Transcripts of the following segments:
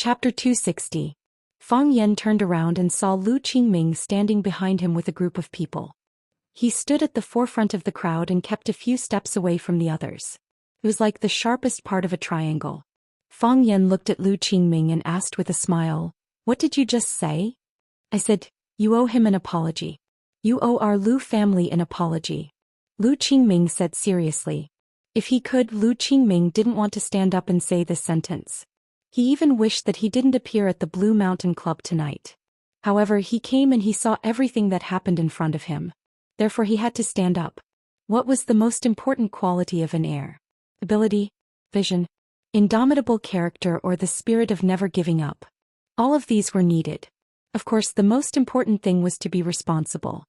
Chapter 260. Fang Yan turned around and saw Lu Qingming standing behind him with a group of people. He stood at the forefront of the crowd and kept a few steps away from the others. It was like the sharpest part of a triangle. Fang Yan looked at Lu Qingming and asked with a smile, "What did you just say?" "I said, you owe him an apology. You owe our Lu family an apology," Lu Qingming said seriously. If he could, Lu Qingming didn't want to stand up and say this sentence. He even wished that he didn't appear at the Blue Mountain Club tonight. However, he came and he saw everything that happened in front of him. Therefore he had to stand up. What was the most important quality of an heir? Ability? Vision? Indomitable character, or the spirit of never giving up? All of these were needed. Of course, the most important thing was to be responsible.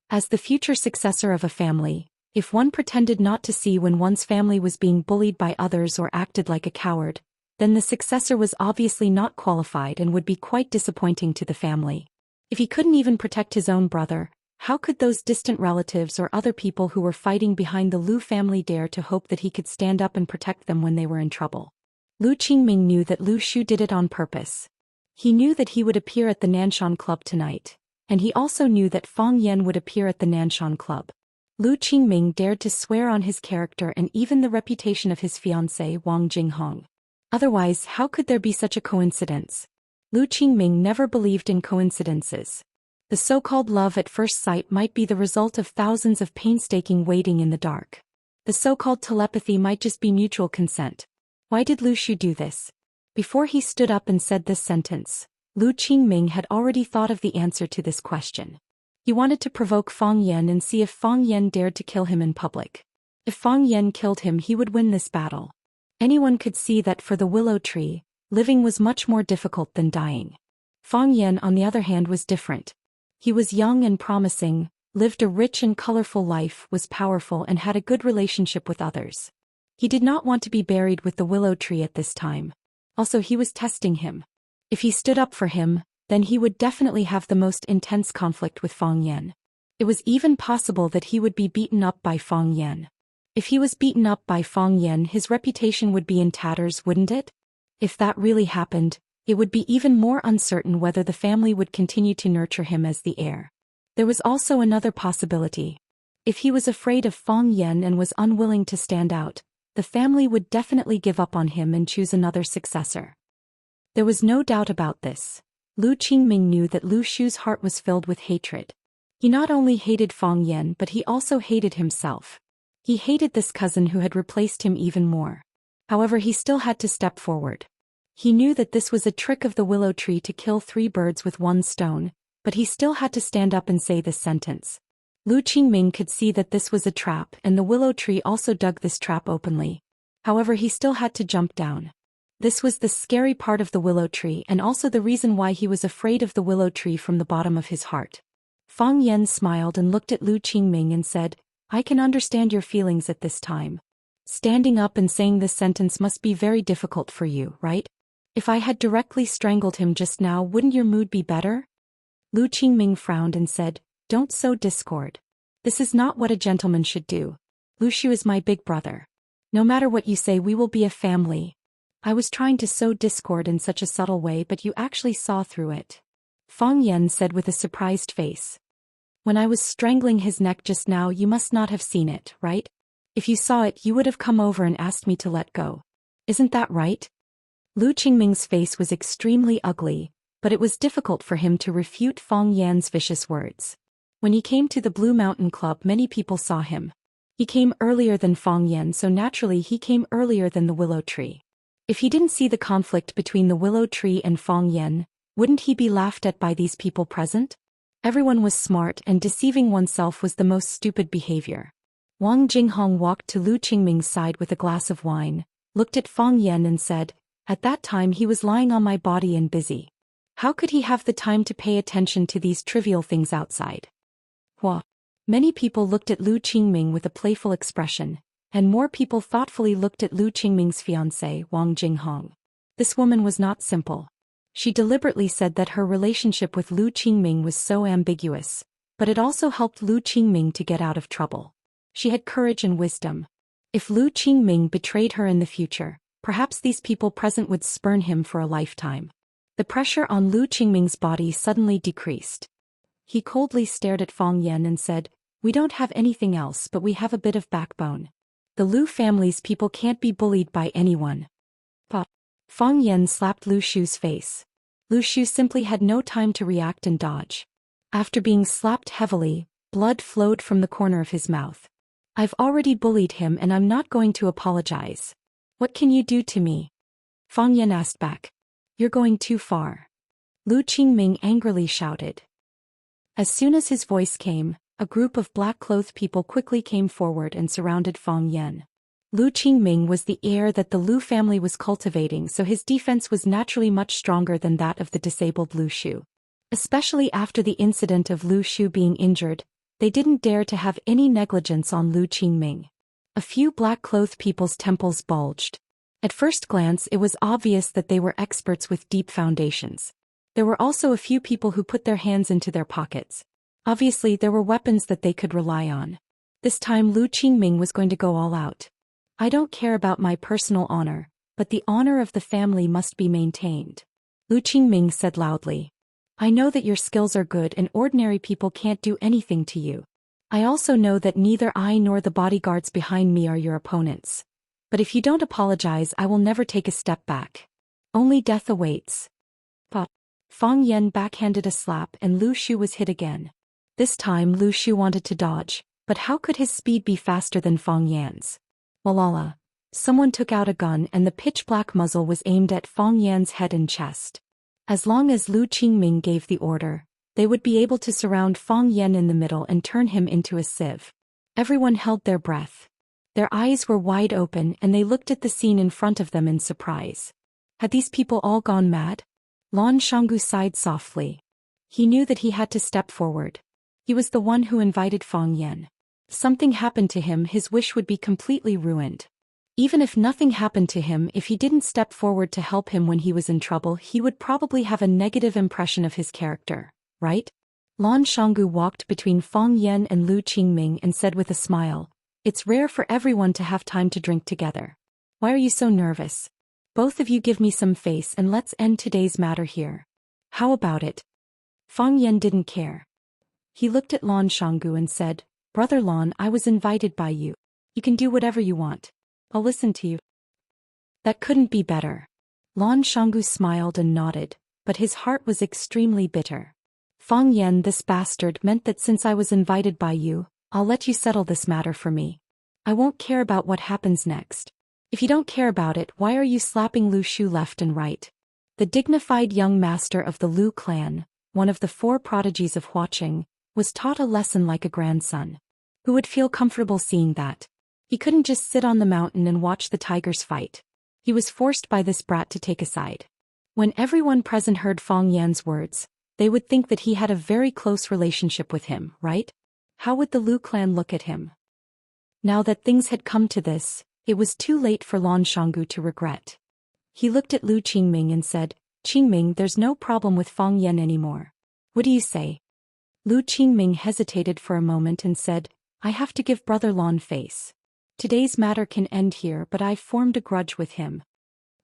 As the future successor of a family, if one pretended not to see when one's family was being bullied by others or acted like a coward, then the successor was obviously not qualified and would be quite disappointing to the family. If he couldn't even protect his own brother, how could those distant relatives or other people who were fighting behind the Lu family dare to hope that he could stand up and protect them when they were in trouble? Lu Qingming knew that Lu Shu did it on purpose. He knew that he would appear at the Nanshan Club tonight, and he also knew that Fang Yan would appear at the Nanshan Club. Lu Qingming dared to swear on his character and even the reputation of his fiancée Wang Jinghong. Otherwise, how could there be such a coincidence? Lu Qingming never believed in coincidences. The so-called love at first sight might be the result of thousands of painstaking waiting in the dark. The so-called telepathy might just be mutual consent. Why did Lu Shu do this? Before he stood up and said this sentence, Lu Qingming had already thought of the answer to this question. He wanted to provoke Fang Yan and see if Fang Yan dared to kill him in public. If Fang Yan killed him, he would win this battle. Anyone could see that for the willow tree, living was much more difficult than dying. Fang Yan, on the other hand, was different. He was young and promising, lived a rich and colorful life, was powerful and had a good relationship with others. He did not want to be buried with the willow tree at this time. Also, he was testing him. If he stood up for him, then he would definitely have the most intense conflict with Fang Yan. It was even possible that he would be beaten up by Fang Yan. If he was beaten up by Fang Yan, his reputation would be in tatters, wouldn't it? If that really happened, it would be even more uncertain whether the family would continue to nurture him as the heir. There was also another possibility. If he was afraid of Fang Yan and was unwilling to stand out, the family would definitely give up on him and choose another successor. There was no doubt about this. Lu Qingming knew that Lu Shu's heart was filled with hatred. He not only hated Fang Yan, but he also hated himself. He hated this cousin who had replaced him even more. However, he still had to step forward. He knew that this was a trick of the willow tree to kill 3 birds with 1 stone, but he still had to stand up and say this sentence. Lu Qingming could see that this was a trap, and the willow tree also dug this trap openly. However, he still had to jump down. This was the scary part of the willow tree and also the reason why he was afraid of the willow tree from the bottom of his heart. Fang Yan smiled and looked at Lu Qingming and said, "I can understand your feelings at this time. Standing up and saying this sentence must be very difficult for you, right? If I had directly strangled him just now, wouldn't your mood be better?" Lu Qingming frowned and said, "Don't sow discord. This is not what a gentleman should do. Lu Shu is my big brother. No matter what you say, we will be a family. I was trying to sow discord in such a subtle way, but you actually saw through it," Fang Yan said with a surprised face. "When I was strangling his neck just now, you must not have seen it, right? If you saw it, you would have come over and asked me to let go. Isn't that right?" Lu Qingming's face was extremely ugly, but it was difficult for him to refute Fang Yan's vicious words. When he came to the Blue Mountain Club, many people saw him. He came earlier than Fang Yan, so naturally he came earlier than the willow tree. If he didn't see the conflict between the willow tree and Fang Yan, wouldn't he be laughed at by these people present? Everyone was smart, and deceiving oneself was the most stupid behavior. Wang Jinghong walked to Lu Qingming's side with a glass of wine, looked at Fang Yan and said, "At that time he was lying on my body and busy. How could he have the time to pay attention to these trivial things outside?" Hua. Many people looked at Lu Qingming with a playful expression, and more people thoughtfully looked at Lu Qingming's fiancée, Wang Jinghong. This woman was not simple. She deliberately said that her relationship with Lu Qingming was so ambiguous, but it also helped Lu Qingming to get out of trouble. She had courage and wisdom. If Lu Qingming betrayed her in the future, perhaps these people present would spurn him for a lifetime. The pressure on Lu Qingming's body suddenly decreased. He coldly stared at Fang Yan and said, "We don't have anything else, but we have a bit of backbone. The Lu family's people can't be bullied by anyone." Pop. Fang Yan slapped Lu Shu's face. Lu Shu simply had no time to react and dodge. After being slapped heavily, blood flowed from the corner of his mouth. "I've already bullied him and I'm not going to apologize. What can you do to me?" Fang Yan asked back. "You're going too far." Lu Qingming angrily shouted. As soon as his voice came, a group of black-clothed people quickly came forward and surrounded Fang Yan. Lu Qingming was the heir that the Lu family was cultivating, so his defense was naturally much stronger than that of the disabled Lu Shu. Especially after the incident of Lu Shu being injured, they didn't dare to have any negligence on Lu Qingming. A few black-clothed people's temples bulged. At first glance it was obvious that they were experts with deep foundations. There were also a few people who put their hands into their pockets. Obviously there were weapons that they could rely on. This time Lu Qingming was going to go all out. "I don't care about my personal honor, but the honor of the family must be maintained," Lu Qingming said loudly. "I know that your skills are good and ordinary people can't do anything to you. I also know that neither I nor the bodyguards behind me are your opponents. But if you don't apologize, I will never take a step back. Only death awaits." Pop. Fang Yan backhanded a slap and Lu Shu was hit again. This time Lu Shu wanted to dodge, but how could his speed be faster than Fang Yan's? Walala. Someone took out a gun and the pitch-black muzzle was aimed at Fang Yan's head and chest. As long as Lu Qingming gave the order, they would be able to surround Fang Yan in the middle and turn him into a sieve. Everyone held their breath. Their eyes were wide open and they looked at the scene in front of them in surprise. Had these people all gone mad? Lan Shanggu sighed softly. He knew that he had to step forward. He was the one who invited Fang Yan. Something happened to him, his wish would be completely ruined. Even if nothing happened to him, if he didn't step forward to help him when he was in trouble, he would probably have a negative impression of his character, right? Lan Shanggu walked between Fang Yan and Lu Qingming and said with a smile, "It's rare for everyone to have time to drink together. Why are you so nervous? Both of you give me some face and let's end today's matter here. How about it?" Fang Yan didn't care. He looked at Lan Shanggu and said, "Brother Lan, I was invited by you. You can do whatever you want. I'll listen to you." That couldn't be better. Lan Shanggu smiled and nodded, but his heart was extremely bitter. "Fang Yan, this bastard meant that since I was invited by you, I'll let you settle this matter for me. I won't care about what happens next. If you don't care about it, why are you slapping Lu Shu left and right?" The dignified young master of the Lu clan, one of the 4 prodigies of Huaqing, was taught a lesson like a grandson. Who would feel comfortable seeing that? He couldn't just sit on the mountain and watch the tigers fight. He was forced by this brat to take a side. When everyone present heard Fang Yan's words, they would think that he had a very close relationship with him, right? How would the Lu clan look at him? Now that things had come to this, it was too late for Lan Shanggu to regret. He looked at Lu Qingming and said, "Qingming, there's no problem with Fang Yan anymore. What do you say?" Lu Qingming hesitated for a moment and said, "I have to give Brother Lan face. Today's matter can end here, but I've formed a grudge with him."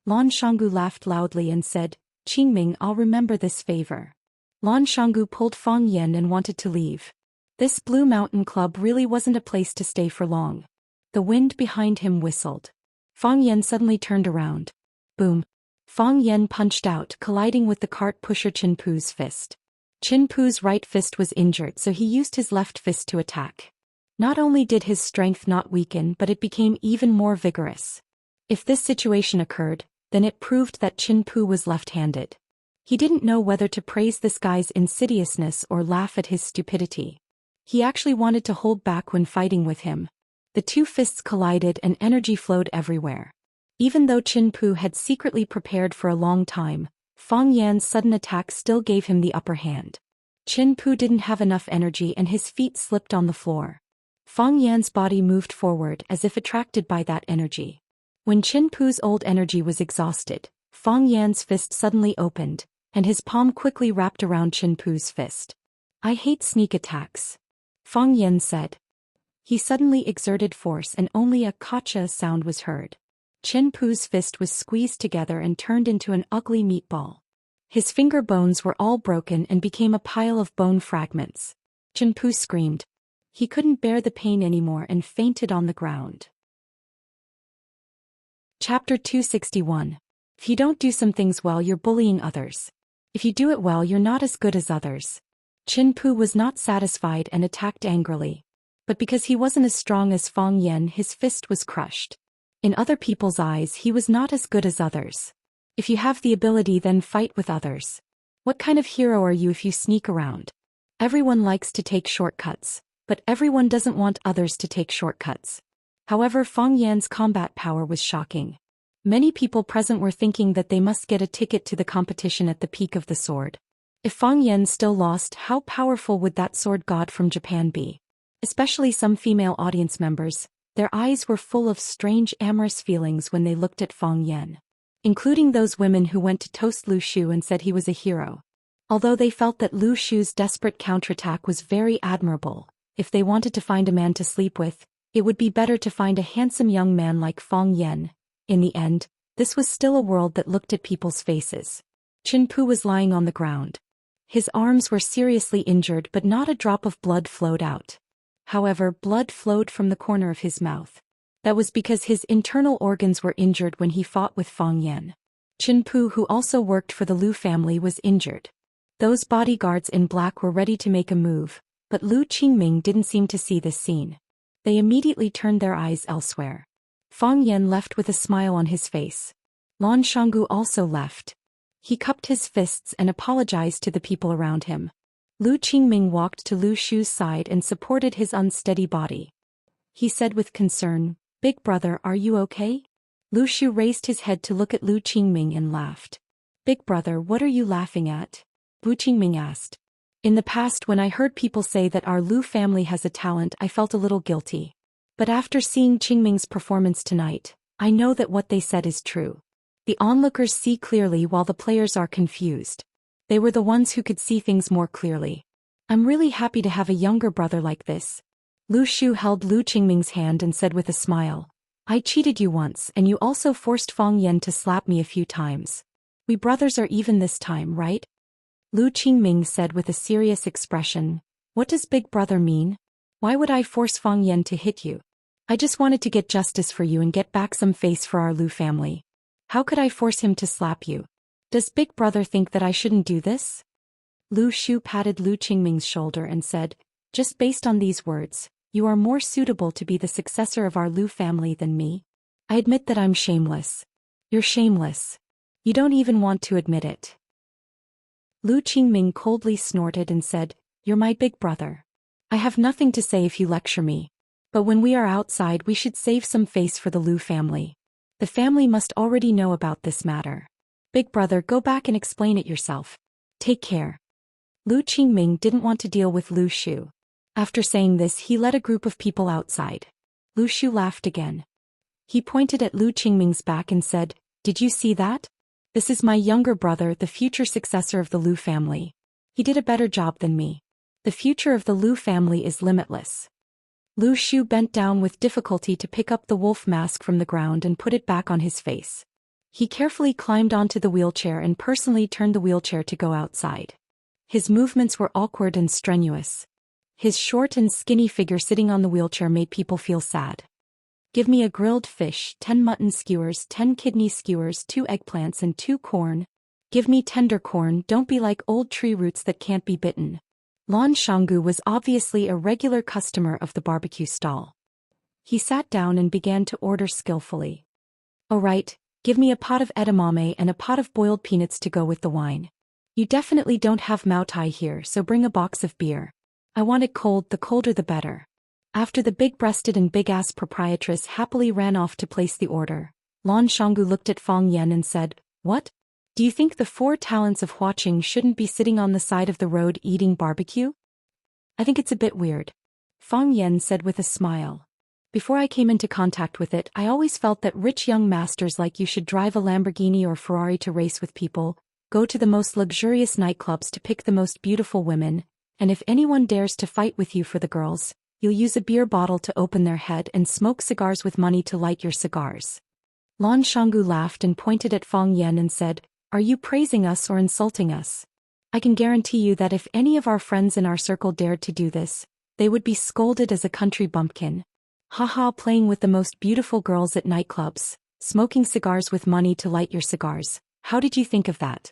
Lan Shanggu laughed loudly and said, "Qingming, I'll remember this favor." Lan Shanggu pulled Fang Yan and wanted to leave. This Blue Mountain Club really wasn't a place to stay for long. The wind behind him whistled. Fang Yan suddenly turned around. Boom. Fang Yan punched out, colliding with the cart pusher Qin Pu's fist. Qin Pu's right fist was injured, so he used his left fist to attack. Not only did his strength not weaken, but it became even more vigorous. If this situation occurred, then it proved that Qin Pu was left-handed. He didn't know whether to praise this guy's insidiousness or laugh at his stupidity. He actually wanted to hold back when fighting with him. The 2 fists collided and energy flowed everywhere. Even though Qin Pu had secretly prepared for a long time, Fang Yan's sudden attack still gave him the upper hand. Qin Pu didn't have enough energy and his feet slipped on the floor. Fang Yan's body moved forward as if attracted by that energy. When Qin Pu's old energy was exhausted, Fang Yan's fist suddenly opened, and his palm quickly wrapped around Qin Pu's fist. "I hate sneak attacks," Fang Yan said. He suddenly exerted force and only a "kacha" sound was heard. Qin Pu's fist was squeezed together and turned into an ugly meatball. His finger bones were all broken and became a pile of bone fragments. Chenpu screamed. He couldn't bear the pain anymore and fainted on the ground. Chapter 261. If you don't do some things well, you're bullying others. If you do it well, you're not as good as others. Chenpu was not satisfied and attacked angrily. But because he wasn't as strong as Fang Yan, his fist was crushed. In other people's eyes, he was not as good as others. If you have the ability, then fight with others. What kind of hero are you if you sneak around? Everyone likes to take shortcuts, but everyone doesn't want others to take shortcuts. However, Fang Yan's combat power was shocking. Many people present were thinking that they must get a ticket to the competition at the peak of the sword. If Fang Yan still lost, how powerful would that sword god from Japan be? Especially some female audience members, their eyes were full of strange amorous feelings when they looked at Fang Yan. Including those women who went to toast Lu Shu and said he was a hero. Although they felt that Lu Shu's desperate counterattack was very admirable, if they wanted to find a man to sleep with, it would be better to find a handsome young man like Fang Yan. In the end, this was still a world that looked at people's faces. Chenpu was lying on the ground. His arms were seriously injured, but not a drop of blood flowed out. However, blood flowed from the corner of his mouth. That was because his internal organs were injured when he fought with Fang Yan. Chenpu, who also worked for the Lu family, was injured. Those bodyguards in black were ready to make a move, but Lu Qingming didn't seem to see this scene. They immediately turned their eyes elsewhere. Fang Yan left with a smile on his face. Lan Shanggu also left. He cupped his fists and apologized to the people around him. Lu Qingming walked to Lu Shu's side and supported his unsteady body. He said with concern, "Big brother, are you okay?" Lu Shu raised his head to look at Lu Qingming and laughed. "Big brother, what are you laughing at?" Lu Qingming asked. "In the past, when I heard people say that our Lu family has a talent, I felt a little guilty. But after seeing Qingming's performance tonight, I know that what they said is true. The onlookers see clearly while the players are confused. They were the ones who could see things more clearly. I'm really happy to have a younger brother like this." Lu Shu held Lu Qingming's hand and said with a smile, "I cheated you once and you also forced Fang Yan to slap me a few times. We brothers are even this time, right?" Lu Qingming said with a serious expression, "What does big brother mean? Why would I force Fang Yan to hit you? I just wanted to get justice for you and get back some face for our Lu family. How could I force him to slap you? Does big brother think that I shouldn't do this?" Lu Shu patted Lu Qingming's shoulder and said, "Just based on these words, you are more suitable to be the successor of our Lu family than me. I admit that I'm shameless." "You're shameless. You don't even want to admit it." Lu Qingming coldly snorted and said, "You're my big brother. I have nothing to say if you lecture me. But when we are outside, we should save some face for the Lu family. The family must already know about this matter. Big brother, go back and explain it yourself. Take care." Lu Qingming didn't want to deal with Lu Shu. After saying this, he led a group of people outside. Lu Shu laughed again. He pointed at Lu Qingming's back and said, "Did you see that? This is my younger brother, the future successor of the Lu family. He did a better job than me. The future of the Lu family is limitless." Lu Shu bent down with difficulty to pick up the wolf mask from the ground and put it back on his face. He carefully climbed onto the wheelchair and personally turned the wheelchair to go outside. His movements were awkward and strenuous. His short and skinny figure sitting on the wheelchair made people feel sad. "Give me a grilled fish, 10 mutton skewers, 10 kidney skewers, 2 eggplants and 2 corn. Give me tender corn, don't be like old tree roots that can't be bitten." Lan Shanggu was obviously a regular customer of the barbecue stall. He sat down and began to order skillfully. "All right, give me a pot of edamame and a pot of boiled peanuts to go with the wine. You definitely don't have Mao Tai here, so bring a box of beer. I want it cold, the colder the better." After the big-breasted and big-ass proprietress happily ran off to place the order, Lan Shanggu looked at Fang Yan and said, "What? Do you think the 4 talents of Huaqing shouldn't be sitting on the side of the road eating barbecue? I think it's a bit weird." Fang Yan said with a smile. "Before I came into contact with it, I always felt that rich young masters like you should drive a Lamborghini or Ferrari to race with people, go to the most luxurious nightclubs to pick the most beautiful women, and if anyone dares to fight with you for the girls, you'll use a beer bottle to open their head and smoke cigars with money to light your cigars." Lan Shanggu laughed and pointed at Fang Yan and said, Are you praising us or insulting us? I can guarantee you that if any of our friends in our circle dared to do this, they would be scolded as a country bumpkin. Haha, playing with the most beautiful girls at nightclubs, smoking cigars with money to light your cigars. How did you think of that?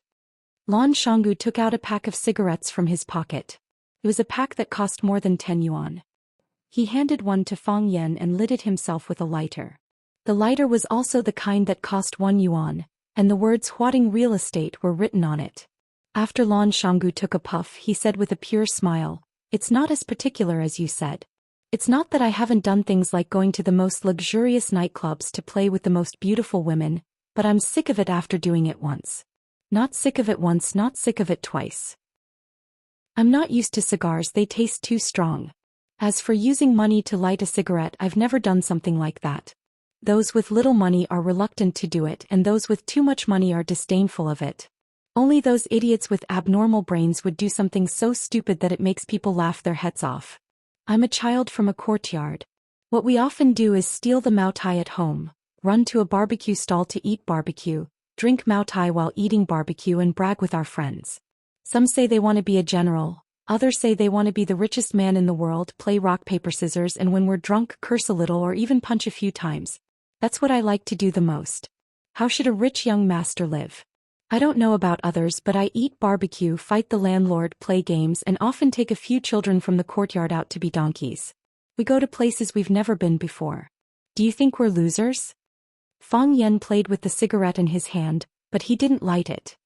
Lan Shanggu took out a pack of cigarettes from his pocket. It was a pack that cost more than 10 yuan. He handed one to Fang Yan and lit it himself with a lighter. The lighter was also the kind that cost 1 yuan, and the words Huading Real Estate were written on it. After Lan Shanggu took a puff, he said with a pure smile, "It's not as particular as you said. It's not that I haven't done things like going to the most luxurious nightclubs to play with the most beautiful women, but I'm sick of it after doing it once. Not sick of it once, not sick of it twice. I'm not used to cigars, they taste too strong. As for using money to light a cigarette, I've never done something like that. Those with little money are reluctant to do it, and those with too much money are disdainful of it. Only those idiots with abnormal brains would do something so stupid that it makes people laugh their heads off. I'm a child from a courtyard. What we often do is steal the Mao Tai at home, run to a barbecue stall to eat barbecue, drink Mao Tai while eating barbecue and brag with our friends. Some say they want to be a general, others say they want to be the richest man in the world, play rock paper scissors, and when we're drunk curse a little or even punch a few times. That's what I like to do the most. How should a rich young master live? I don't know about others, but I eat barbecue, fight the landlord, play games, and often take a few children from the courtyard out to be donkeys. We go to places we've never been before. Do you think we're losers?" Fang Yan played with the cigarette in his hand, but he didn't light it.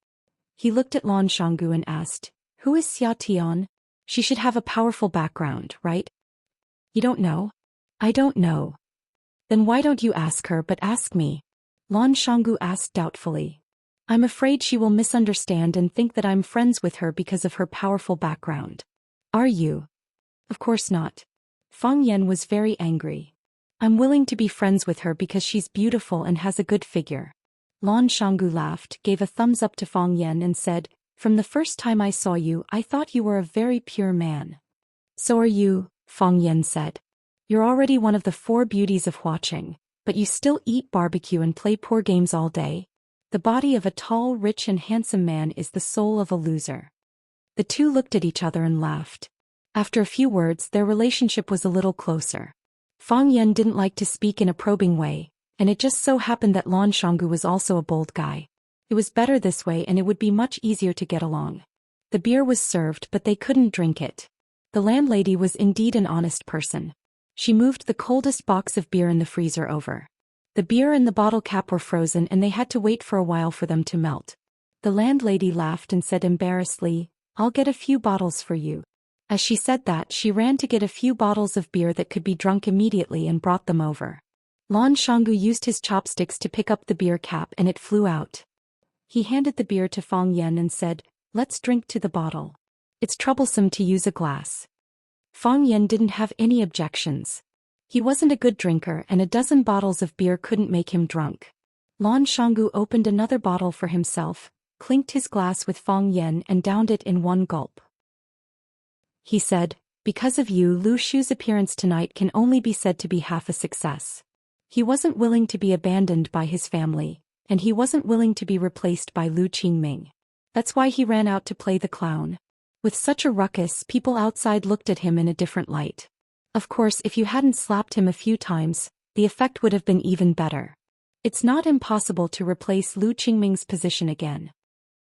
He looked at Lan Shanggu and asked, "Who is Xia Tian? She should have a powerful background, right?" "You don't know?" "I don't know." "Then why don't you ask her but ask me?" Lan Shanggu asked doubtfully. "I'm afraid she will misunderstand and think that I'm friends with her because of her powerful background." "Are you?" "Of course not." Fang Yan was very angry. "I'm willing to be friends with her because she's beautiful and has a good figure." Lan Shanggu laughed, gave a thumbs up to Fang Yan and said, "From the first time I saw you, I thought you were a very pure man." "So are you," Fang Yan said. "You're already one of the 4 beauties of Huaqing, but you still eat barbecue and play poor games all day. The body of a tall, rich and handsome man is the soul of a loser." The two looked at each other and laughed. After a few words, their relationship was a little closer. Fang Yan didn't like to speak in a probing way, and it just so happened that Lan Shanggu was also a bold guy. It was better this way and it would be much easier to get along. The beer was served but they couldn't drink it. The landlady was indeed an honest person. She moved the coldest box of beer in the freezer over. The beer and the bottle cap were frozen and they had to wait for a while for them to melt. The landlady laughed and said embarrassedly, "I'll get a few bottles for you." As she said that, she ran to get a few bottles of beer that could be drunk immediately and brought them over. Lan Shanggu used his chopsticks to pick up the beer cap and it flew out. He handed the beer to Fang Yan and said, "Let's drink to the bottle. It's troublesome to use a glass." Fang Yan didn't have any objections. He wasn't a good drinker and a dozen bottles of beer couldn't make him drunk. Lan Shanggu opened another bottle for himself, clinked his glass with Fang Yan and downed it in one gulp. He said, "Because of you, Lu Shu's appearance tonight can only be said to be half a success." He wasn't willing to be abandoned by his family, and he wasn't willing to be replaced by Lu Qingming. That's why he ran out to play the clown. With such a ruckus, people outside looked at him in a different light. Of course, if you hadn't slapped him a few times, the effect would have been even better. It's not impossible to replace Lu Qingming's position again.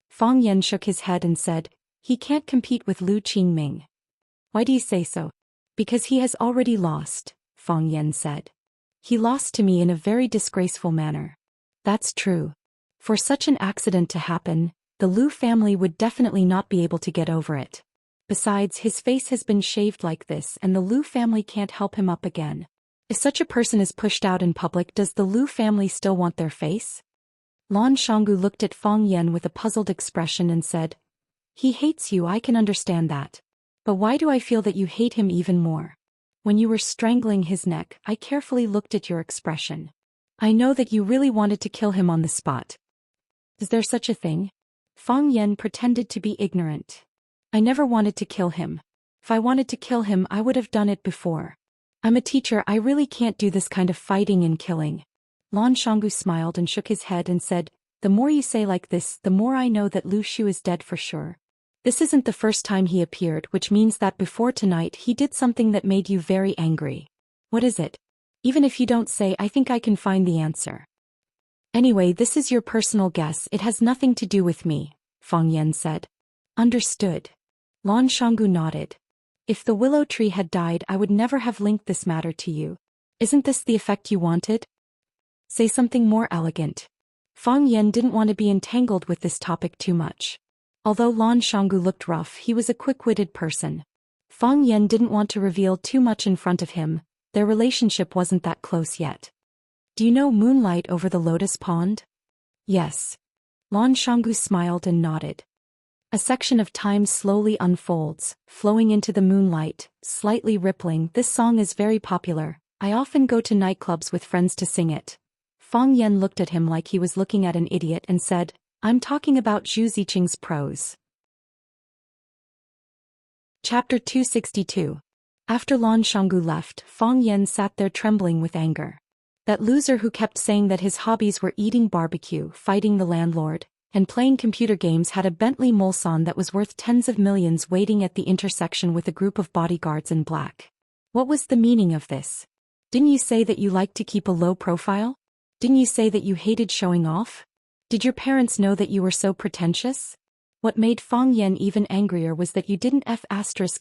Fang Yan shook his head and said, "He can't compete with Lu Qingming." "Why do you say so?" "Because he has already lost," Fang Yan said. "He lost to me in a very disgraceful manner." "That's true. For such an accident to happen, the Lu family would definitely not be able to get over it. Besides, his face has been shaved like this and the Lu family can't help him up again. If such a person is pushed out in public, does the Lu family still want their face?" Lan Shanggu looked at Fang Yan with a puzzled expression and said, "He hates you, I can understand that. But why do I feel that you hate him even more? When you were strangling his neck, I carefully looked at your expression. I know that you really wanted to kill him on the spot. Is there such a thing?" Fang Yan pretended to be ignorant. "I never wanted to kill him. If I wanted to kill him, I would have done it before. I'm a teacher, I really can't do this kind of fighting and killing." Lan Shanggu smiled and shook his head and said, The more you say like this, the more I know that Lu Shu is dead for sure. This isn't the first time he appeared, which means that before tonight he did something that made you very angry. What is it? Even if you don't say, I think I can find the answer. Anyway, this is your personal guess, it has nothing to do with me, Fang Yan said. Understood. Lan Shanggu nodded. If the willow tree had died, I would never have linked this matter to you. Isn't this the effect you wanted? Say something more elegant. Fang Yan didn't want to be entangled with this topic too much. Although Lan Shanggu looked rough, he was a quick-witted person. Fang Yan didn't want to reveal too much in front of him, their relationship wasn't that close yet. Do you know Moonlight over the Lotus Pond? Yes. Lan Shanggu smiled and nodded. A section of time slowly unfolds, flowing into the moonlight, slightly rippling. This song is very popular. I often go to nightclubs with friends to sing it. Fang Yan looked at him like he was looking at an idiot and said, I'm talking about Zhu Ziqing's prose. Chapter 262. After Lan Shanggu left, Fang Yan sat there trembling with anger. That loser who kept saying that his hobbies were eating barbecue, fighting the landlord, and playing computer games had a Bentley Mulsanne that was worth tens of millions waiting at the intersection with a group of bodyguards in black. What was the meaning of this? Didn't you say that you liked to keep a low profile? Didn't you say that you hated showing off? Did your parents know that you were so pretentious? What made Fang Yan even angrier was that you didn't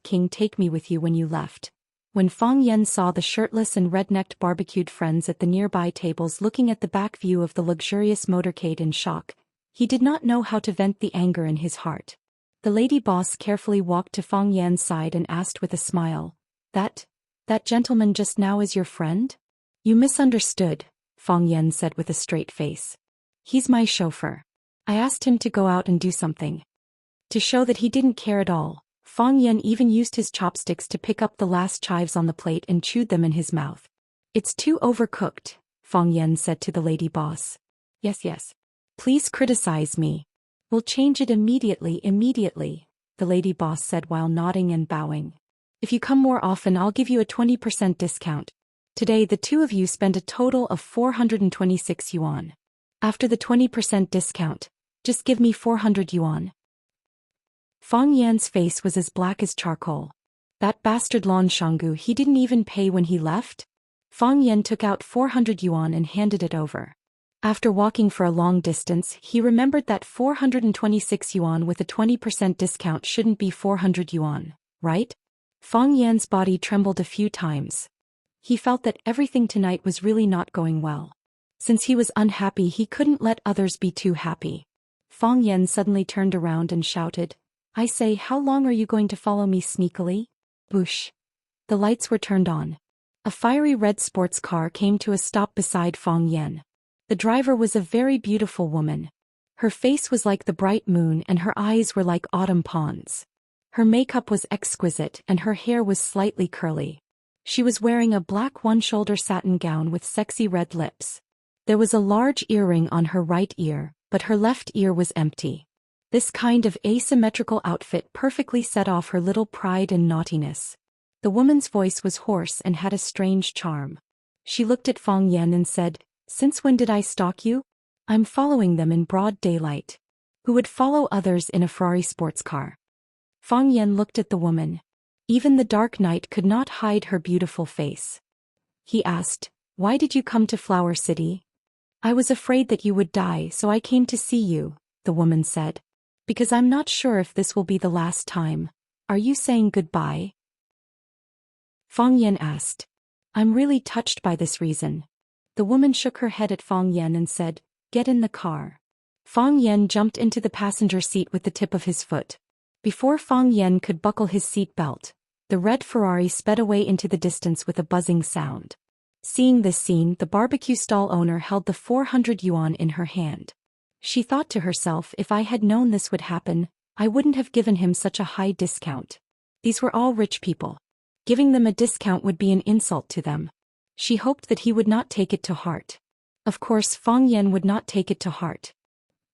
King take me with you when you left. When Fang Yan saw the shirtless and red-necked barbecued friends at the nearby tables looking at the back view of the luxurious motorcade in shock, he did not know how to vent the anger in his heart. The lady boss carefully walked to Fang Yan's side and asked with a smile, That gentleman just now is your friend? You misunderstood, Fang Yan said with a straight face. He's my chauffeur. I asked him to go out and do something. To show that he didn't care at all, Fang Yan even used his chopsticks to pick up the last chives on the plate and chewed them in his mouth. It's too overcooked, Fang Yan said to the lady boss. Yes. Please criticize me. We'll change it immediately, the lady boss said while nodding and bowing. If you come more often, I'll give you a 20% discount. Today the two of you spend a total of 426 yuan. After the 20% discount, just give me 400 yuan. Fang Yan's face was as black as charcoal. That bastard Lan Shanggu, he didn't even pay when he left? Fang Yan took out 400 yuan and handed it over. After walking for a long distance, he remembered that 426 yuan with a 20% discount shouldn't be 400 yuan, right? Fang Yan's body trembled a few times. He felt that everything tonight was really not going well. Since he was unhappy, he couldn't let others be too happy. Fang Yan suddenly turned around and shouted, I say, how long are you going to follow me sneakily? Boosh. The lights were turned on. A fiery red sports car came to a stop beside Fang Yan. The driver was a very beautiful woman. Her face was like the bright moon and her eyes were like autumn ponds. Her makeup was exquisite and her hair was slightly curly. She was wearing a black one-shoulder satin gown with sexy red lips. There was a large earring on her right ear, but her left ear was empty. This kind of asymmetrical outfit perfectly set off her little pride and naughtiness. The woman's voice was hoarse and had a strange charm. She looked at Fang Yan and said, Since when did I stalk you? I'm following them in broad daylight. Who would follow others in a Ferrari sports car? Fang Yan looked at the woman. Even the dark night could not hide her beautiful face. He asked, Why did you come to Flower City? I was afraid that you would die, so I came to see you, the woman said. Because I'm not sure if this will be the last time. Are you saying goodbye? Fang Yan asked. I'm really touched by this reason. The woman shook her head at Fang Yan and said, Get in the car. Fang Yan jumped into the passenger seat with the tip of his foot. Before Fang Yan could buckle his seat belt, the red Ferrari sped away into the distance with a buzzing sound. Seeing this scene, the barbecue stall owner held the 400 yuan in her hand. She thought to herself, if I had known this would happen, I wouldn't have given him such a high discount. These were all rich people. Giving them a discount would be an insult to them. She hoped that he would not take it to heart. Of course, Fang Yan would not take it to heart.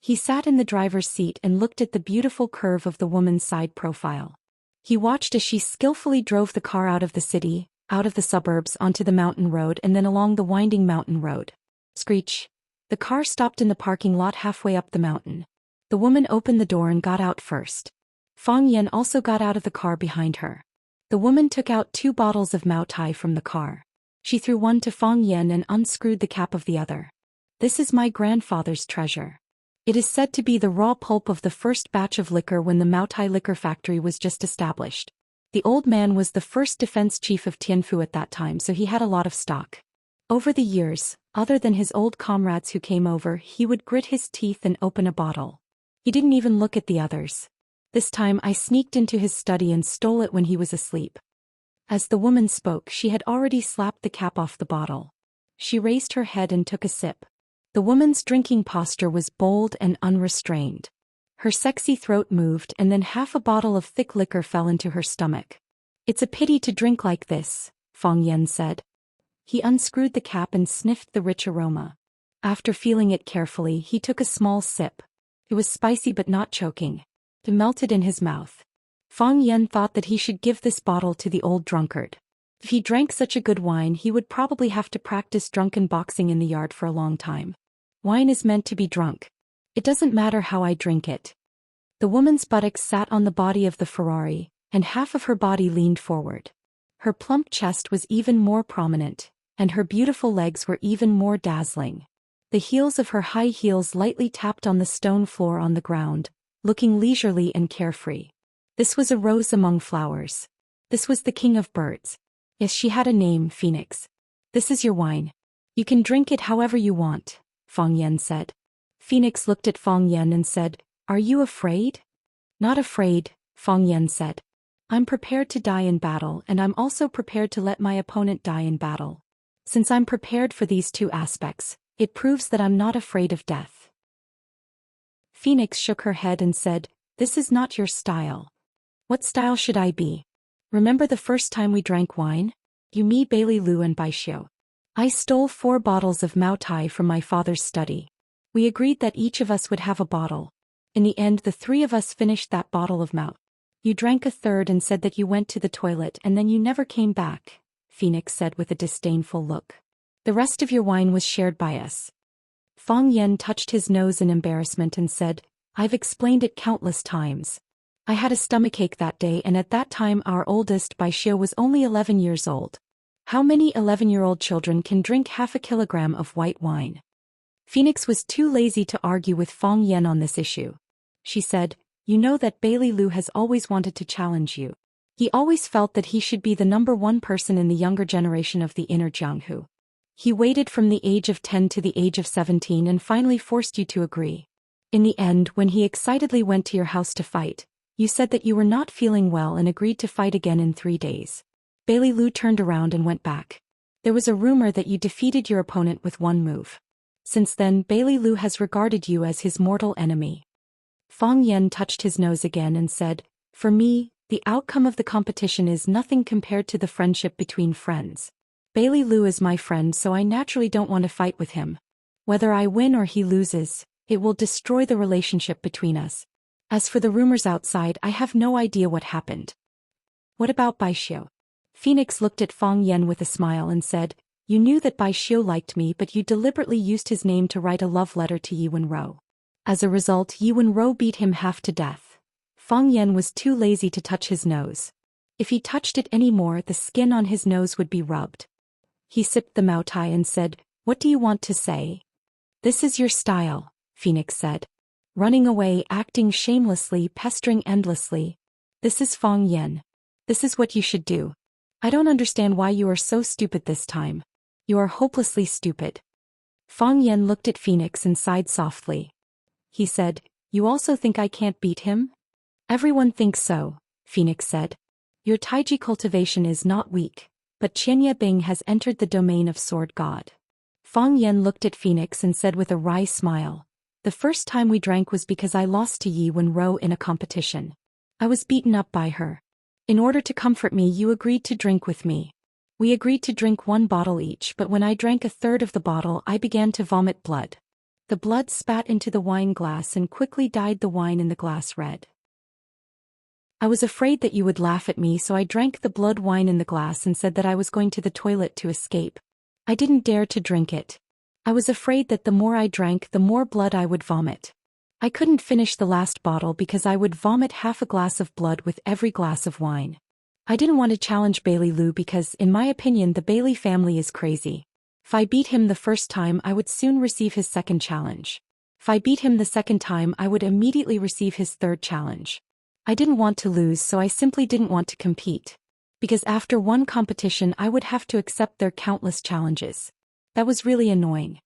He sat in the driver's seat and looked at the beautiful curve of the woman's side profile. He watched as she skillfully drove the car out of the city, out of the suburbs onto the mountain road and then along the winding mountain road. Screech. The car stopped in the parking lot halfway up the mountain. The woman opened the door and got out first. Fang Yan also got out of the car behind her. The woman took out 2 bottles of Mao Tai from the car. She threw one to Fang Yan and unscrewed the cap of the other. This is my grandfather's treasure. It is said to be the raw pulp of the first batch of liquor when the Mao Tai liquor factory was just established. The old man was the first defense chief of Tianfu at that time, so he had a lot of stock. Over the years, other than his old comrades who came over, he would grit his teeth and open a bottle. He didn't even look at the others. This time I sneaked into his study and stole it when he was asleep. As the woman spoke, she had already slapped the cap off the bottle. She raised her head and took a sip. The woman's drinking posture was bold and unrestrained. Her sexy throat moved and then half a bottle of thick liquor fell into her stomach. It's a pity to drink like this, Fang Yan said. He unscrewed the cap and sniffed the rich aroma. After feeling it carefully, he took a small sip. It was spicy but not choking. It melted in his mouth. Fang Yan thought that he should give this bottle to the old drunkard. If he drank such a good wine, he would probably have to practice drunken boxing in the yard for a long time. Wine is meant to be drunk. It doesn't matter how I drink it. The woman's buttocks sat on the body of the Ferrari, and half of her body leaned forward. Her plump chest was even more prominent, and her beautiful legs were even more dazzling. The heels of her high heels lightly tapped on the stone floor on the ground, looking leisurely and carefree. This was a rose among flowers. This was the king of birds. Yes, she had a name, Phoenix. This is your wine. You can drink it however you want, Fang Yan said. Phoenix looked at Fang Yan and said, "Are you afraid?" "Not afraid," Fang Yan said. "I'm prepared to die in battle, and I'm also prepared to let my opponent die in battle. Since I'm prepared for these 2 aspects, it proves that I'm not afraid of death." Phoenix shook her head and said, "This is not your style." "What style should I be? Remember the first time we drank wine? You, me, Bailey Lu and Bai Xiu. I stole 4 bottles of Mao Tai from my father's study. We agreed that each of us would have a bottle. In the end, the 3 of us finished that bottle of Mao. You drank a third and said that you went to the toilet and then you never came back," Phoenix said with a disdainful look. "The rest of your wine was shared by us." Fang Yan touched his nose in embarrassment and said, "I've explained it countless times. I had a stomachache that day, and at that time our oldest, Bai Xiu, was only 11 years old. How many 11-year-old children can drink half a kilogram of white wine?" Phoenix was too lazy to argue with Fang Yan on this issue. She said, "You know that Bailey Lu has always wanted to challenge you. He always felt that he should be the #1 person in the younger generation of the inner Jianghu. He waited from the age of 10 to the age of 17 and finally forced you to agree. In the end, when he excitedly went to your house to fight, you said that you were not feeling well and agreed to fight again in 3 days. Bailey Lu turned around and went back. There was a rumor that you defeated your opponent with 1 move. Since then, Bailey Lu has regarded you as his mortal enemy." Fang Yan touched his nose again and said, "For me, the outcome of the competition is nothing compared to the friendship between friends. Bailey Lu is my friend, so I naturally don't want to fight with him. Whether I win or he loses, it will destroy the relationship between us. As for the rumors outside, I have no idea what happened." "What about Bai Xiu?" Phoenix looked at Fang Yan with a smile and said, "You knew that Bai Xiu liked me, but you deliberately used his name to write a love letter to Yi Wenro. As a result, Yi Wenro beat him half to death." Fang Yan was too lazy to touch his nose. If he touched it any more, the skin on his nose would be rubbed. He sipped the Mao Tai and said, "What do you want to say?" "This is your style," Phoenix said. "Running away, acting shamelessly, pestering endlessly. This is Fang Yan. This is what you should do. I don't understand why you are so stupid this time. You are hopelessly stupid." Fang Yan looked at Phoenix and sighed softly. He said, "You also think I can't beat him?" "Everyone thinks so," Phoenix said. "Your Taiji cultivation is not weak, but Qianye Bing has entered the domain of Sword God." Fang Yan looked at Phoenix and said with a wry smile, "The first time we drank was because I lost to Yi Wenro in a competition. I was beaten up by her. In order to comfort me, you agreed to drink with me. We agreed to drink 1 bottle each, but when I drank a third of the bottle, I began to vomit blood. The blood spat into the wine glass and quickly dyed the wine in the glass red. I was afraid that you would laugh at me, so I drank the blood wine in the glass and said that I was going to the toilet to escape. I didn't dare to drink it. I was afraid that the more I drank, the more blood I would vomit. I couldn't finish the last bottle because I would vomit half a glass of blood with every glass of wine. I didn't want to challenge Bailey Lu because, in my opinion, the Bailey family is crazy. If I beat him the first time, I would soon receive his second challenge. If I beat him the second time, I would immediately receive his third challenge. I didn't want to lose, so I simply didn't want to compete. Because after one competition, I would have to accept their countless challenges. That was really annoying.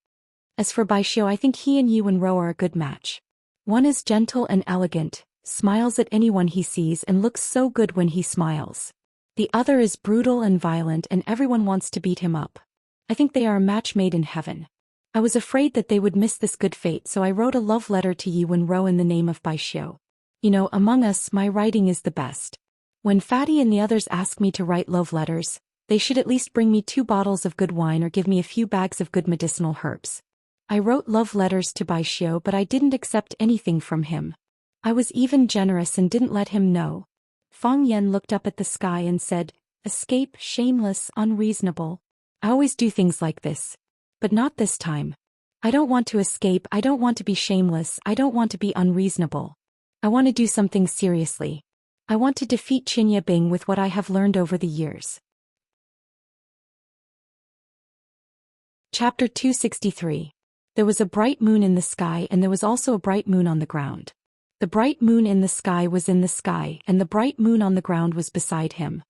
As for Baishio, I think he and Yi Wenro are a good match. One is gentle and elegant, smiles at anyone he sees and looks so good when he smiles. The other is brutal and violent and everyone wants to beat him up. I think they are a match made in heaven. I was afraid that they would miss this good fate, so I wrote a love letter to Yi Wenro in the name of Baishio. You know, among us, my writing is the best. When Fatty and the others ask me to write love letters, they should at least bring me 2 bottles of good wine or give me a few bags of good medicinal herbs. I wrote love letters to Baishio, but I didn't accept anything from him. I was even generous and didn't let him know. Fang Yan looked up at the sky and said, "Escape, shameless, unreasonable. I always do things like this. But not this time. I don't want to escape, I don't want to be shameless, I don't want to be unreasonable. I want to do something seriously. I want to defeat Qinya Bing with what I have learned over the years." Chapter 263. There was a bright moon in the sky and there was also a bright moon on the ground. The bright moon in the sky was in the sky and the bright moon on the ground was beside him.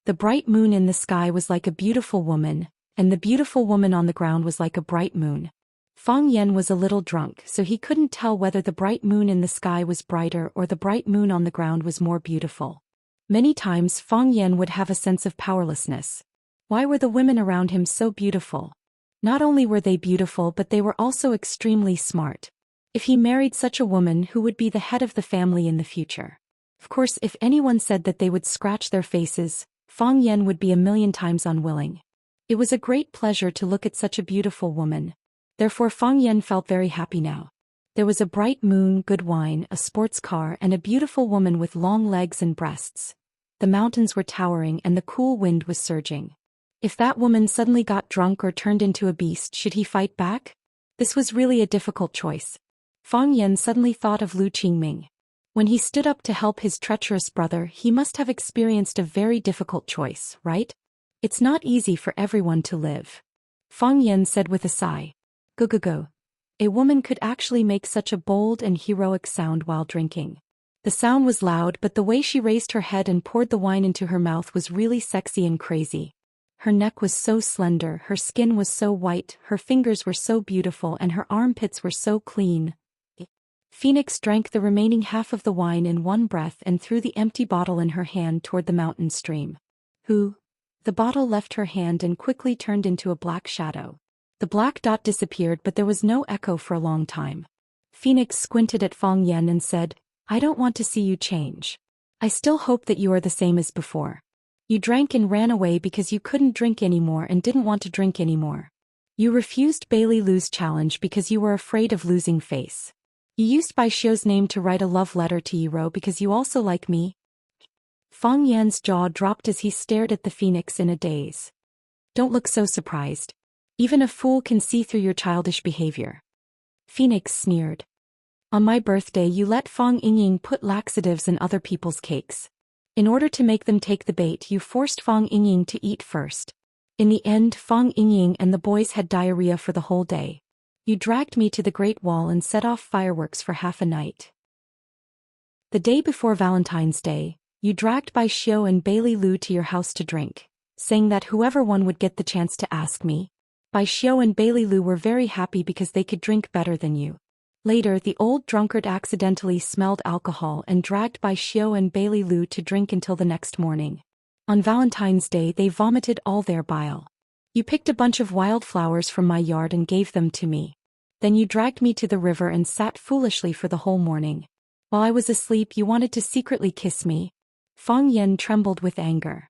The bright moon in the sky was like a beautiful woman, and the beautiful woman on the ground was like a bright moon. Fang Yan was a little drunk, so he couldn't tell whether the bright moon in the sky was brighter or the bright moon on the ground was more beautiful. Many times Fang Yan would have a sense of powerlessness. Why were the women around him so beautiful? Not only were they beautiful, but they were also extremely smart. If he married such a woman, who would be the head of the family in the future? Of course, if anyone said that they would scratch their faces, Fang Yan would be a million times unwilling. It was a great pleasure to look at such a beautiful woman. Therefore Fang Yan felt very happy now. There was a bright moon, good wine, a sports car, and a beautiful woman with long legs and breasts. The mountains were towering and the cool wind was surging. If that woman suddenly got drunk or turned into a beast, should he fight back? This was really a difficult choice. Fang Yan suddenly thought of Lu Qingming. When he stood up to help his treacherous brother, he must have experienced a very difficult choice, right? It's not easy for everyone to live. Fang Yan said with a sigh. Go. A woman could actually make such a bold and heroic sound while drinking. The sound was loud, but the way she raised her head and poured the wine into her mouth was really sexy and crazy. Her neck was so slender, her skin was so white, her fingers were so beautiful, and her armpits were so clean. Phoenix drank the remaining half of the wine in one breath and threw the empty bottle in her hand toward the mountain stream. The bottle left her hand and quickly turned into a black shadow. The black dot disappeared, but there was no echo for a long time. Phoenix squinted at Fang Yan and said, "I don't want to see you change. I still hope that you are the same as before. You drank and ran away because you couldn't drink anymore and didn't want to drink anymore. You refused Bailey Lu's challenge because you were afraid of losing face. You used Baishio's name to write a love letter to Yiro because you also like me." Fang Yan's jaw dropped as he stared at the phoenix in a daze. "Don't look so surprised. Even a fool can see through your childish behavior." Phoenix sneered. "On my birthday you let Fang Yingying put laxatives in other people's cakes. In order to make them take the bait, you forced Fang Yingying to eat first. In the end, Fang Yingying and the boys had diarrhea for the whole day. You dragged me to the Great Wall and set off fireworks for half a night. The day before Valentine's Day, you dragged Baishio and Bailey Lu to your house to drink, saying that whoever won would get the chance to ask me. Baishio and Bailey Lu were very happy because they could drink better than you. Later, the old drunkard accidentally smelled alcohol and dragged Baishio and Bailey Lu to drink until the next morning. On Valentine's Day, they vomited all their bile. You picked a bunch of wildflowers from my yard and gave them to me. Then you dragged me to the river and sat foolishly for the whole morning. While I was asleep, you wanted to secretly kiss me." Fang Yan trembled with anger.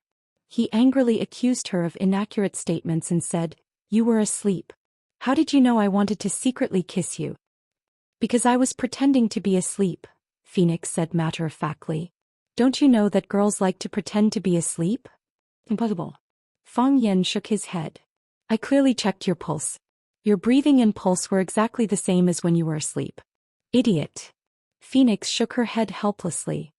He angrily accused her of inaccurate statements and said, "You were asleep. How did you know I wanted to secretly kiss you?" "Because I was pretending to be asleep," Phoenix said matter-of-factly. "Don't you know that girls like to pretend to be asleep?" "Impossible." Fang Yan shook his head. "I clearly checked your pulse. Your breathing and pulse were exactly the same as when you were asleep. Idiot. Phoenix shook her head helplessly.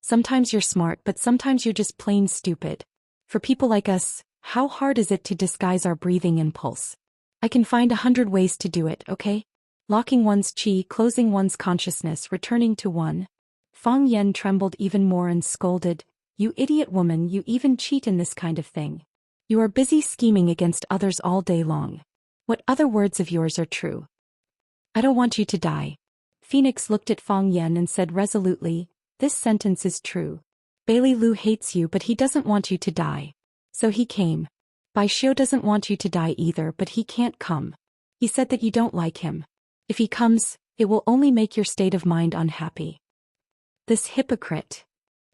Sometimes you're smart, but sometimes you're just plain stupid. For people like us, how hard is it to disguise our breathing and pulse? I can find 100 ways to do it, okay? Locking one's chi, closing one's consciousness, returning to one. Fang Yan trembled even more and scolded, "You idiot woman, you even cheat in this kind of thing. You are busy scheming against others all day long. What other words of yours are true? I don't want you to die." Phoenix looked at Fang Yan and said resolutely, "This sentence is true. Bailey Lu hates you, but he doesn't want you to die. So he came. Bai Xiu doesn't want you to die either, but he can't come. He said that you don't like him. If he comes, it will only make your state of mind unhappy." This hypocrite.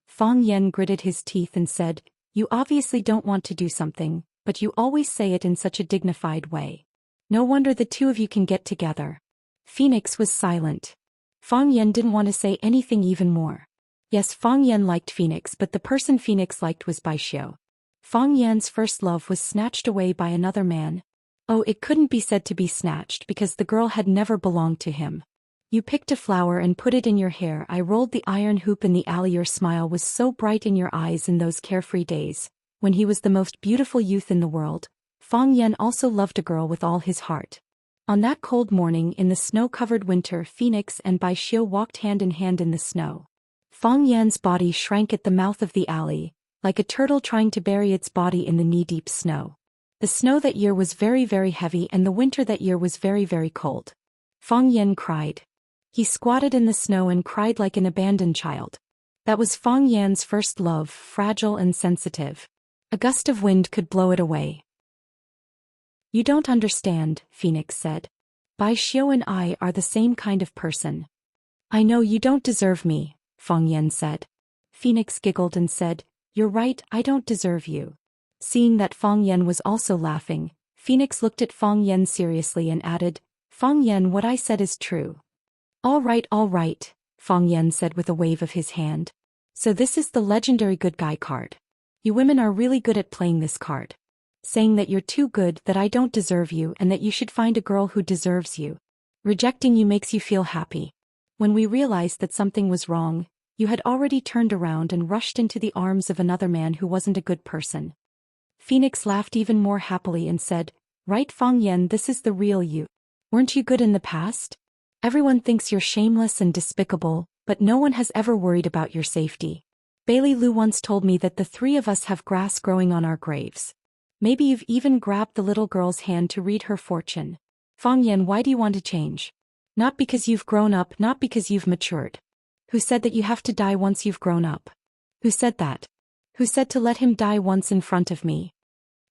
Fang Yan gritted his teeth and said, "You obviously don't want to do something, but you always say it in such a dignified way. No wonder the two of you can get together." Phoenix was silent. Fang Yan didn't want to say anything even more. Yes, Fang Yan liked Phoenix, but the person Phoenix liked was Bai Xiu. Fang Yan's first love was snatched away by another man. Oh, it couldn't be said to be snatched because the girl had never belonged to him. "You picked a flower and put it in your hair. I rolled the iron hoop in the alley. Your smile was so bright in your eyes in those carefree days, when he was the most beautiful youth in the world." Fang Yan also loved a girl with all his heart. On that cold morning in the snow-covered winter, Phoenix and Bai Xiu walked hand in hand in the snow. Fang Yan's body shrank at the mouth of the alley, like a turtle trying to bury its body in the knee-deep snow. The snow that year was very, very heavy, and the winter that year was very, very cold. Fang Yan cried. He squatted in the snow and cried like an abandoned child. That was Fang Yan's first love, fragile and sensitive. A gust of wind could blow it away. "You don't understand," Phoenix said. "Bai Xiu and I are the same kind of person." "I know you don't deserve me," Fang Yan said. Phoenix giggled and said, "You're right, I don't deserve you." Seeing that Fang Yan was also laughing, Phoenix looked at Fang Yan seriously and added, "Fang Yan, what I said is true." All right, Fang Yan said with a wave of his hand. "So this is the legendary good guy card. You women are really good at playing this card. Saying that you're too good, that I don't deserve you, and that you should find a girl who deserves you. Rejecting you makes you feel happy. When we realized that something was wrong, you had already turned around and rushed into the arms of another man who wasn't a good person." Phoenix laughed even more happily and said, "Right, Fang Yan, this is the real you. Weren't you good in the past? Everyone thinks you're shameless and despicable, but no one has ever worried about your safety. Bailey Lu once told me that the three of us have grass growing on our graves. Maybe you've even grabbed the little girl's hand to read her fortune. Fang Yan, why do you want to change? Not because you've grown up, not because you've matured. Who said that you have to die once you've grown up? Who said that? Who said to let him die once in front of me?"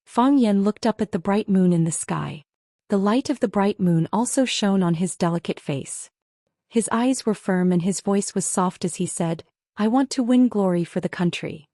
Fang Yan looked up at the bright moon in the sky. The light of the bright moon also shone on his delicate face. His eyes were firm and his voice was soft as he said, "I want to win glory for the country."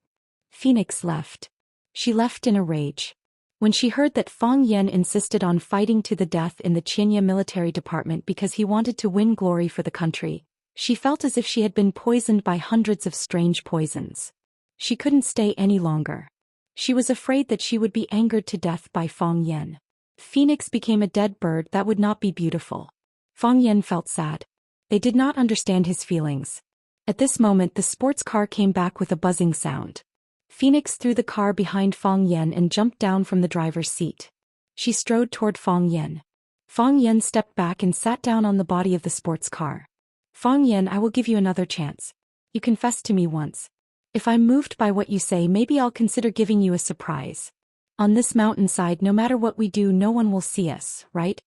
Phoenix left. She left in a rage. When she heard that Fang Yan insisted on fighting to the death in the Qinya military department because he wanted to win glory for the country, she felt as if she had been poisoned by hundreds of strange poisons. She couldn't stay any longer. She was afraid that she would be angered to death by Fang Yan. Phoenix became a dead bird that would not be beautiful. Fang Yan felt sad. They did not understand his feelings. At this moment the sports car came back with a buzzing sound. Phoenix threw the car behind Fang Yan and jumped down from the driver's seat. She strode toward Fang Yan. Fang Yan stepped back and sat down on the body of the sports car. "Fang Yan, I will give you another chance. You confessed to me once. If I'm moved by what you say, maybe I'll consider giving you a surprise. On this mountainside, no matter what we do, no one will see us, right?"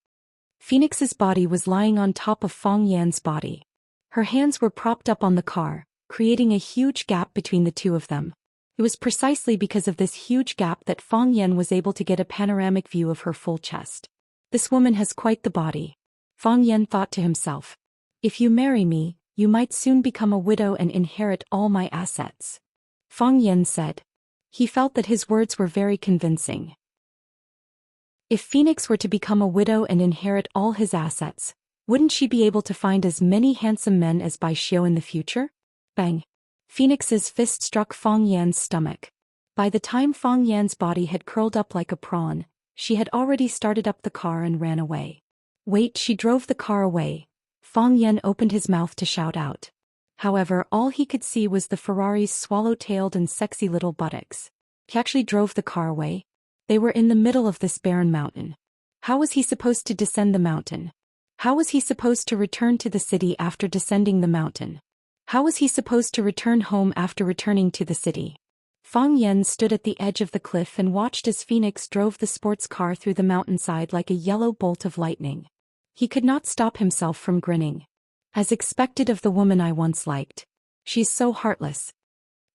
Phoenix's body was lying on top of Fang Yan's body. Her hands were propped up on the car, creating a huge gap between the two of them. It was precisely because of this huge gap that Fang Yan was able to get a panoramic view of her full chest. This woman has quite the body. Fang Yan thought to himself. If you marry me, you might soon become a widow and inherit all my assets. Fang Yan said. He felt that his words were very convincing. If Phoenix were to become a widow and inherit all his assets, wouldn't she be able to find as many handsome men as Bai Xiu in the future? Bang! Phoenix's fist struck Fang Yan's stomach. By the time Fang Yan's body had curled up like a prawn, She had already started up the car and ran away. Wait, she drove the car away. Fang Yan opened his mouth to shout out. However, all he could see was the Ferrari's swallow-tailed and sexy little buttocks. He actually drove the car away. They were in the middle of this barren mountain. How was he supposed to descend the mountain? How was he supposed to return to the city after descending the mountain? How was he supposed to return home after returning to the city? Fang Yan stood at the edge of the cliff and watched as Phoenix drove the sports car through the mountainside like a yellow bolt of lightning. He could not stop himself from grinning. As expected of the woman I once liked. She's so heartless.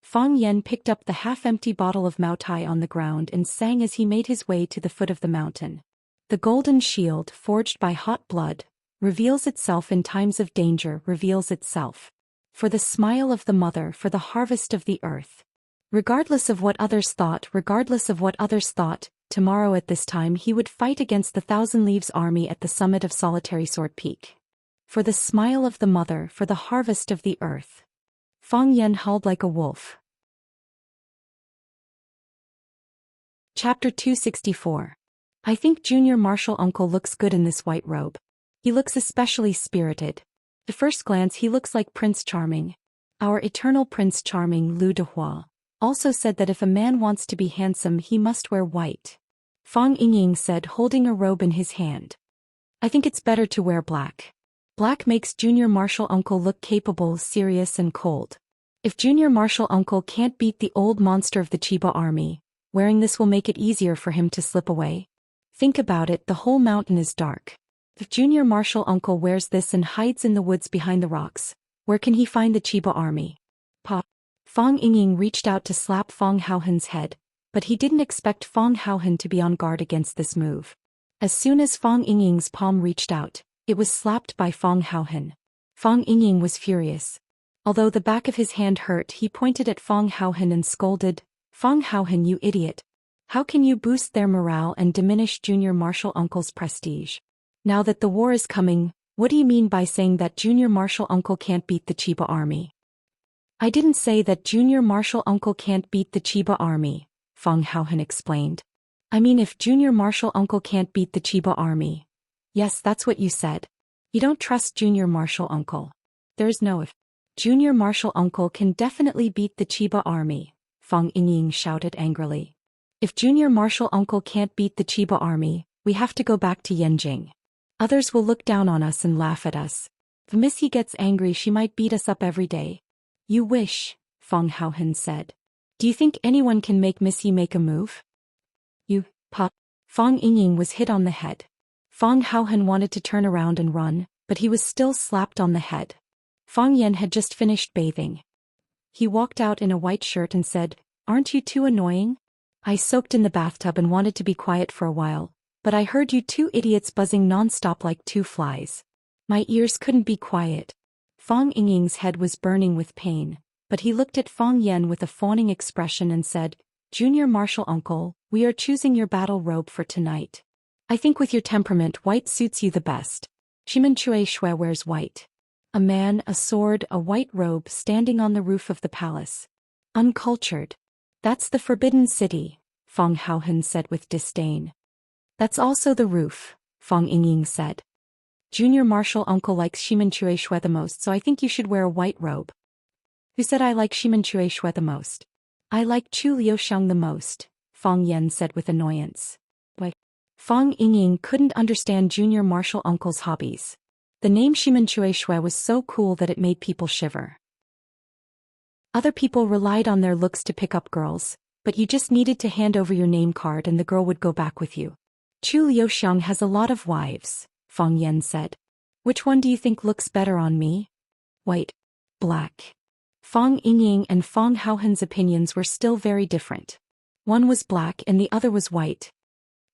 Fang Yan picked up the half-empty bottle of Maotai on the ground and sang as he made his way to the foot of the mountain. The golden shield, forged by hot blood, reveals itself in times of danger, reveals itself. For the smile of the mother, for the harvest of the earth. Regardless of what others thought, tomorrow at this time he would fight against the Thousand Leaves army at the summit of Solitary Sword Peak. For the smile of the mother, for the harvest of the earth. Fang Yan howled like a wolf. Chapter 264. I think Junior Marshal Uncle looks good in this white robe. He looks especially spirited. At first glance he looks like Prince Charming. Our eternal Prince Charming, Lu Dehua, also said that if a man wants to be handsome he must wear white. Fang Yingying said, holding a robe in his hand. I think it's better to wear black. Black makes Junior Marshal Uncle look capable, serious and cold. If Junior Marshal Uncle can't beat the old monster of the Chiba army, wearing this will make it easier for him to slip away. Think about it, the whole mountain is dark. If Junior Marshal Uncle wears this and hides in the woods behind the rocks, where can he find the Chiba army? Fang Yingying reached out to slap Fang Haohen's head, but he didn't expect Fang Haohen to be on guard against this move. As soon as Fang Yingying's palm reached out, it was slapped by Fang Haohen. Fang Yingying was furious. Although the back of his hand hurt, he pointed at Fang Haohen and scolded, Fang Haohen, you idiot. How can you boost their morale and diminish Junior Marshal Uncle's prestige? Now that the war is coming, what do you mean by saying that Junior Marshal Uncle can't beat the Chiba army? I didn't say that Junior Marshal Uncle can't beat the Chiba army, Fang Haohen explained. I mean if Junior Marshal Uncle can't beat the Chiba army. Yes, that's what you said. You don't trust Junior Marshal Uncle. There's no if. Junior Marshal Uncle can definitely beat the Chiba army, Fang Yingying shouted angrily. If Junior Marshal Uncle can't beat the Chiba army, we have to go back to Yanjing. Others will look down on us and laugh at us. If Missy gets angry she might beat us up every day. You wish, Fang Haohen said. Do you think anyone can make Missy make a move? Fang Yingying was hit on the head. Fang Haohen wanted to turn around and run, but he was still slapped on the head. Fang Yan had just finished bathing. He walked out in a white shirt and said, Aren't you too annoying? I soaked in the bathtub and wanted to be quiet for a while, but I heard you two idiots buzzing non-stop like two flies. My ears couldn't be quiet. Fang Yingying's head was burning with pain, but he looked at Fang Yan with a fawning expression and said, Junior Marshal Uncle, we are choosing your battle robe for tonight. I think with your temperament white suits you the best. Shimenchui Shui wears white. A man, a sword, a white robe standing on the roof of the palace. Uncultured. That's the Forbidden City, Fang Haohen said with disdain. That's also the roof, Fang Yingying said. Junior Marshal Uncle likes Shimenchui Shui the most, so I think you should wear a white robe. Who said I like Shimenchui Shui the most? I like Chu Liuxiang the most, Fang Yan said with annoyance. Why? Fang Yingying couldn't understand Junior Marshal Uncle's hobbies. The name Shimenchui Shui was so cool that it made people shiver. Other people relied on their looks to pick up girls, but you just needed to hand over your name card and the girl would go back with you. Chu Liuxiang has a lot of wives, Fang Yan said. Which one do you think looks better on me? White. Black. Fang Yingying and Fang Haohen's opinions were still very different. One was black and the other was white.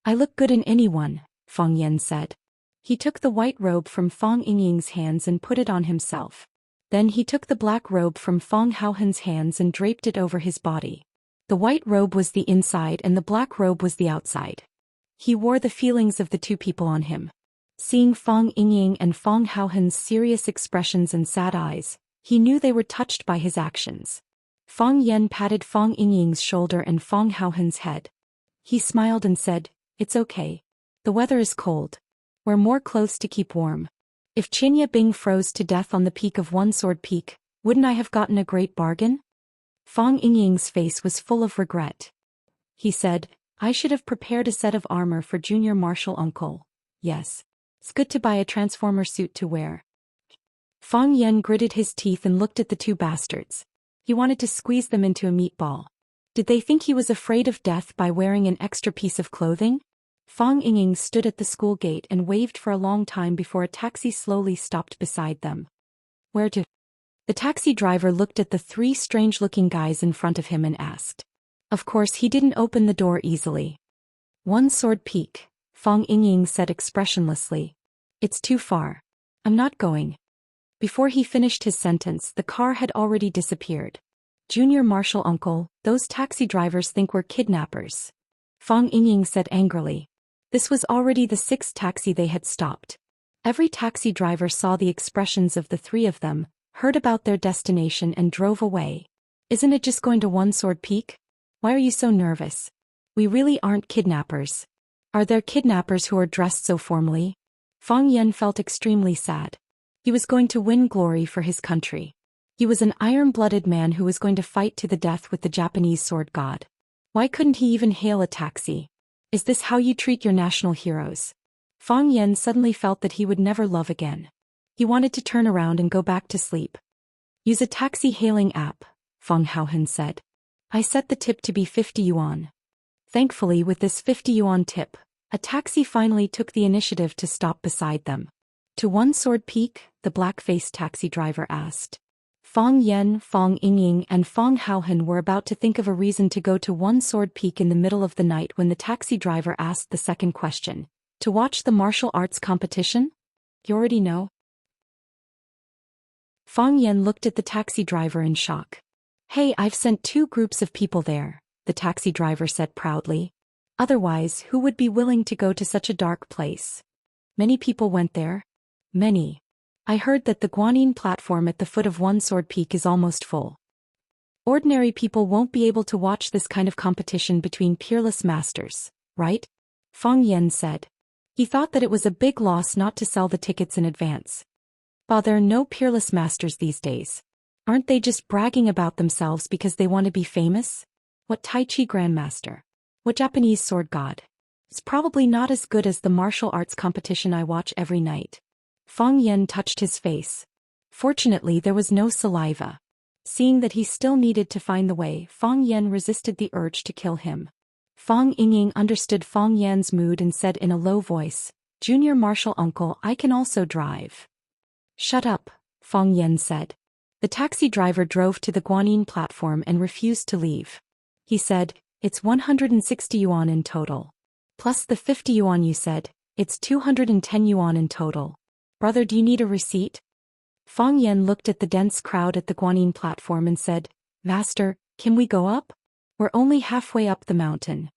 I look good in any one, Fang Yan said. He took the white robe from Fang Yingying's hands and put it on himself. Then he took the black robe from Fang Haohen's hands and draped it over his body. The white robe was the inside and the black robe was the outside. He wore the feelings of the two people on him. Seeing Fang Yingying and Fang Haohen's serious expressions and sad eyes, he knew they were touched by his actions. Fang Yan patted Fang Yingying's shoulder and Fang Haohen's head. He smiled and said, It's okay. The weather is cold. Wear more clothes to keep warm. If Qinya Bing froze to death on the peak of One Sword Peak, wouldn't I have gotten a great bargain? Fang Yingying's face was full of regret. He said, I should have prepared a set of armor for Junior Marshal Uncle. Yes. It's good to buy a transformer suit to wear. Fang Yen gritted his teeth and looked at the two bastards. He wanted to squeeze them into a meatball. Did they think he was afraid of death by wearing an extra piece of clothing? Fang Yingying stood at the school gate and waved for a long time before a taxi slowly stopped beside them. Where to? The taxi driver looked at the three strange-looking guys in front of him and asked. Of course he didn't open the door easily. One Sword Peak, Fang Yingying said expressionlessly. It's too far. I'm not going. Before he finished his sentence, the car had already disappeared. Junior Marshal Uncle, those taxi drivers think we're kidnappers. Fang Yingying said angrily. This was already the sixth taxi they had stopped. Every taxi driver saw the expressions of the three of them, heard about their destination and drove away. Isn't it just going to One Sword Peak? Why are you so nervous? We really aren't kidnappers. Are there kidnappers who are dressed so formally? Fang Yen felt extremely sad. He was going to win glory for his country. He was an iron-blooded man who was going to fight to the death with the Japanese sword god. Why couldn't he even hail a taxi? Is this how you treat your national heroes? Fang Yen suddenly felt that he would never love again. He wanted to turn around and go back to sleep. Use a taxi hailing app, Fang Haohen said. I set the tip to be 50 yuan. Thankfully, with this 50 yuan tip, a taxi finally took the initiative to stop beside them. To One Sword Peak? The black-faced taxi driver asked. Fang Yen, Fang Yingying and Fang Haohen were about to think of a reason to go to One Sword Peak in the middle of the night when the taxi driver asked the second question. To watch the martial arts competition? You already know. Fang Yen looked at the taxi driver in shock. Hey, I've sent 2 groups of people there, the taxi driver said proudly. Otherwise, who would be willing to go to such a dark place? Many people went there. Many. I heard that the Guanyin platform at the foot of One Sword Peak is almost full. Ordinary people won't be able to watch this kind of competition between peerless masters, right? Fang Yen said. He thought that it was a big loss not to sell the tickets in advance. But there are no peerless masters these days. Aren't they just bragging about themselves because they want to be famous? What Tai Chi Grandmaster? What Japanese sword god? It's probably not as good as the martial arts competition I watch every night. Fang Yen touched his face. Fortunately, there was no saliva. Seeing that he still needed to find the way, Fang Yen resisted the urge to kill him. Fang Yingying understood Fang Yen's mood and said in a low voice, Junior Marshal Uncle, I can also drive. Shut up, Fang Yen said. The taxi driver drove to the Guanyin platform and refused to leave. He said, it's 160 yuan in total. Plus the 50 yuan you said, it's 210 yuan in total. Brother, do you need a receipt? Fang Yen looked at the dense crowd at the Guanyin platform and said, Master, can we go up? We're only halfway up the mountain.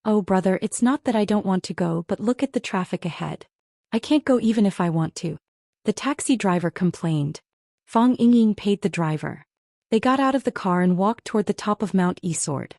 Oh brother, it's not that I don't want to go, but look at the traffic ahead. I can't go even if I want to. The taxi driver complained. Fang Yingying paid the driver. They got out of the car and walked toward the top of Mount Esword.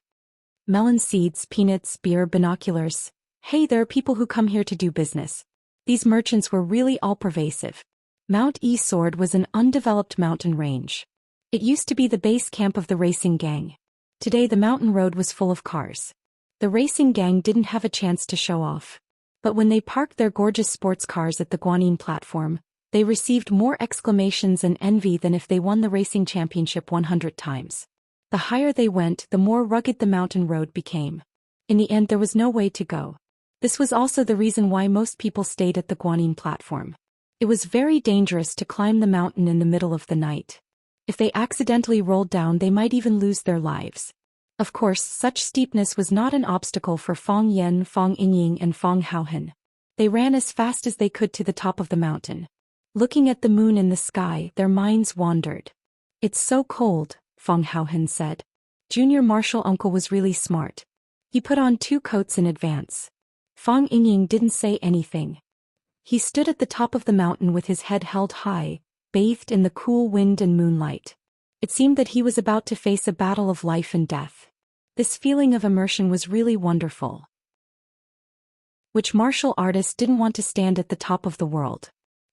Melon seeds, peanuts, beer, binoculars. Hey, there are people who come here to do business. These merchants were really all-pervasive. Mount Esword was an undeveloped mountain range. It used to be the base camp of the racing gang. Today the mountain road was full of cars. The racing gang didn't have a chance to show off. But when they parked their gorgeous sports cars at the Guanyin platform, they received more exclamations and envy than if they won the racing championship 100 times. The higher they went, the more rugged the mountain road became. In the end, there was no way to go. This was also the reason why most people stayed at the Guanyin platform. It was very dangerous to climb the mountain in the middle of the night. If they accidentally rolled down, they might even lose their lives. Of course, such steepness was not an obstacle for Fang Yen, Fang Yingying and Fang Haohen. They ran as fast as they could to the top of the mountain. Looking at the moon in the sky, their minds wandered. It's so cold, Fang Haohen said. Junior Marshal Uncle was really smart. He put on 2 coats in advance. Fang Yingying didn't say anything. He stood at the top of the mountain with his head held high, bathed in the cool wind and moonlight. It seemed that he was about to face a battle of life and death. This feeling of immersion was really wonderful. Which martial artist didn't want to stand at the top of the world?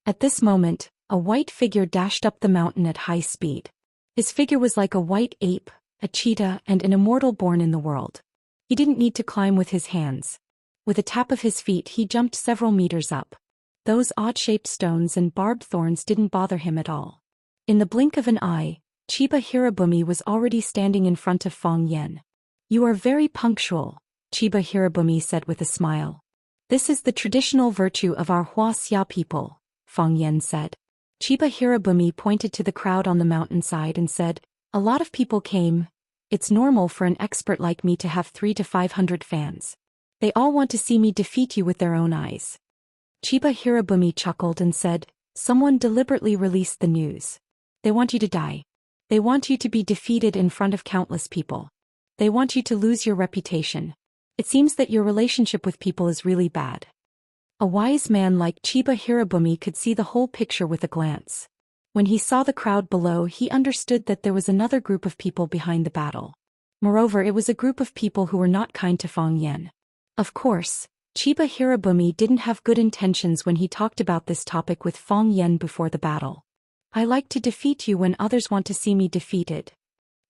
At this moment, a white figure dashed up the mountain at high speed. His figure was like a white ape, a cheetah, and an immortal born in the world. He didn't need to climb with his hands. With a tap of his feet he jumped several meters up. Those odd-shaped stones and barbed thorns didn't bother him at all. In the blink of an eye, Chiba Hirobumi was already standing in front of Fang Yan. "You are very punctual," Chiba Hirobumi said with a smile. "This is the traditional virtue of our Huaxia people," Fang Yan said. Chiba Hirobumi pointed to the crowd on the mountainside and said, "A lot of people came. It's normal for an expert like me to have 300 to 500 fans. They all want to see me defeat you with their own eyes." Chiba Hirobumi chuckled and said, "Someone deliberately released the news. They want you to die. They want you to be defeated in front of countless people. They want you to lose your reputation. It seems that your relationship with people is really bad." A wise man like Chiba Hirobumi could see the whole picture with a glance. When he saw the crowd below, he understood that there was another group of people behind the battle. Moreover, it was a group of people who were not kind to Fang Yan. Of course, Chiba Hirobumi didn't have good intentions when he talked about this topic with Fang Yan before the battle. "I like to defeat you when others want to see me defeated,"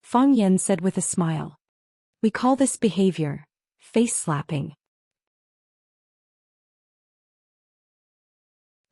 Fang Yan said with a smile. "We call this behavior face slapping."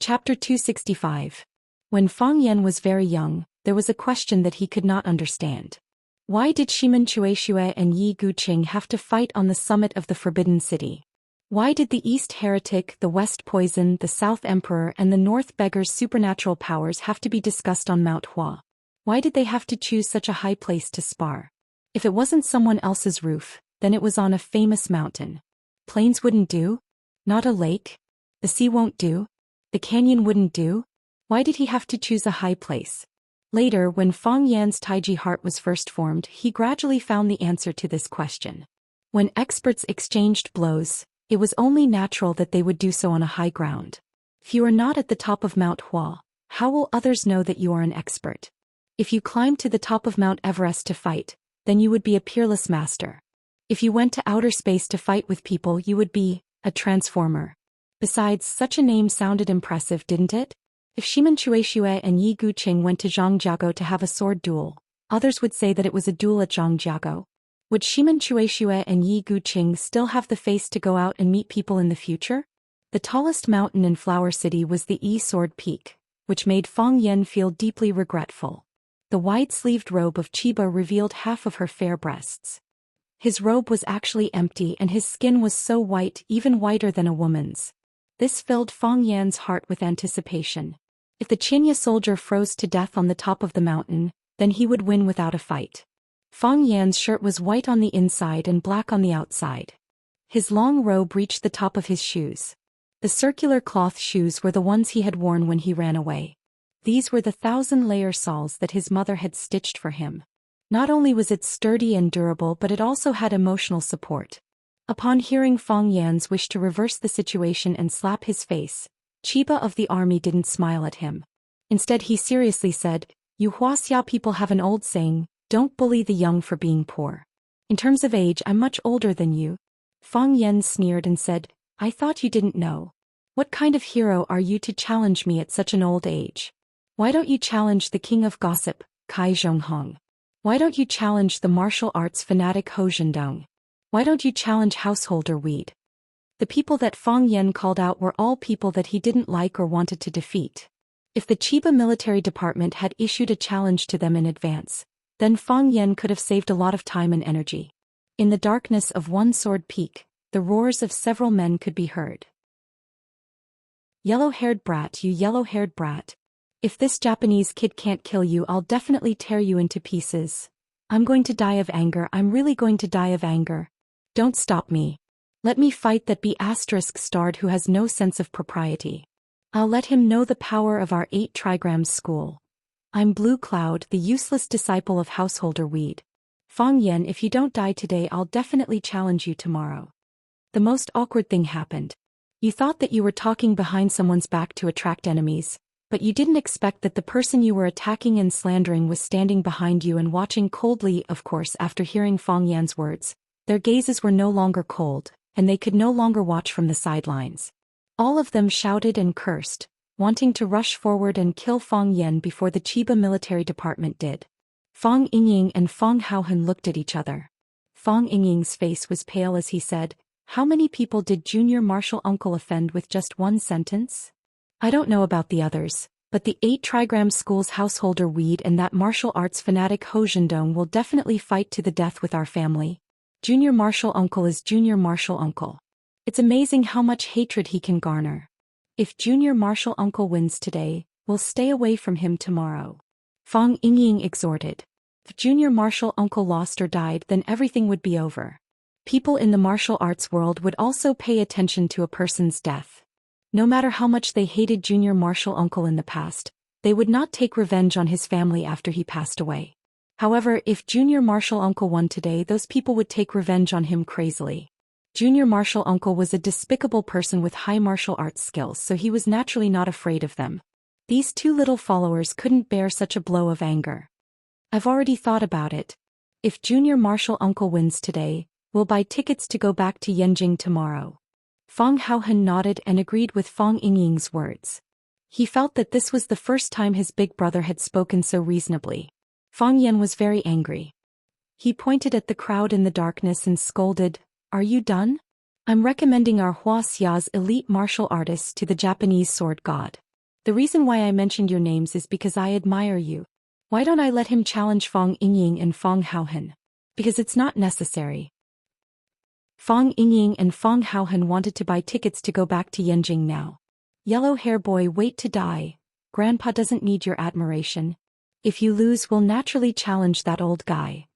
Chapter 265. When Fang Yan was very young, there was a question that he could not understand. Why did Shimen Chuexue and Yi Guqing have to fight on the summit of the Forbidden City? Why did the East Heretic, the West Poison, the South Emperor and the North Beggar's supernatural powers have to be discussed on Mount Hua? Why did they have to choose such a high place to spar? If it wasn't someone else's roof, then it was on a famous mountain. Plains wouldn't do? Not a lake? The sea won't do? The canyon wouldn't do? Why did he have to choose a high place? Later, when Fang Yan's Taiji heart was first formed, he gradually found the answer to this question. When experts exchanged blows, it was only natural that they would do so on a high ground. If you are not at the top of Mount Hua, how will others know that you are an expert? If you climbed to the top of Mount Everest to fight, then you would be a peerless master. If you went to outer space to fight with people, you would be a transformer. Besides, such a name sounded impressive, didn't it? If Shimen Chuexue and Yi Guqing went to Zhangjiago to have a sword duel, others would say that it was a duel at Zhangjiago. Would Shimen Chuexue and Yi Guqing still have the face to go out and meet people in the future? The tallest mountain in Flower City was the Sword Peak, which made Fang Yan feel deeply regretful. The wide-sleeved robe of Chiba revealed half of her fair breasts. His robe was actually empty and his skin was so white, even whiter than a woman's. This filled Fang Yan's heart with anticipation. If the Qinya soldier froze to death on the top of the mountain, then he would win without a fight. Fang Yan's shirt was white on the inside and black on the outside. His long robe reached the top of his shoes. The circular cloth shoes were the ones he had worn when he ran away. These were the 1,000-layer soles that his mother had stitched for him. Not only was it sturdy and durable, but it also had emotional support. Upon hearing Fang Yan's wish to reverse the situation and slap his face, Chiba of the army didn't smile at him. Instead he seriously said, "You Huaxia people have an old saying, don't bully the young for being poor. In terms of age, I'm much older than you." Fang Yan sneered and said, "I thought you didn't know. What kind of hero are you to challenge me at such an old age? Why don't you challenge the king of gossip, Kai Zhonghong? Why don't you challenge the martial arts fanatic Hou Zhendong? Why don't you challenge householder Weed?" The people that Fang Yan called out were all people that he didn't like or wanted to defeat. If the Chiba military department had issued a challenge to them in advance, then Fang Yan could have saved a lot of time and energy. In the darkness of One Sword Peak, the roars of several men could be heard. "Yellow-haired brat, you yellow-haired brat. If this Japanese kid can't kill you, I'll definitely tear you into pieces. I'm going to die of anger, I'm really going to die of anger. Don't stop me. Let me fight that B***starred who has no sense of propriety. I'll let him know the power of our 8 trigrams school. I'm Blue Cloud, the useless disciple of householder Weed. Fang Yan, if you don't die today, I'll definitely challenge you tomorrow." The most awkward thing happened. You thought that you were talking behind someone's back to attract enemies, but you didn't expect that the person you were attacking and slandering was standing behind you and watching coldly. Of course, after hearing Fang Yan's words, their gazes were no longer cold, and they could no longer watch from the sidelines. All of them shouted and cursed, wanting to rush forward and kill Fang Yan before the Chiba military department did. Fang Yingying and Fang Haohan looked at each other. Fang Yingying's face was pale as he said, "How many people did Junior Martial Uncle offend with just one sentence? I don't know about the others, but the 8 Trigram School's householder Weed and that martial arts fanatic Ho Zhendong will definitely fight to the death with our family. Junior Martial Uncle is Junior Martial Uncle. It's amazing how much hatred he can garner. If Junior Martial Uncle wins today, we'll stay away from him tomorrow," Fang Yingying exhorted. If Junior Martial Uncle lost or died, then everything would be over. People in the martial arts world would also pay attention to a person's death. No matter how much they hated Junior Martial Uncle in the past, they would not take revenge on his family after he passed away. However, if Junior Martial Uncle won today, those people would take revenge on him crazily. Junior Martial Uncle was a despicable person with high martial arts skills, so he was naturally not afraid of them. These 2 little followers couldn't bear such a blow of anger. "I've already thought about it. If Junior Martial Uncle wins today, we'll buy tickets to go back to Yanjing tomorrow." Fang Haohan nodded and agreed with Fang Yingying's words. He felt that this was the first time his big brother had spoken so reasonably. Fang Yan was very angry. He pointed at the crowd in the darkness and scolded, "Are you done? I'm recommending our Huaxia's elite martial artists to the Japanese sword god. The reason why I mentioned your names is because I admire you. Why don't I let him challenge Fang Yingying and Fang Haohan? Because it's not necessary." Fang Yingying and Fang Haohan wanted to buy tickets to go back to Yanjing now. "Yellow hair boy, wait to die. Grandpa doesn't need your admiration. If you lose, we'll naturally challenge that old guy.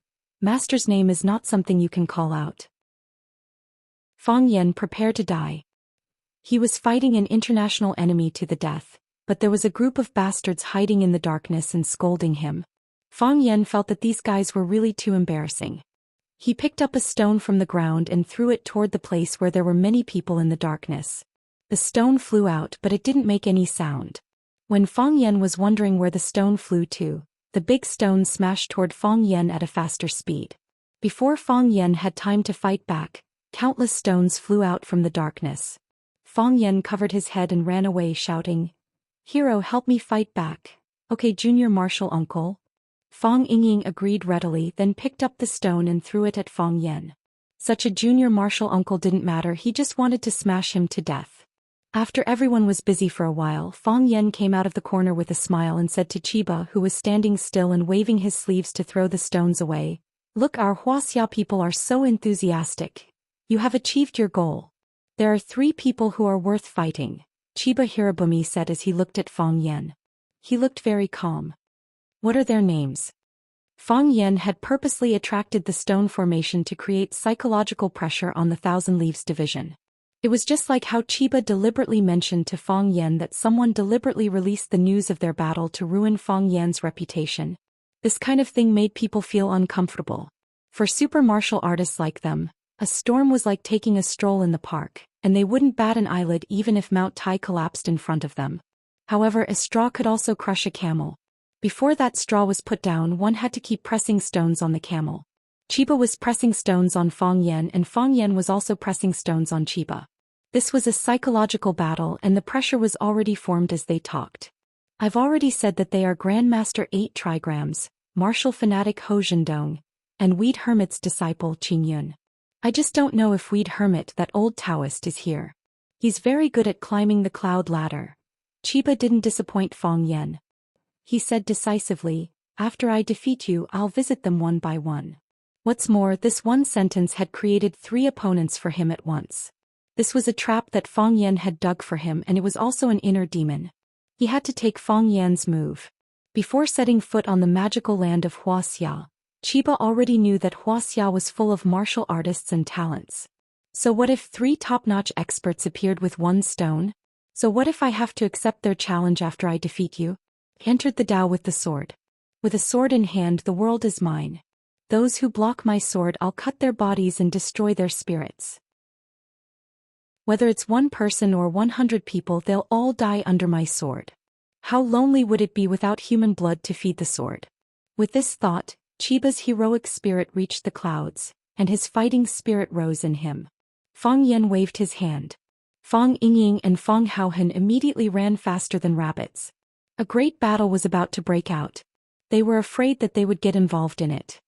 Master's name is not something you can call out." Fang Yan prepared to die. He was fighting an international enemy to the death, but there was a group of bastards hiding in the darkness and scolding him. Fang Yan felt that these guys were really too embarrassing. He picked up a stone from the ground and threw it toward the place where there were many people in the darkness. The stone flew out, but it didn't make any sound. When Fang Yan was wondering where the stone flew to, the big stone smashed toward Fang Yan at a faster speed. Before Fang Yan had time to fight back, countless stones flew out from the darkness. Fang Yan covered his head and ran away shouting, "Hero, help me fight back." "Okay, Junior Martial Uncle." Fang Yingying agreed readily, then picked up the stone and threw it at Fang Yan. Such a Junior Martial Uncle didn't matter, he just wanted to smash him to death. After everyone was busy for a while, Fang Yan came out of the corner with a smile and said to Chiba, who was standing still and waving his sleeves to throw the stones away, "Look, our Huaxia people are so enthusiastic. You have achieved your goal. There are 3 people who are worth fighting," Chiba Hirobumi said as he looked at Fang Yan. He looked very calm. "What are their names?" Fang Yan had purposely attracted the stone formation to create psychological pressure on the Thousand Leaves division. It was just like how Chiba deliberately mentioned to Fang Yan that someone deliberately released the news of their battle to ruin Fang Yan's reputation. This kind of thing made people feel uncomfortable. For super martial artists like them, a storm was like taking a stroll in the park, and they wouldn't bat an eyelid even if Mount Tai collapsed in front of them. However, a straw could also crush a camel. Before that straw was put down, one had to keep pressing stones on the camel. Chiba was pressing stones on Fang Yan and Fang Yan was also pressing stones on Chiba. This was a psychological battle and the pressure was already formed as they talked. "I've already said that they are Grandmaster 8 Trigrams, martial fanatic Ho Zhendong, and Weed Hermit's disciple Qing Yun. I just don't know if Weed Hermit, that old Taoist, is here. He's very good at climbing the cloud ladder." Chiba didn't disappoint Fang Yan. He said decisively, "After I defeat you, I'll visit them one by one." What's more, this one sentence had created 3 opponents for him at once. This was a trap that Fang Yan had dug for him, and it was also an inner demon. He had to take Fang Yan's move. Before setting foot on the magical land of Huaxia, Chiba already knew that Huaxia was full of martial artists and talents. So what if 3 top-notch experts appeared with one stone? So what if I have to accept their challenge after I defeat you? Entered the Tao with the sword. With a sword in hand, the world is mine. Those who block my sword, I'll cut their bodies and destroy their spirits. Whether it's 1 person or 100 people, they'll all die under my sword. How lonely would it be without human blood to feed the sword? With this thought, Chiba's heroic spirit reached the clouds, and his fighting spirit rose in him. Fang Yan waved his hand. Fang Yingying and Fang Haohen immediately ran faster than rabbits. A great battle was about to break out. They were afraid that they would get involved in it.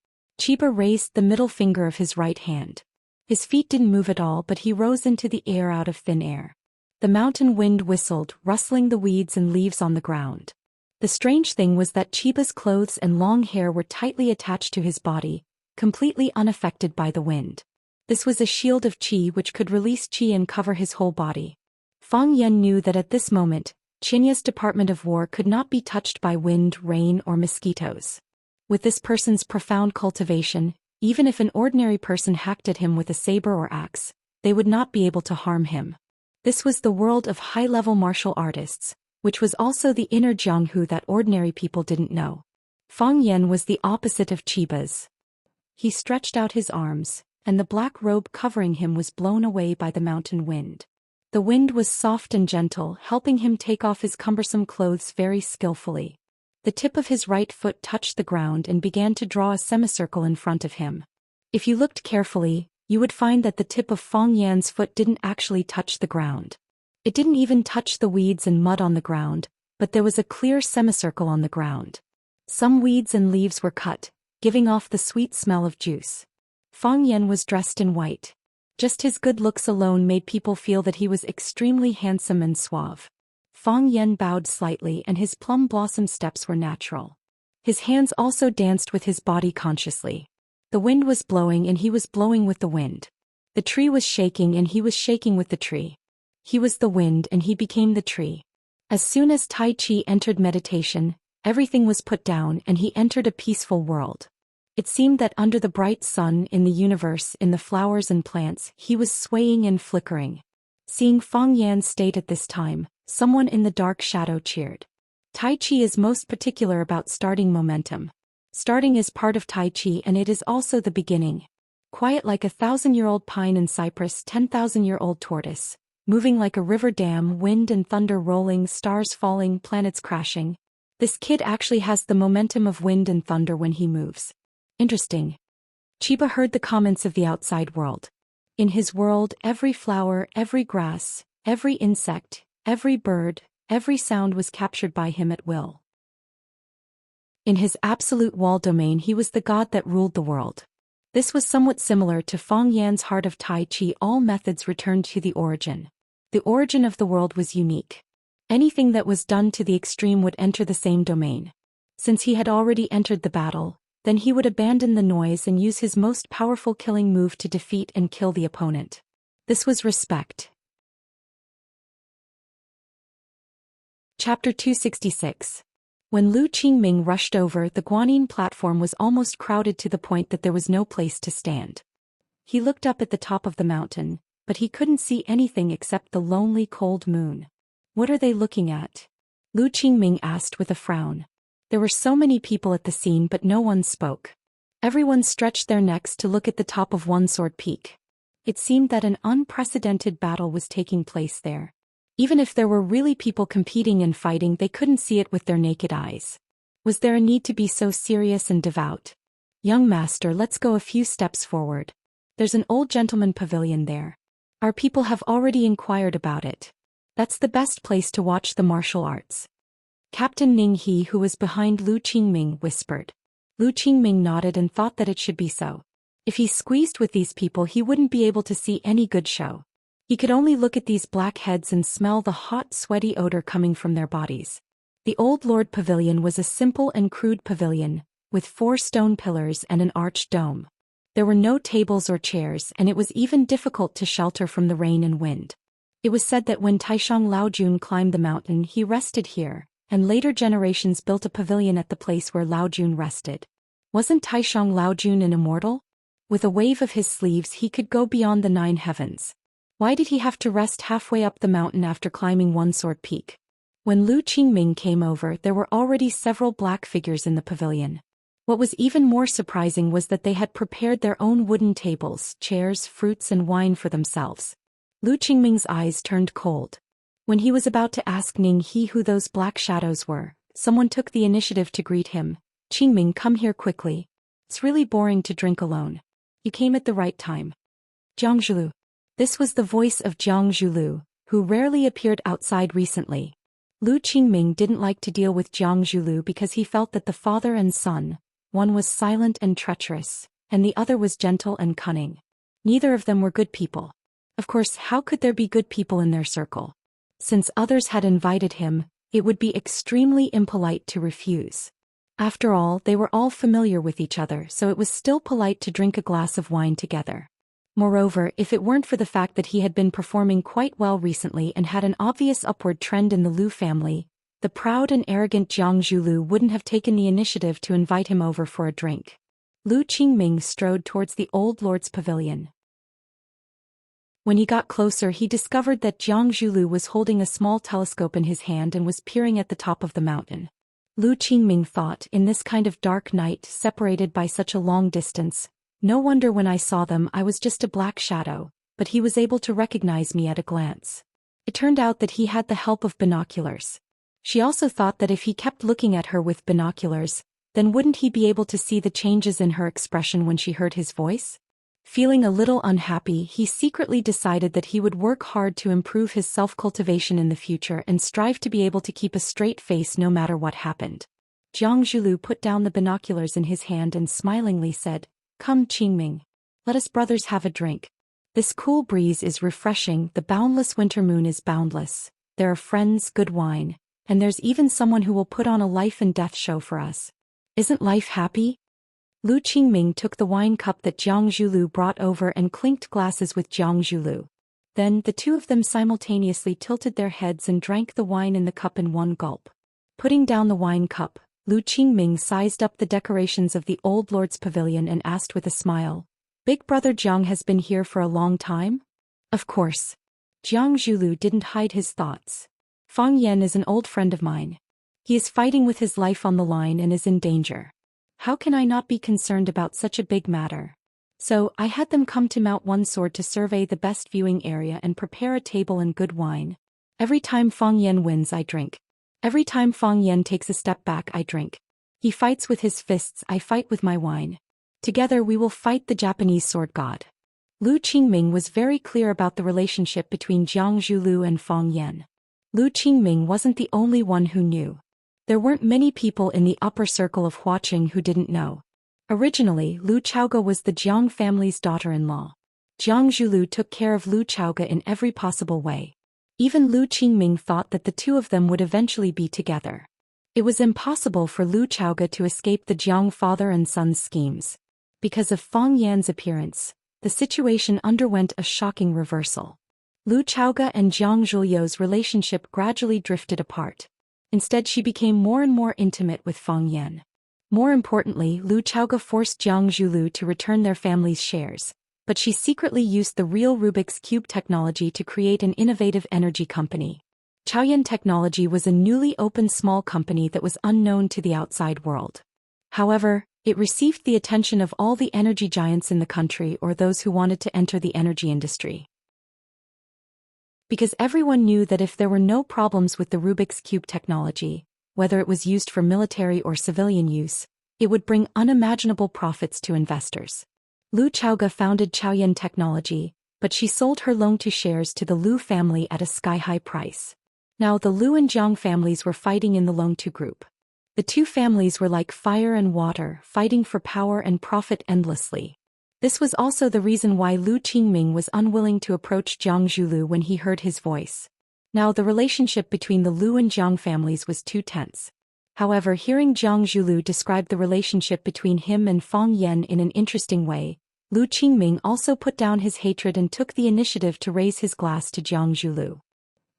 Chiba raised the middle finger of his right hand. His feet didn't move at all, but he rose into the air out of thin air. The mountain wind whistled, rustling the weeds and leaves on the ground. The strange thing was that Chiba's clothes and long hair were tightly attached to his body, completely unaffected by the wind. This was a shield of qi which could release qi and cover his whole body. Fang Yan knew that at this moment, Qinya's Department of War could not be touched by wind, rain, or mosquitoes. With this person's profound cultivation, even if an ordinary person hacked at him with a saber or axe, they would not be able to harm him. This was the world of high-level martial artists, which was also the inner Jianghu that ordinary people didn't know. Fang Yan was the opposite of Chiba's. He stretched out his arms, and the black robe covering him was blown away by the mountain wind. The wind was soft and gentle, helping him take off his cumbersome clothes very skillfully. The tip of his right foot touched the ground and began to draw a semicircle in front of him. If you looked carefully, you would find that the tip of Fang Yan's foot didn't actually touch the ground. It didn't even touch the weeds and mud on the ground, but there was a clear semicircle on the ground. Some weeds and leaves were cut, giving off the sweet smell of juice. Fang Yan was dressed in white. Just his good looks alone made people feel that he was extremely handsome and suave. Fang Yan bowed slightly and his plum blossom steps were natural. His hands also danced with his body consciously. The wind was blowing and he was blowing with the wind. The tree was shaking and he was shaking with the tree. He was the wind and he became the tree. As soon as Tai Chi entered meditation, everything was put down and he entered a peaceful world. It seemed that under the bright sun in the universe, in the flowers and plants, he was swaying and flickering. Seeing Fang Yan's state at this time, someone in the dark shadow cheered. Tai Chi is most particular about starting momentum. Starting is part of Tai Chi and it is also the beginning. Quiet like a 1,000-year-old pine and cypress, 10,000-year-old tortoise. Moving like a river dam, wind and thunder rolling, stars falling, planets crashing. This kid actually has the momentum of wind and thunder when he moves. Interesting. Chiba heard the comments of the outside world. In his world, every flower, every grass, every insect, every bird, every sound was captured by him at will. In his absolute wall domain he was the god that ruled the world. This was somewhat similar to Fang Yan's heart of Tai Chi. All methods returned to the origin. The origin of the world was unique. Anything that was done to the extreme would enter the same domain. Since he had already entered the battle, then he would abandon the noise and use his most powerful killing move to defeat and kill the opponent. This was respect. Chapter 266. When Lu Qingming rushed over, the Guanyin platform was almost crowded to the point that there was no place to stand. He looked up at the top of the mountain, but he couldn't see anything except the lonely cold moon. What are they looking at? Lu Qingming asked with a frown. There were so many people at the scene but no one spoke. Everyone stretched their necks to look at the top of One Sword Peak. It seemed that an unprecedented battle was taking place there. Even if there were really people competing and fighting, they couldn't see it with their naked eyes. Was there a need to be so serious and devout? Young master, let's go a few steps forward. There's an old gentleman pavilion there. Our people have already inquired about it. That's the best place to watch the martial arts. Captain Ning He, who was behind Lu Qingming, whispered. Lu Qingming nodded and thought that it should be so. If he squeezed with these people he wouldn't be able to see any good show. He could only look at these black heads and smell the hot, sweaty odor coming from their bodies. The Old Lord Pavilion was a simple and crude pavilion, with 4 stone pillars and an arched dome. There were no tables or chairs and it was even difficult to shelter from the rain and wind. It was said that when Taishang Laojun climbed the mountain he rested here, and later generations built a pavilion at the place where Laojun rested. Wasn't Taishang Laojun an immortal? With a wave of his sleeves he could go beyond the 9 heavens. Why did he have to rest halfway up the mountain after climbing One Sword Peak? When Lu Qingming came over, there were already several black figures in the pavilion. What was even more surprising was that they had prepared their own wooden tables, chairs, fruits and wine for themselves. Lu Qingming's eyes turned cold. When he was about to ask Ning He who those black shadows were, someone took the initiative to greet him. Qingming, come here quickly. It's really boring to drink alone. You came at the right time. Jiangzhilu. This was the voice of Jiang Zhulu, who rarely appeared outside recently. Lu Qingming didn't like to deal with Jiang Zhulu because he felt that the father and son, one was silent and treacherous, and the other was gentle and cunning. Neither of them were good people. Of course, how could there be good people in their circle? Since others had invited him, it would be extremely impolite to refuse. After all, they were all familiar with each other, so it was still polite to drink a glass of wine together. Moreover, if it weren't for the fact that he had been performing quite well recently and had an obvious upward trend in the Lu family, the proud and arrogant Jiang Zhulu wouldn't have taken the initiative to invite him over for a drink. Lu Qingming strode towards the old lord's pavilion. When he got closer, he discovered that Jiang Zhulu was holding a small telescope in his hand and was peering at the top of the mountain. Lu Qingming thought, in this kind of dark night, separated by such a long distance, no wonder when I saw them I was just a black shadow, but he was able to recognize me at a glance. It turned out that he had the help of binoculars. She also thought that if he kept looking at her with binoculars, then wouldn't he be able to see the changes in her expression when she heard his voice? Feeling a little unhappy, he secretly decided that he would work hard to improve his self-cultivation in the future and strive to be able to keep a straight face no matter what happened. Jiang Zhulu put down the binoculars in his hand and smilingly said, "Come, Qingming. Let us brothers have a drink. This cool breeze is refreshing, the boundless winter moon is boundless, there are friends, good wine, and there's even someone who will put on a life and death show for us. Isn't life happy?" Lu Qingming took the wine cup that Jiang Zhulu brought over and clinked glasses with Jiang Zhulu. Then the two of them simultaneously tilted their heads and drank the wine in the cup in one gulp. Putting down the wine cup, Lu Qingming sized up the decorations of the old lord's pavilion and asked with a smile, "Big brother Jiang has been here for a long time?" "Of course." Jiang Zhulu didn't hide his thoughts. "Fang Yan is an old friend of mine. He is fighting with his life on the line and is in danger. How can I not be concerned about such a big matter? So, I had them come to Mount One Sword to survey the best viewing area and prepare a table and good wine. Every time Fang Yan wins I drink. Every time Fang Yan takes a step back I drink. He fights with his fists, I fight with my wine. Together we will fight the Japanese sword god." Lu Qingming was very clear about the relationship between Jiang Zhulu and Fang Yan. Lu Qingming wasn't the only one who knew. There weren't many people in the upper circle of Huaqing who didn't know. Originally, Lu Chaoge was the Jiang family's daughter-in-law. Jiang Zhulu took care of Lu Chaoge in every possible way. Even Lu Qingming thought that the two of them would eventually be together. It was impossible for Lu Chaoge to escape the Jiang father and son's schemes. Because of Fang Yan's appearance, the situation underwent a shocking reversal. Lu Chaoge and Jiang Zhuliu's relationship gradually drifted apart. Instead, she became more and more intimate with Fang Yan. More importantly, Lu Chaoge forced Jiang Zhulu to return their family's shares, but she secretly used the real Rubik's Cube technology to create an innovative energy company. Chaoyan Technology was a newly opened small company that was unknown to the outside world. However, it received the attention of all the energy giants in the country or those who wanted to enter the energy industry. Because everyone knew that if there were no problems with the Rubik's Cube technology, whether it was used for military or civilian use, it would bring unimaginable profits to investors. Lu Chaoge founded Chaoyan Technology, but she sold her Longtu shares to the Lu family at a sky-high price. Now the Lu and Jiang families were fighting in the Longtu group. The two families were like fire and water, fighting for power and profit endlessly. This was also the reason why Lu Qingming was unwilling to approach Jiang Zhulu when he heard his voice. Now the relationship between the Lu and Jiang families was too tense. However, hearing Jiang Zhulu describe the relationship between him and Fang Yan in an interesting way, Lu Qingming also put down his hatred and took the initiative to raise his glass to Jiang Zhulu.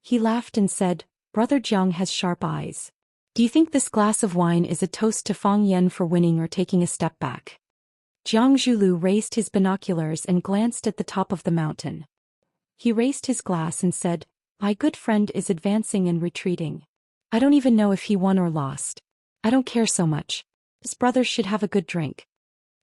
He laughed and said, "Brother Jiang has sharp eyes. Do you think this glass of wine is a toast to Fang Yan for winning or taking a step back?" Jiang Zhulu raised his binoculars and glanced at the top of the mountain. He raised his glass and said, "My good friend is advancing and retreating. I don't even know if he won or lost. I don't care so much. His brothers should have a good drink."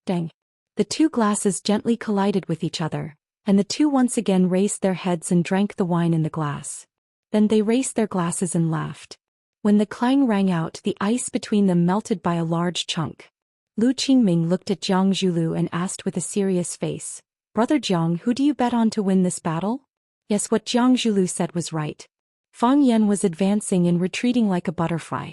Dang. The two glasses gently collided with each other, and the two once again raised their heads and drank the wine in the glass. Then they raised their glasses and laughed. When the clang rang out, the ice between them melted by a large chunk. Lu Qingming looked at Jiang Zhulu and asked with a serious face, "Brother Jiang, who do you bet on to win this battle?" Yes, what Jiang Zhulu said was right. Fang Yan was advancing and retreating like a butterfly.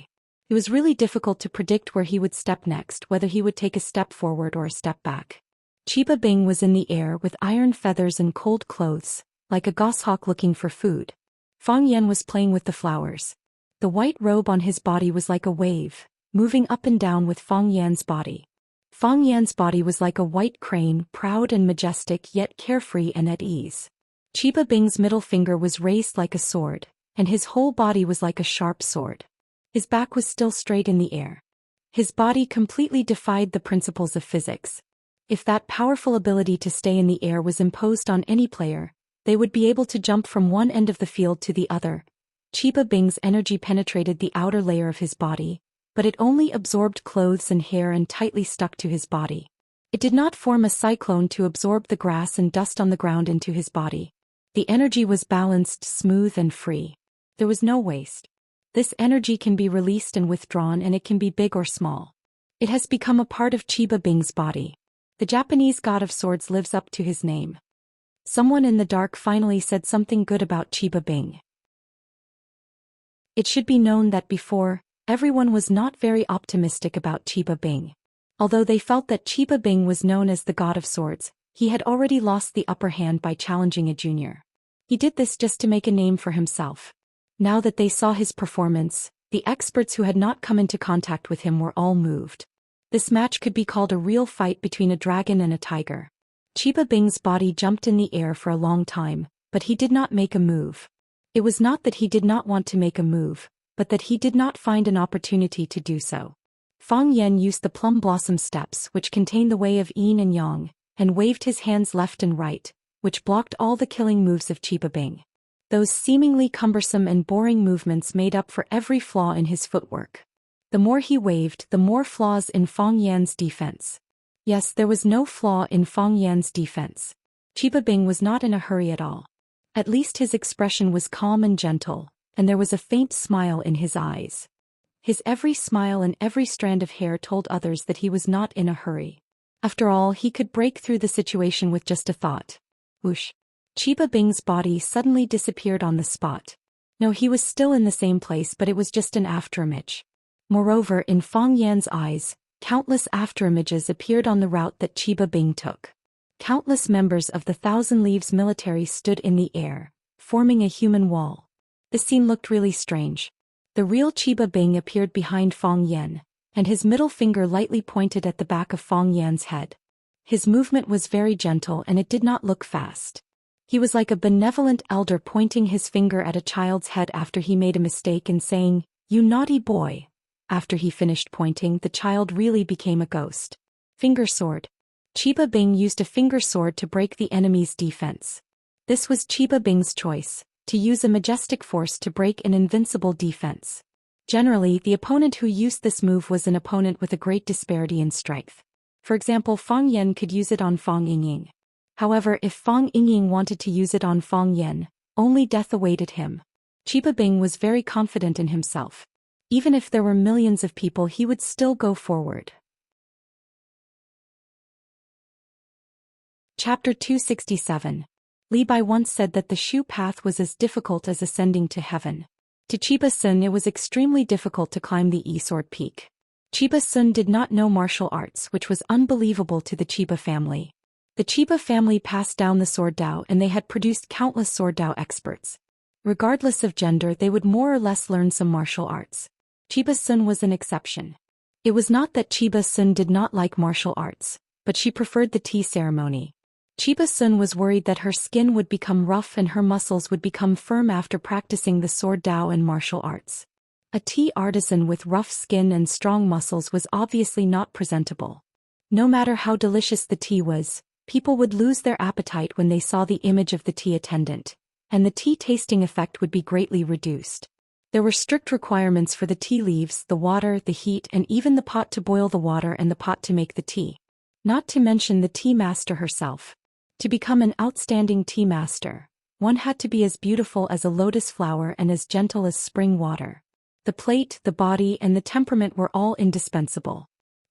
It was really difficult to predict where he would step next, whether he would take a step forward or a step back. Chiba Bing was in the air with iron feathers and cold clothes, like a goshawk looking for food. Fang Yan was playing with the flowers. The white robe on his body was like a wave, moving up and down with Fang Yan's body. Fang Yan's body was like a white crane, proud and majestic yet carefree and at ease. Chiba Bing's middle finger was raised like a sword, and his whole body was like a sharp sword. His back was still straight in the air. His body completely defied the principles of physics. If that powerful ability to stay in the air was imposed on any player, they would be able to jump from one end of the field to the other. Chiba Bing's energy penetrated the outer layer of his body, but it only absorbed clothes and hair and tightly stuck to his body. It did not form a cyclone to absorb the grass and dust on the ground into his body. The energy was balanced, smooth and free. There was no waste. This energy can be released and withdrawn, and it can be big or small. It has become a part of Chiba Bing's body. The Japanese god of swords lives up to his name. Someone in the dark finally said something good about Chiba Bing. It should be known that before, everyone was not very optimistic about Chiba Bing. Although they felt that Chiba Bing was known as the god of swords, he had already lost the upper hand by challenging a junior. He did this just to make a name for himself. Now that they saw his performance, the experts who had not come into contact with him were all moved. This match could be called a real fight between a dragon and a tiger. Chiba Bing's body jumped in the air for a long time, but he did not make a move. It was not that he did not want to make a move, but that he did not find an opportunity to do so. Fang Yan used the plum blossom steps, which contain the way of yin and yang, and waved his hands left and right, which blocked all the killing moves of Chiba Bing. Those seemingly cumbersome and boring movements made up for every flaw in his footwork. The more he waved, the more flaws in Fang Yan's defense. Yes, there was no flaw in Fang Yan's defense. Chiba Bing was not in a hurry at all. At least his expression was calm and gentle, and there was a faint smile in his eyes. His every smile and every strand of hair told others that he was not in a hurry. After all, he could break through the situation with just a thought. Whoosh! Chiba Bing's body suddenly disappeared on the spot. No, he was still in the same place, but it was just an afterimage. Moreover, in Fang Yan's eyes, countless afterimages appeared on the route that Chiba Bing took. Countless members of the Thousand Leaves military stood in the air, forming a human wall. The scene looked really strange. The real Chiba Bing appeared behind Fang Yan, and his middle finger lightly pointed at the back of Fang Yan's head. His movement was very gentle and it did not look fast. He was like a benevolent elder pointing his finger at a child's head after he made a mistake and saying, "You naughty boy." After he finished pointing, the child really became a ghost. Finger sword. Chiba Bing used a finger sword to break the enemy's defense. This was Chiba Bing's choice, to use a majestic force to break an invincible defense. Generally, the opponent who used this move was an opponent with a great disparity in strength. For example, Fang Yan could use it on Fang Yingying. However, if Fang Yingying wanted to use it on Fang Yan, only death awaited him. Chiba Bing was very confident in himself. Even if there were millions of people, he would still go forward. Chapter 267. Li Bai once said that the Shu path was as difficult as ascending to heaven. To Chiba Sun it was extremely difficult to climb the E-Sword Peak. Chiba Sun did not know martial arts, which was unbelievable to the Chiba family. The Chiba family passed down the Sword Dao and they had produced countless Sword Dao experts. Regardless of gender, they would more or less learn some martial arts. Chiba Sun was an exception. It was not that Chiba Sun did not like martial arts, but she preferred the tea ceremony. Chiba Sun was worried that her skin would become rough and her muscles would become firm after practicing the Sword Dao and martial arts. A tea artisan with rough skin and strong muscles was obviously not presentable. No matter how delicious the tea was, people would lose their appetite when they saw the image of the tea attendant, and the tea tasting effect would be greatly reduced. There were strict requirements for the tea leaves, the water, the heat, and even the pot to boil the water and the pot to make the tea. Not to mention the tea master herself. To become an outstanding tea master, one had to be as beautiful as a lotus flower and as gentle as spring water. The plate, the body, and the temperament were all indispensable.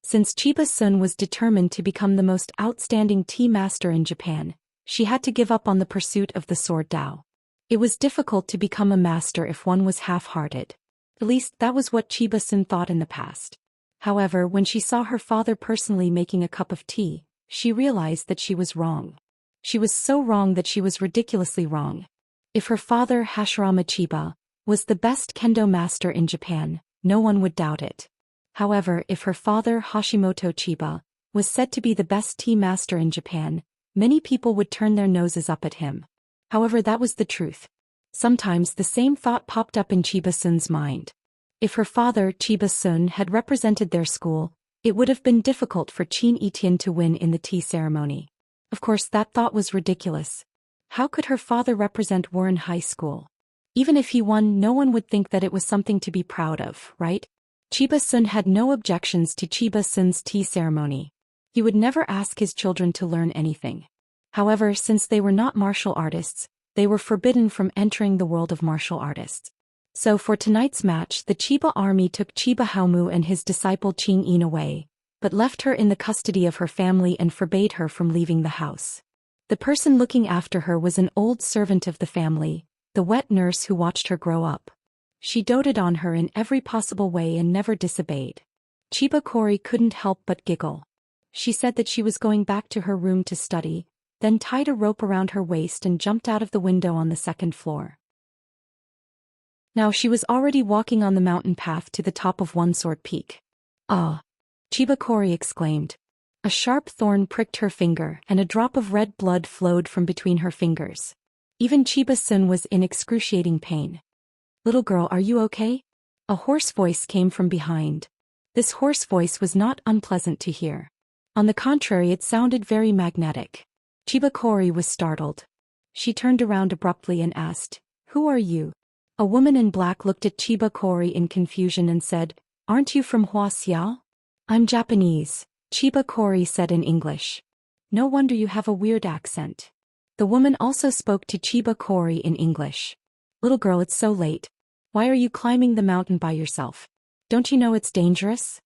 Since Chiba Sun was determined to become the most outstanding tea master in Japan, she had to give up on the pursuit of the sword Dao. It was difficult to become a master if one was half-hearted. At least that was what Chiba Sun thought in the past. However, when she saw her father personally making a cup of tea, she realized that she was wrong. She was so wrong that she was ridiculously wrong. If her father, Hashirama Chiba, was the best kendo master in Japan, no one would doubt it. However, if her father, Hashimoto Chiba, was said to be the best tea master in Japan, many people would turn their noses up at him. However, that was the truth. Sometimes the same thought popped up in Chiba Sun's mind. If her father, Chiba Sun, had represented their school, it would have been difficult for Qin Etienne to win in the tea ceremony. Of course, that thought was ridiculous. How could her father represent Warren High School? Even if he won, no one would think that it was something to be proud of, right? Chiba Sun had no objections to Chiba Sun's tea ceremony. He would never ask his children to learn anything. However, since they were not martial artists, they were forbidden from entering the world of martial artists. So for tonight's match, the Chiba army took Chiba Haomu and his disciple Qin Yin away, but left her in the custody of her family and forbade her from leaving the house. The person looking after her was an old servant of the family, the wet nurse who watched her grow up. She doted on her in every possible way and never disobeyed. Chiba Kori couldn't help but giggle. She said that she was going back to her room to study, then tied a rope around her waist and jumped out of the window on the second floor. Now she was already walking on the mountain path to the top of One Sword Peak. Ah! Chiba Kori exclaimed. A sharp thorn pricked her finger and a drop of red blood flowed from between her fingers. Even Chiba Sun was in excruciating pain. Little girl, are you okay? A hoarse voice came from behind. This hoarse voice was not unpleasant to hear. On the contrary, it sounded very magnetic. Chiba Kori was startled. She turned around abruptly and asked, "Who are you?" A woman in black looked at Chiba Kori in confusion and said, "Aren't you from Huaxiao?" "I'm Japanese," Chiba Kori said in English. "No wonder you have a weird accent." The woman also spoke to Chiba Kori in English. "Little girl, it's so late. Why are you climbing the mountain by yourself? Don't you know it's dangerous?"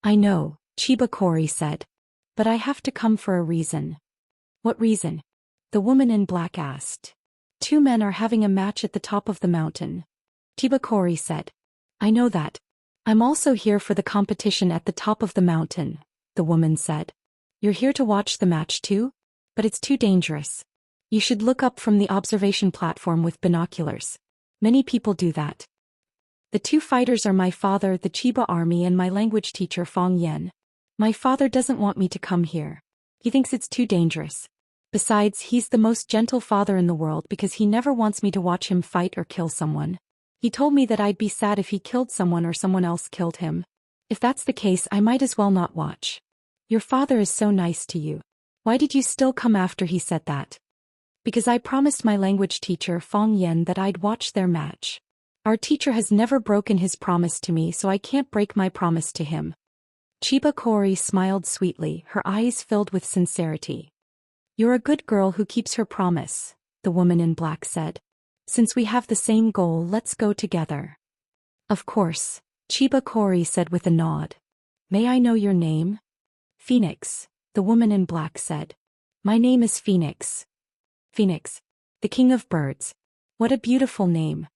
"I know," Chiba Kori said. "But I have to come for a reason." "What reason?" the woman in black asked. "Two men are having a match at the top of the mountain," Chiba Kori said. "I know that. I'm also here for the competition at the top of the mountain," the woman said. "You're here to watch the match too? But it's too dangerous. You should look up from the observation platform with binoculars. Many people do that. The two fighters are my father, the Chiba army, and my language teacher Fong Yen. My father doesn't want me to come here. He thinks it's too dangerous. Besides, he's the most gentle father in the world because he never wants me to watch him fight or kill someone. He told me that I'd be sad if he killed someone or someone else killed him. If that's the case, I might as well not watch. Your father is so nice to you. Why did you still come after he said that?" "Because I promised my language teacher Fong Yen that I'd watch their match. Our teacher has never broken his promise to me, so I can't break my promise to him." Chiba Kori smiled sweetly, her eyes filled with sincerity. "You're a good girl who keeps her promise," the woman in black said. "Since we have the same goal, let's go together." "Of course," Chiba Kori said with a nod. "May I know your name?" "Phoenix," the woman in black said. "My name is Phoenix." "Phoenix, the king of birds. What a beautiful name."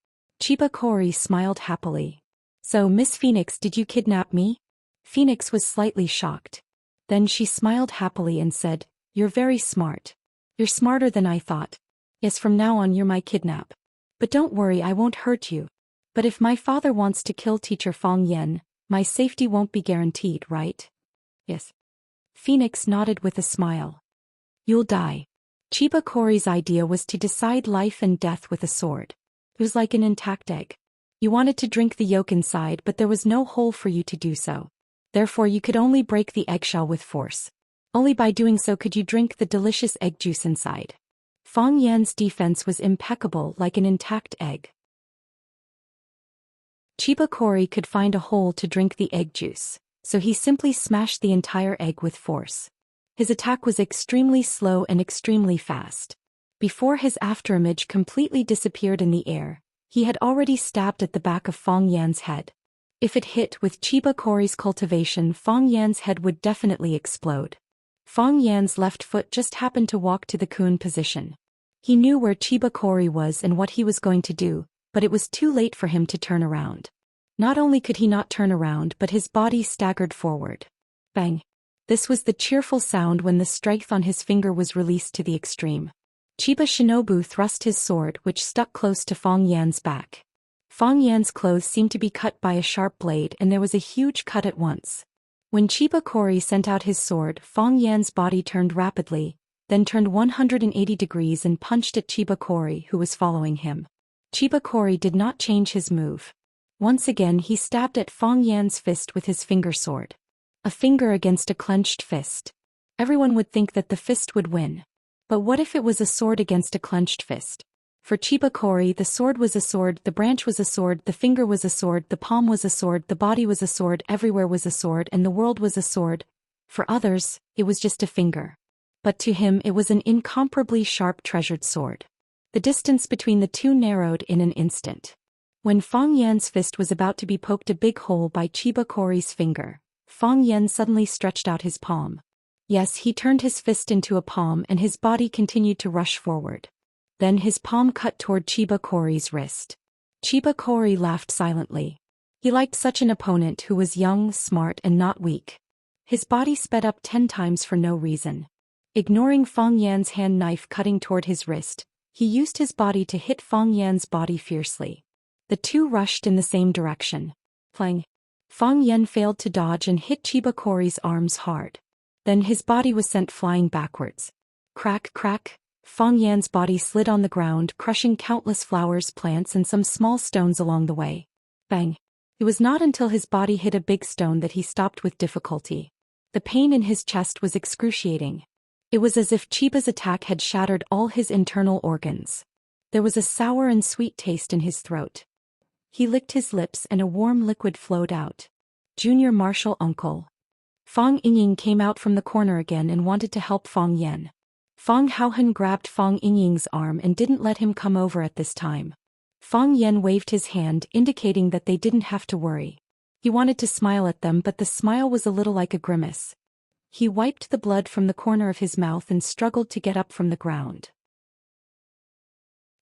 Chiba Kori smiled happily. "So, Miss Phoenix, did you kidnap me?" Phoenix was slightly shocked. Then she smiled happily and said, "You're very smart. You're smarter than I thought. Yes, from now on you're my kidnap. But don't worry, I won't hurt you. But if my father wants to kill teacher Fong Yen, my safety won't be guaranteed, right?" "Yes." Phoenix nodded with a smile. "You'll die." Chiba Kori's idea was to decide life and death with a sword. It was like an intact egg. You wanted to drink the yolk inside, but there was no hole for you to do so. Therefore, you could only break the eggshell with force. Only by doing so could you drink the delicious egg juice inside. Fong Yan's defense was impeccable, like an intact egg. Chiba Kori could find a hole to drink the egg juice, so he simply smashed the entire egg with force. His attack was extremely slow and extremely fast. Before his afterimage completely disappeared in the air, he had already stabbed at the back of Fong Yan's head. If it hit with Chiba Kori's cultivation, Fong Yan's head would definitely explode. Fong Yan's left foot just happened to walk to the Kun position. He knew where Chiba Kori was and what he was going to do, but it was too late for him to turn around. Not only could he not turn around, but his body staggered forward. Bang! This was the cheerful sound when the strength on his finger was released to the extreme. Chiba Shinobu thrust his sword, which stuck close to Fong Yan's back. Fong Yan's clothes seemed to be cut by a sharp blade, and there was a huge cut at once. When Chiba Kori sent out his sword, Fong Yan's body turned rapidly, then turned 180 degrees and punched at Chiba Kori, who was following him. Chiba Kori did not change his move. Once again he stabbed at Fong Yan's fist with his finger sword. A finger against a clenched fist. Everyone would think that the fist would win. But what if it was a sword against a clenched fist? For Chiba Kori, the sword was a sword, the branch was a sword, the finger was a sword, the palm was a sword, the body was a sword, everywhere was a sword, and the world was a sword. For others, it was just a finger. But to him it was an incomparably sharp treasured sword. The distance between the two narrowed in an instant. When Fong Yan's fist was about to be poked a big hole by Chiba Kori's finger, Fong Yan suddenly stretched out his palm. Yes, he turned his fist into a palm and his body continued to rush forward. Then his palm cut toward Chiba Kori's wrist. Chiba Kori laughed silently. He liked such an opponent who was young, smart, and not weak. His body sped up 10 times for no reason. Ignoring Fong Yan's hand knife cutting toward his wrist, he used his body to hit Fong Yan's body fiercely. The two rushed in the same direction. Clang! Fong Yan failed to dodge and hit Chiba Kori's arms hard. Then his body was sent flying backwards. Crack, crack! Fong Yan's body slid on the ground, crushing countless flowers, plants, and some small stones along the way. Bang! It was not until his body hit a big stone that he stopped with difficulty. The pain in his chest was excruciating. It was as if Chiba's attack had shattered all his internal organs. There was a sour and sweet taste in his throat. He licked his lips and a warm liquid flowed out. Junior Martial Uncle. Fong Yingying came out from the corner again and wanted to help Fong Yan. Fong Haohan grabbed Fong Yingying's arm and didn't let him come over at this time. Fong Yan waved his hand, indicating that they didn't have to worry. He wanted to smile at them, but the smile was a little like a grimace. He wiped the blood from the corner of his mouth and struggled to get up from the ground.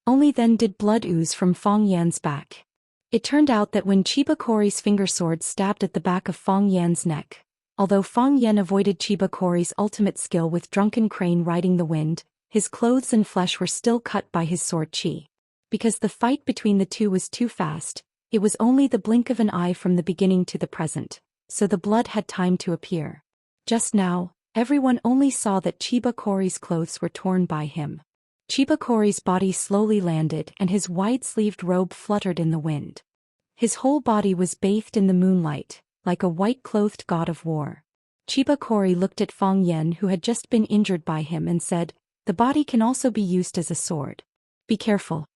Only then did blood ooze from Fong Yan's back. It turned out that when Chiba Kori's finger sword stabbed at the back of Fong Yan's neck, although Fong Yan avoided Chiba Kori's ultimate skill with Drunken Crane riding the wind, his clothes and flesh were still cut by his sword chi. Because the fight between the two was too fast, it was only the blink of an eye from the beginning to the present, so the blood had time to appear. Just now, everyone only saw that Chiba Kori's clothes were torn by him. Chiba Kori's body slowly landed and his wide-sleeved robe fluttered in the wind. His whole body was bathed in the moonlight, like a white-clothed god of war. Chiba Kori looked at Fong Yan, who had just been injured by him, and said, "The body can also be used as a sword. Be careful."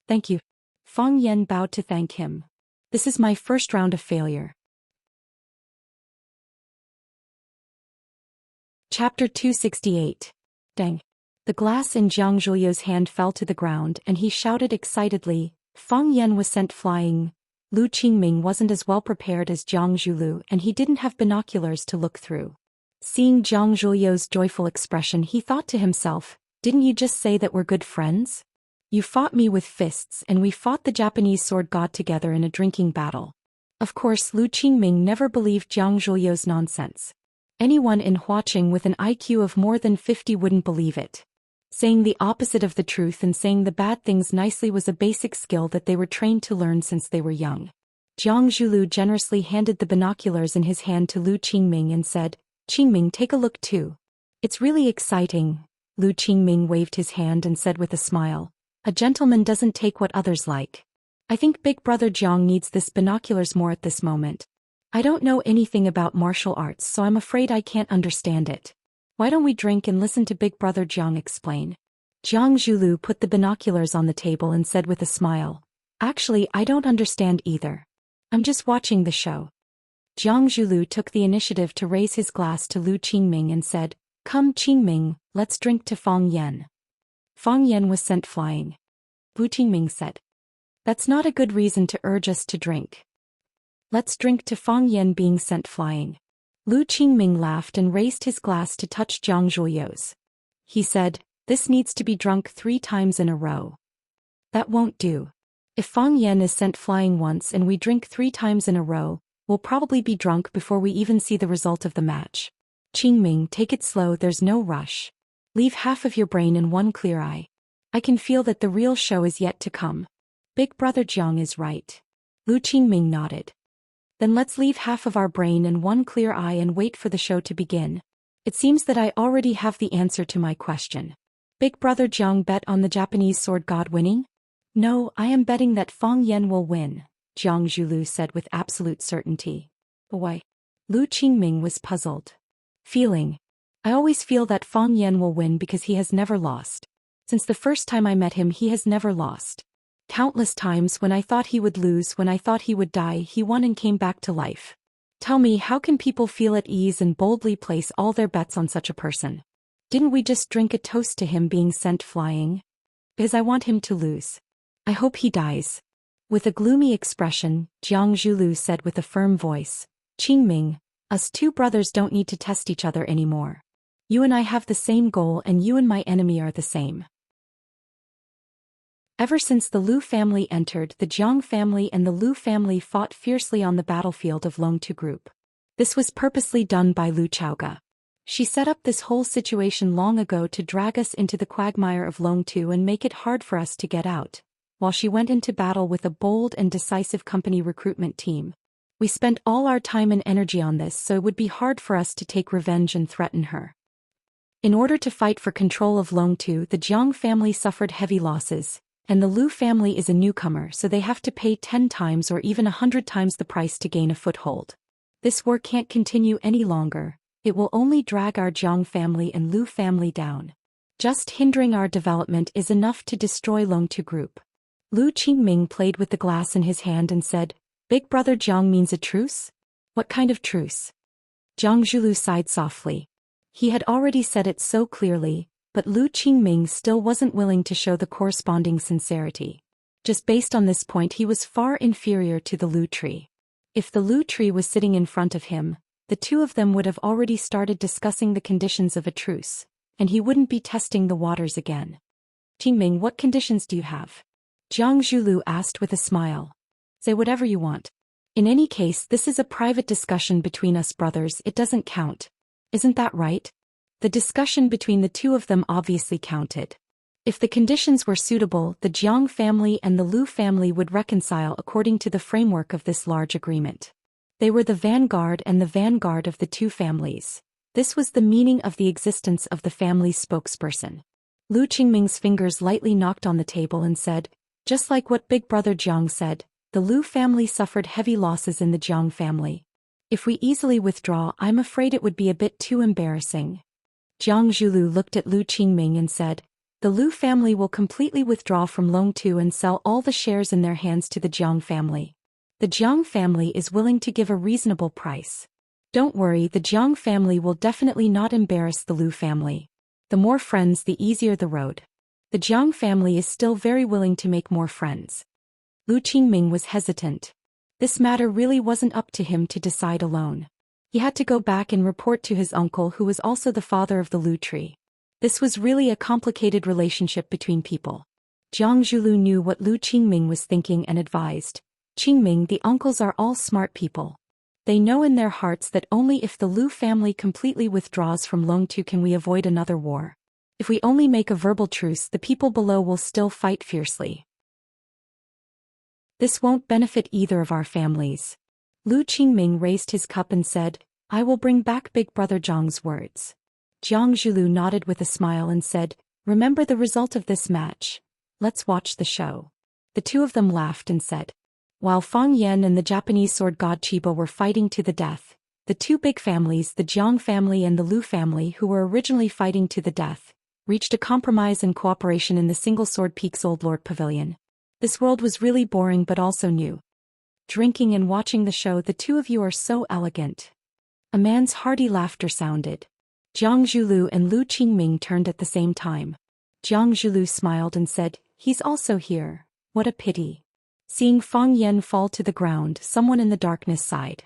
"Thank you." Fong Yan bowed to thank him. "This is my first round of failure." Chapter 268. Dang. The glass in Jiang Zhuliu's hand fell to the ground and he shouted excitedly. Fong Yan was sent flying. Lu Qingming wasn't as well prepared as Jiang Zhuliu and he didn't have binoculars to look through. Seeing Jiang Zhuliu's joyful expression, he thought to himself, "Didn't you just say that we're good friends? You fought me with fists and we fought the Japanese sword god together in a drinking battle." Of course, Lu Qingming never believed Jiang Zhuliu's nonsense. Anyone in Huaqing with an IQ of more than 50 wouldn't believe it. Saying the opposite of the truth and saying the bad things nicely was a basic skill that they were trained to learn since they were young. Jiang Zhuliu generously handed the binoculars in his hand to Lu Qingming and said, "Qingming, take a look too. It's really exciting." Lu Qingming waved his hand and said with a smile, "A gentleman doesn't take what others like. I think Big Brother Jiang needs this binoculars more at this moment. I don't know anything about martial arts, so I'm afraid I can't understand it. Why don't we drink and listen to Big Brother Jiang explain?" Jiang Zhuliu put the binoculars on the table and said with a smile, "Actually, I don't understand either. I'm just watching the show." Jiang Zhuliu took the initiative to raise his glass to Lu Qingming and said, "Come Qingming, let's drink to Fong Yan." Fong Yan was sent flying. Lu Qingming said, "That's not a good reason to urge us to drink." Let's drink to Fang Yan being sent flying. Lu Qingming laughed and raised his glass to touch Jiang Zhuoyou's. He said, this needs to be drunk 3 times in a row. That won't do. If Fang Yan is sent flying once and we drink 3 times in a row, we'll probably be drunk before we even see the result of the match. Qingming, take it slow, there's no rush. Leave half of your brain and one clear eye. I can feel that the real show is yet to come. Big brother Jiang is right. Lu Qingming nodded. Then let's leave half of our brain and one clear eye and wait for the show to begin. It seems that I already have the answer to my question. Big brother Jiang bet on the Japanese sword god winning? No, I am betting that Fang Yan will win, Jiang Zhulu said with absolute certainty. Why? Lu Qingming was puzzled. I always feel that Fang Yan will win because he has never lost. Since the first time I met him he has never lost. Countless times when I thought he would lose, when I thought he would die, he won and came back to life. Tell me, how can people feel at ease and boldly place all their bets on such a person? Didn't we just drink a toast to him being sent flying? Because I want him to lose. I hope he dies. With a gloomy expression, Jiang Zhulu said with a firm voice, Qingming, us 2 brothers don't need to test each other anymore. You and I have the same goal and you and my enemy are the same. Ever since the Lu family entered, the Jiang family and the Lu family fought fiercely on the battlefield of Longtu Group. This was purposely done by Lu Chaoga. She set up this whole situation long ago to drag us into the quagmire of Longtu and make it hard for us to get out, while she went into battle with a bold and decisive company recruitment team. We spent all our time and energy on this, so it would be hard for us to take revenge and threaten her. In order to fight for control of Longtu, the Jiang family suffered heavy losses. And the Lu family is a newcomer, so they have to pay 10 times or even 100 times the price to gain a foothold. This war can't continue any longer. It will only drag our Jiang family and Lu family down. Just hindering our development is enough to destroy Longtu Group. Lu Qingming played with the glass in his hand and said, Big brother Jiang means a truce? What kind of truce? Jiang Zhulu sighed softly. He had already said it so clearly, but Lu Qingming still wasn't willing to show the corresponding sincerity. Just based on this point he was far inferior to the Lu tree. If the Lu tree was sitting in front of him, the 2 of them would have already started discussing the conditions of a truce, and he wouldn't be testing the waters again. Qingming, what conditions do you have? Jiang Zhulu asked with a smile. Say whatever you want. In any case, this is a private discussion between us brothers, it doesn't count. Isn't that right? The discussion between the 2 of them obviously counted. If the conditions were suitable, the Jiang family and the Lu family would reconcile according to the framework of this large agreement. They were the vanguard and the vanguard of the 2 families. This was the meaning of the existence of the family's spokesperson. Lu Qingming's fingers lightly knocked on the table and said, just like what Big Brother Jiang said, the Lu family suffered heavy losses in the Jiang family. If we easily withdraw, I'm afraid it would be a bit too embarrassing. Jiang Zhulu looked at Lu Qingming and said, the Lu family will completely withdraw from Longtu and sell all the shares in their hands to the Jiang family. The Jiang family is willing to give a reasonable price. Don't worry, the Jiang family will definitely not embarrass the Lu family. The more friends, the easier the road. The Jiang family is still very willing to make more friends. Lu Qingming was hesitant. This matter really wasn't up to him to decide alone. He had to go back and report to his uncle, who was also the father of the Lu tree. This was really a complicated relationship between people. Jiang Zhulu knew what Lu Qingming was thinking and advised, Qingming, the uncles are all smart people. They know in their hearts that only if the Lu family completely withdraws from Longtu can we avoid another war. If we only make a verbal truce, the people below will still fight fiercely. This won't benefit either of our families. Lu Qingming raised his cup and said, I will bring back Big Brother Jiang's words. Jiang Zhulu nodded with a smile and said, remember the result of this match. Let's watch the show. The 2 of them laughed and said, while Fang Yan and the Japanese sword god Chiba were fighting to the death, the 2 big families, the Jiang family and the Lu family, who were originally fighting to the death, reached a compromise and cooperation in the Single Sword Peak's Old Lord Pavilion. This world was really boring but also new. Drinking and watching the show, the 2 of you are so elegant. A man's hearty laughter sounded. Jiang Zhulu and Lu Qingming turned at the same time. Jiang Zhulu smiled and said, he's also here. What a pity. Seeing Fang Yen fall to the ground, someone in the darkness sighed.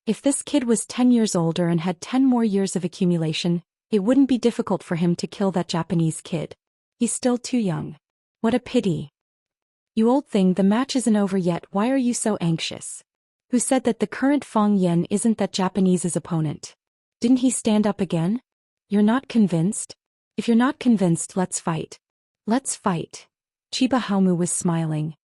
If this kid was 10 years older and had 10 more years of accumulation, it wouldn't be difficult for him to kill that Japanese kid. He's still too young. What a pity. You old thing, the match isn't over yet, why are you so anxious? Who said that the current Fang Yen isn't that Japanese's opponent? Didn't he stand up again? You're not convinced? If you're not convinced, let's fight. Let's fight. Chiba Haomu was smiling.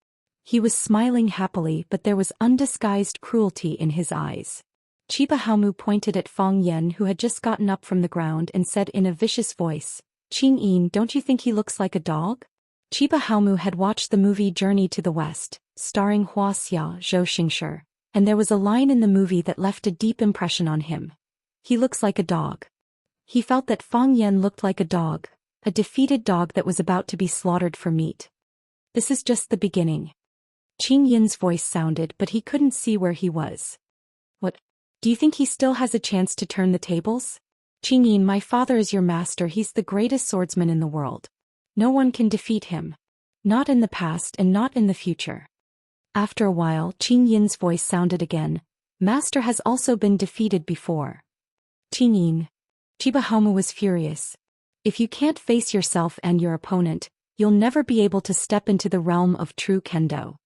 He was smiling happily, but there was undisguised cruelty in his eyes. Chiba Haomu pointed at Fang Yen, who had just gotten up from the ground, and said in a vicious voice, "Qing Yin, don't you think he looks like a dog?" Chiba Haomu had watched the movie Journey to the West, starring Hua Xia, Zhou Xingshi, and there was a line in the movie that left a deep impression on him. He looks like a dog. He felt that Fang Yen looked like a dog, a defeated dog that was about to be slaughtered for meat. This is just the beginning. Qing Yin's voice sounded, but he couldn't see where he was. What? Do you think he still has a chance to turn the tables? Qing Yin, my father is your master, he's the greatest swordsman in the world. No one can defeat him. Not in the past and not in the future. After a while, Qing Yin's voice sounded again. Master has also been defeated before. Qing Yin. Chiba Haomu was furious. If you can't face yourself and your opponent, you'll never be able to step into the realm of true kendo.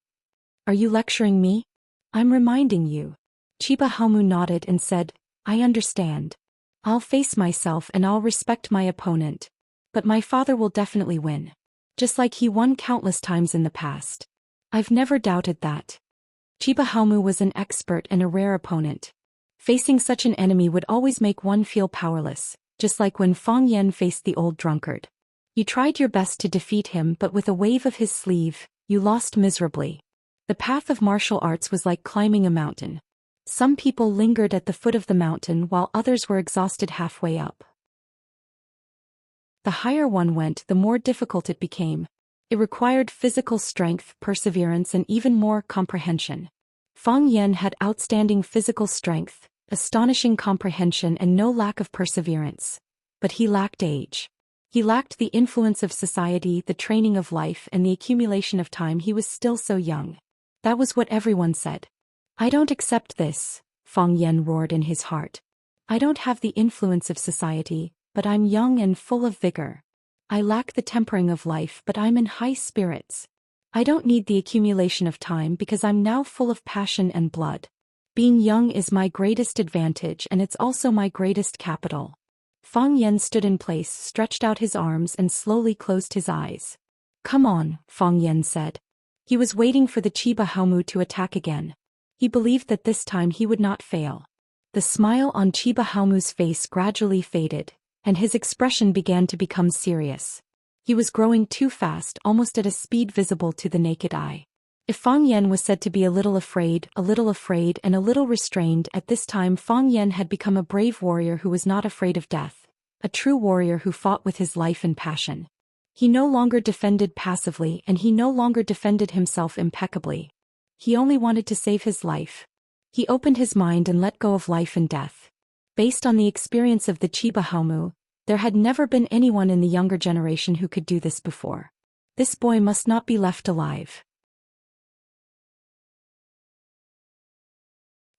Are you lecturing me? I'm reminding you. Chiba Haomu nodded and said, I understand. I'll face myself and I'll respect my opponent. But my father will definitely win. Just like he won countless times in the past. I've never doubted that. Chiba Haomu was an expert and a rare opponent. Facing such an enemy would always make one feel powerless, just like when Fang Yen faced the old drunkard. You tried your best to defeat him, but with a wave of his sleeve, you lost miserably. The path of martial arts was like climbing a mountain. Some people lingered at the foot of the mountain while others were exhausted halfway up. The higher one went, the more difficult it became. It required physical strength, perseverance, and even more comprehension. Fang Yen had outstanding physical strength, astonishing comprehension, and no lack of perseverance. But he lacked age. He lacked the influence of society, the training of life, and the accumulation of time. He was still so young. That was what everyone said. I don't accept this, Fang Yen roared in his heart. I don't have the influence of society, but I'm young and full of vigor. I lack the tempering of life, but I'm in high spirits. I don't need the accumulation of time because I'm now full of passion and blood. Being young is my greatest advantage, and it's also my greatest capital. Fang Yen stood in place, stretched out his arms, and slowly closed his eyes. Come on, Fang Yen said. He was waiting for the Chiba Haomu to attack again. He believed that this time he would not fail. The smile on Chiba Haomu's face gradually faded, and his expression began to become serious. He was growing too fast, almost at a speed visible to the naked eye. If Fang Yen was said to be a little afraid, and a little restrained, at this time Fang Yen had become a brave warrior who was not afraid of death, a true warrior who fought with his life and passion. He no longer defended passively, and he no longer defended himself impeccably. He only wanted to save his life. He opened his mind and let go of life and death. Based on the experience of the Chiba Haomu, there had never been anyone in the younger generation who could do this before. This boy must not be left alive.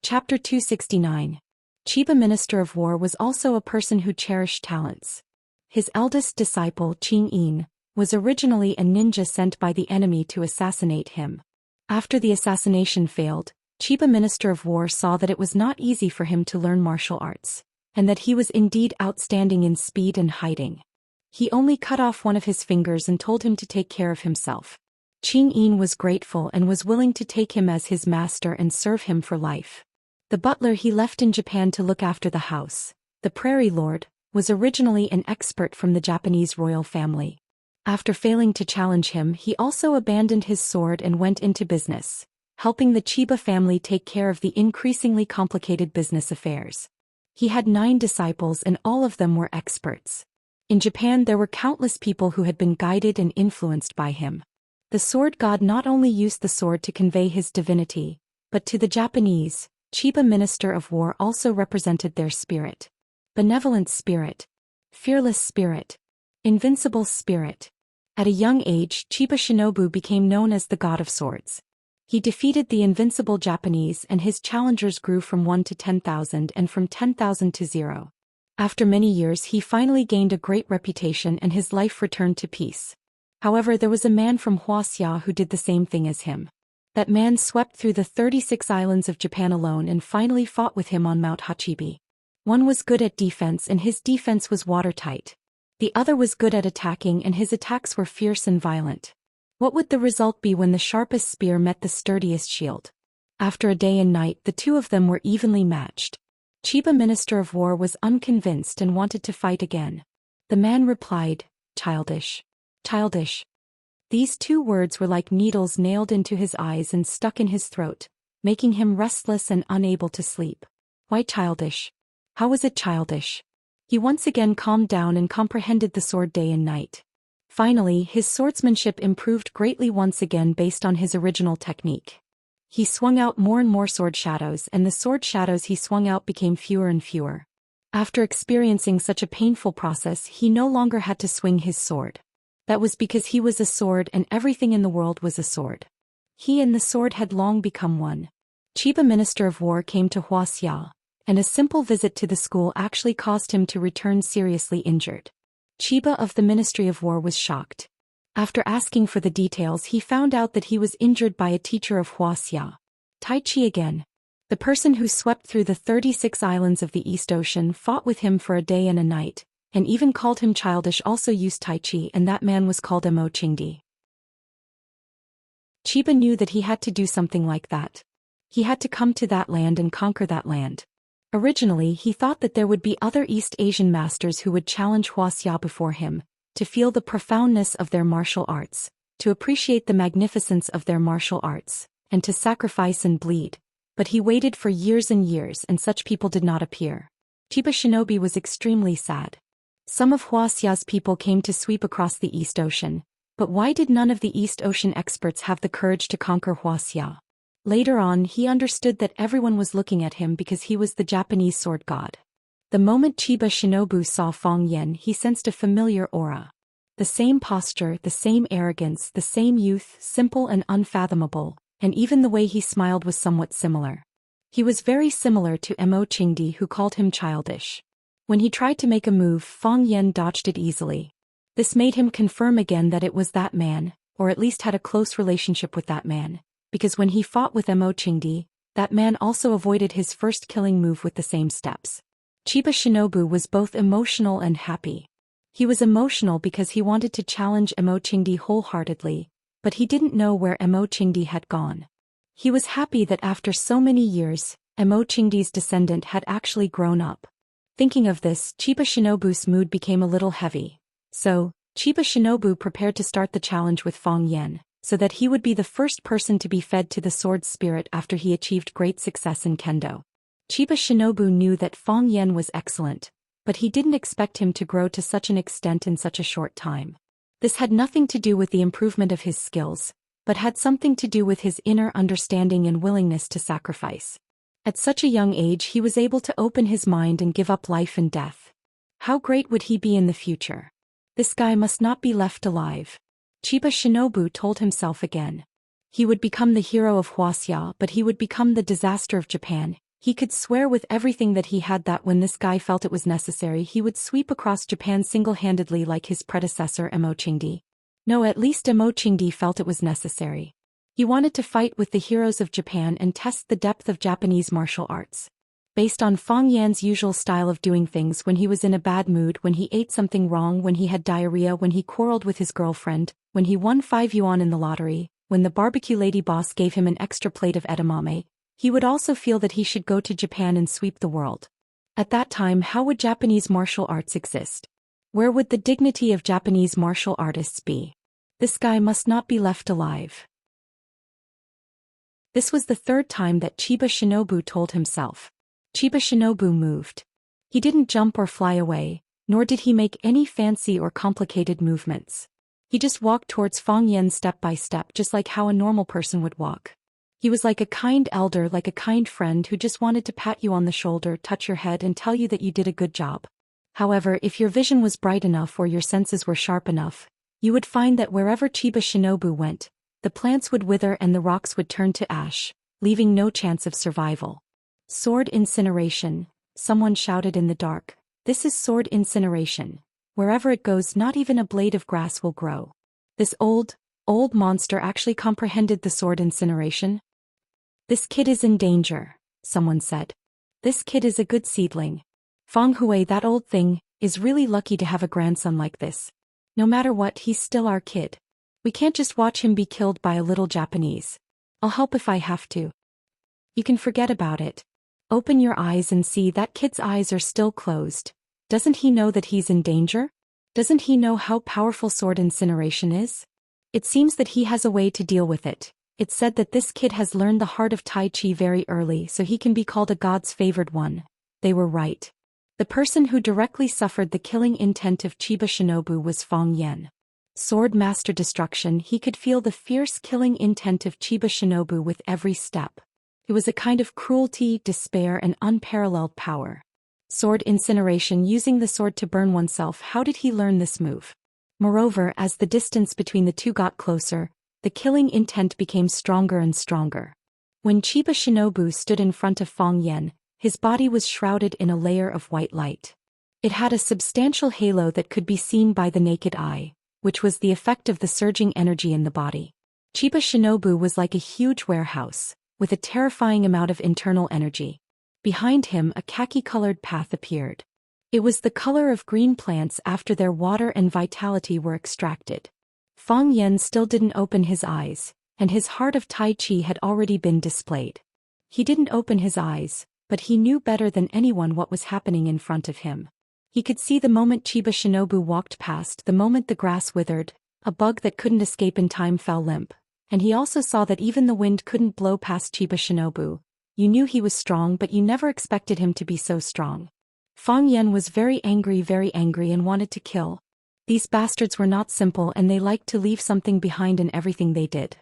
Chapter 269. Chiba Minister of War was also a person who cherished talents. His eldest disciple, Qing Yin, was originally a ninja sent by the enemy to assassinate him. After the assassination failed, Chiba Minister of War saw that it was not easy for him to learn martial arts, and that he was indeed outstanding in speed and hiding. He only cut off one of his fingers and told him to take care of himself. Qing Yin was grateful and was willing to take him as his master and serve him for life. The butler he left in Japan to look after the house, the Prairie Lord, was originally an expert from the Japanese royal family. After failing to challenge him, he also abandoned his sword and went into business, helping the Chiba family take care of the increasingly complicated business affairs. He had 9 disciples and all of them were experts. In Japan there were countless people who had been guided and influenced by him. The sword god not only used the sword to convey his divinity, but to the Japanese, Chiba Minister of War also represented their spirit. Benevolent spirit. Fearless spirit. Invincible spirit. At a young age, Chiba Shinobu became known as the God of Swords. He defeated the invincible Japanese and his challengers grew from 1 to 10,000 and from 10,000 to 0. After many years he finally gained a great reputation and his life returned to peace. However, there was a man from Huaxia who did the same thing as him. That man swept through the 36 islands of Japan alone and finally fought with him on Mount Hachibi. One was good at defense and his defense was watertight. The other was good at attacking and his attacks were fierce and violent. What would the result be when the sharpest spear met the sturdiest shield? After a day and night, the two of them were evenly matched. Chiba, Minister of War, was unconvinced and wanted to fight again. The man replied, "Childish. Childish." These two words were like needles nailed into his eyes and stuck in his throat, making him restless and unable to sleep. Why childish? How was it childish? He once again calmed down and comprehended the sword day and night. Finally, his swordsmanship improved greatly once again based on his original technique. He swung out more and more sword shadows and the sword shadows he swung out became fewer and fewer. After experiencing such a painful process, he no longer had to swing his sword. That was because he was a sword and everything in the world was a sword. He and the sword had long become one. Chiba, Minister of War, came to Huaxia, and a simple visit to the school actually caused him to return seriously injured. Chiba of the Ministry of War was shocked. After asking for the details, he found out that he was injured by a teacher of Huaxia. Tai Chi again. The person who swept through the 36 islands of the East Ocean fought with him for a day and a night, and even called him childish, also used Tai Chi, and that man was called Mo Qingdi. Chiba knew that he had to do something like that. He had to come to that land and conquer that land. Originally, he thought that there would be other East Asian masters who would challenge Huaxia before him, to feel the profoundness of their martial arts, to appreciate the magnificence of their martial arts, and to sacrifice and bleed. But he waited for years and years and such people did not appear. Chiba Shinobi was extremely sad. Some of Huaxia's people came to sweep across the East Ocean, but why did none of the East Ocean experts have the courage to conquer Huaxia? Later on, he understood that everyone was looking at him because he was the Japanese sword god. The moment Chiba Shinobu saw Fang Yen, he sensed a familiar aura. The same posture, the same arrogance, the same youth, simple and unfathomable, and even the way he smiled was somewhat similar. He was very similar to Mo Qingdi, who called him childish. When he tried to make a move, Fang Yen dodged it easily. This made him confirm again that it was that man, or at least had a close relationship with that man, because when he fought with Mo Qingdi, that man also avoided his first killing move with the same steps. Chiba Shinobu was both emotional and happy. He was emotional because he wanted to challenge Mo Qingdi wholeheartedly, but he didn't know where Mo Qingdi had gone. He was happy that after so many years, Mo Qingdi's descendant had actually grown up. Thinking of this, Chiba Shinobu's mood became a little heavy. So, Chiba Shinobu prepared to start the challenge with Fang Yen, so that he would be the first person to be fed to the sword spirit after he achieved great success in Kendo. Chiba Shinobu knew that Fang Yen was excellent, but he didn't expect him to grow to such an extent in such a short time. This had nothing to do with the improvement of his skills, but had something to do with his inner understanding and willingness to sacrifice. At such a young age he was able to open his mind and give up life and death. How great would he be in the future? This guy must not be left alive. Chiba Shinobu told himself again. He would become the hero of Huaxia, but he would become the disaster of Japan. He could swear with everything that he had that when this guy felt it was necessary he would sweep across Japan single-handedly like his predecessor Mo Qingdi. No, at least Mo Qingdi felt it was necessary. He wanted to fight with the heroes of Japan and test the depth of Japanese martial arts. Based on Fang Yan's usual style of doing things, when he was in a bad mood, when he ate something wrong, when he had diarrhea, when he quarreled with his girlfriend, when he won 5 yuan in the lottery, when the barbecue lady boss gave him an extra plate of edamame, he would also feel that he should go to Japan and sweep the world. At that time, how would Japanese martial arts exist? Where would the dignity of Japanese martial artists be? This guy must not be left alive. This was the third time that Chiba Shinobu told himself. Chiba Shinobu moved. He didn't jump or fly away, nor did he make any fancy or complicated movements. He just walked towards Fang Yen step by step, just like how a normal person would walk. He was like a kind elder, like a kind friend who just wanted to pat you on the shoulder, touch your head and tell you that you did a good job. However, if your vision was bright enough or your senses were sharp enough, you would find that wherever Chiba Shinobu went, The plants would wither and the rocks would turn to ash, leaving no chance of survival. Sword incineration, someone shouted in the dark. This is sword incineration. Wherever it goes, not even a blade of grass will grow. This old monster actually comprehended the sword incineration. This kid is in danger, someone said. This kid is a good seedling. Feng Hui, that old thing, is really lucky to have a grandson like this. No matter what, he's still our kid. We can't just watch him be killed by a little Japanese. I'll help if I have to. You can forget about it. Open your eyes and see that kid's eyes are still closed. Doesn't he know that he's in danger? Doesn't he know how powerful sword incineration is? It seems that he has a way to deal with it. It's said that this kid has learned the heart of Tai Chi very early, so he can be called a god's favored one. They were right. The person who directly suffered the killing intent of Chiba Shinobu was Feng Yan. Sword master destruction, he could feel the fierce killing intent of Chiba Shinobu with every step. It was a kind of cruelty, despair, and unparalleled power. Sword incineration, using the sword to burn oneself. How did he learn this move? Moreover, as the distance between the two got closer, the killing intent became stronger and stronger. When Chiba Shinobu stood in front of Feng Yan, his body was shrouded in a layer of white light. It had a substantial halo that could be seen by the naked eye, which was the effect of the surging energy in the body. Chiba Shinobu was like a huge warehouse, with a terrifying amount of internal energy. Behind him, a khaki-colored path appeared. It was the color of green plants after their water and vitality were extracted. Feng Yan still didn't open his eyes, and his heart of Tai Chi had already been displayed. He didn't open his eyes, but he knew better than anyone what was happening in front of him. He could see the moment Chiba Shinobu walked past, the moment the grass withered, a bug that couldn't escape in time fell limp, and he also saw that even the wind couldn't blow past Chiba Shinobu. You knew he was strong, but you never expected him to be so strong. Feng Yan was very angry and wanted to kill. These bastards were not simple and they liked to leave something behind in everything they did.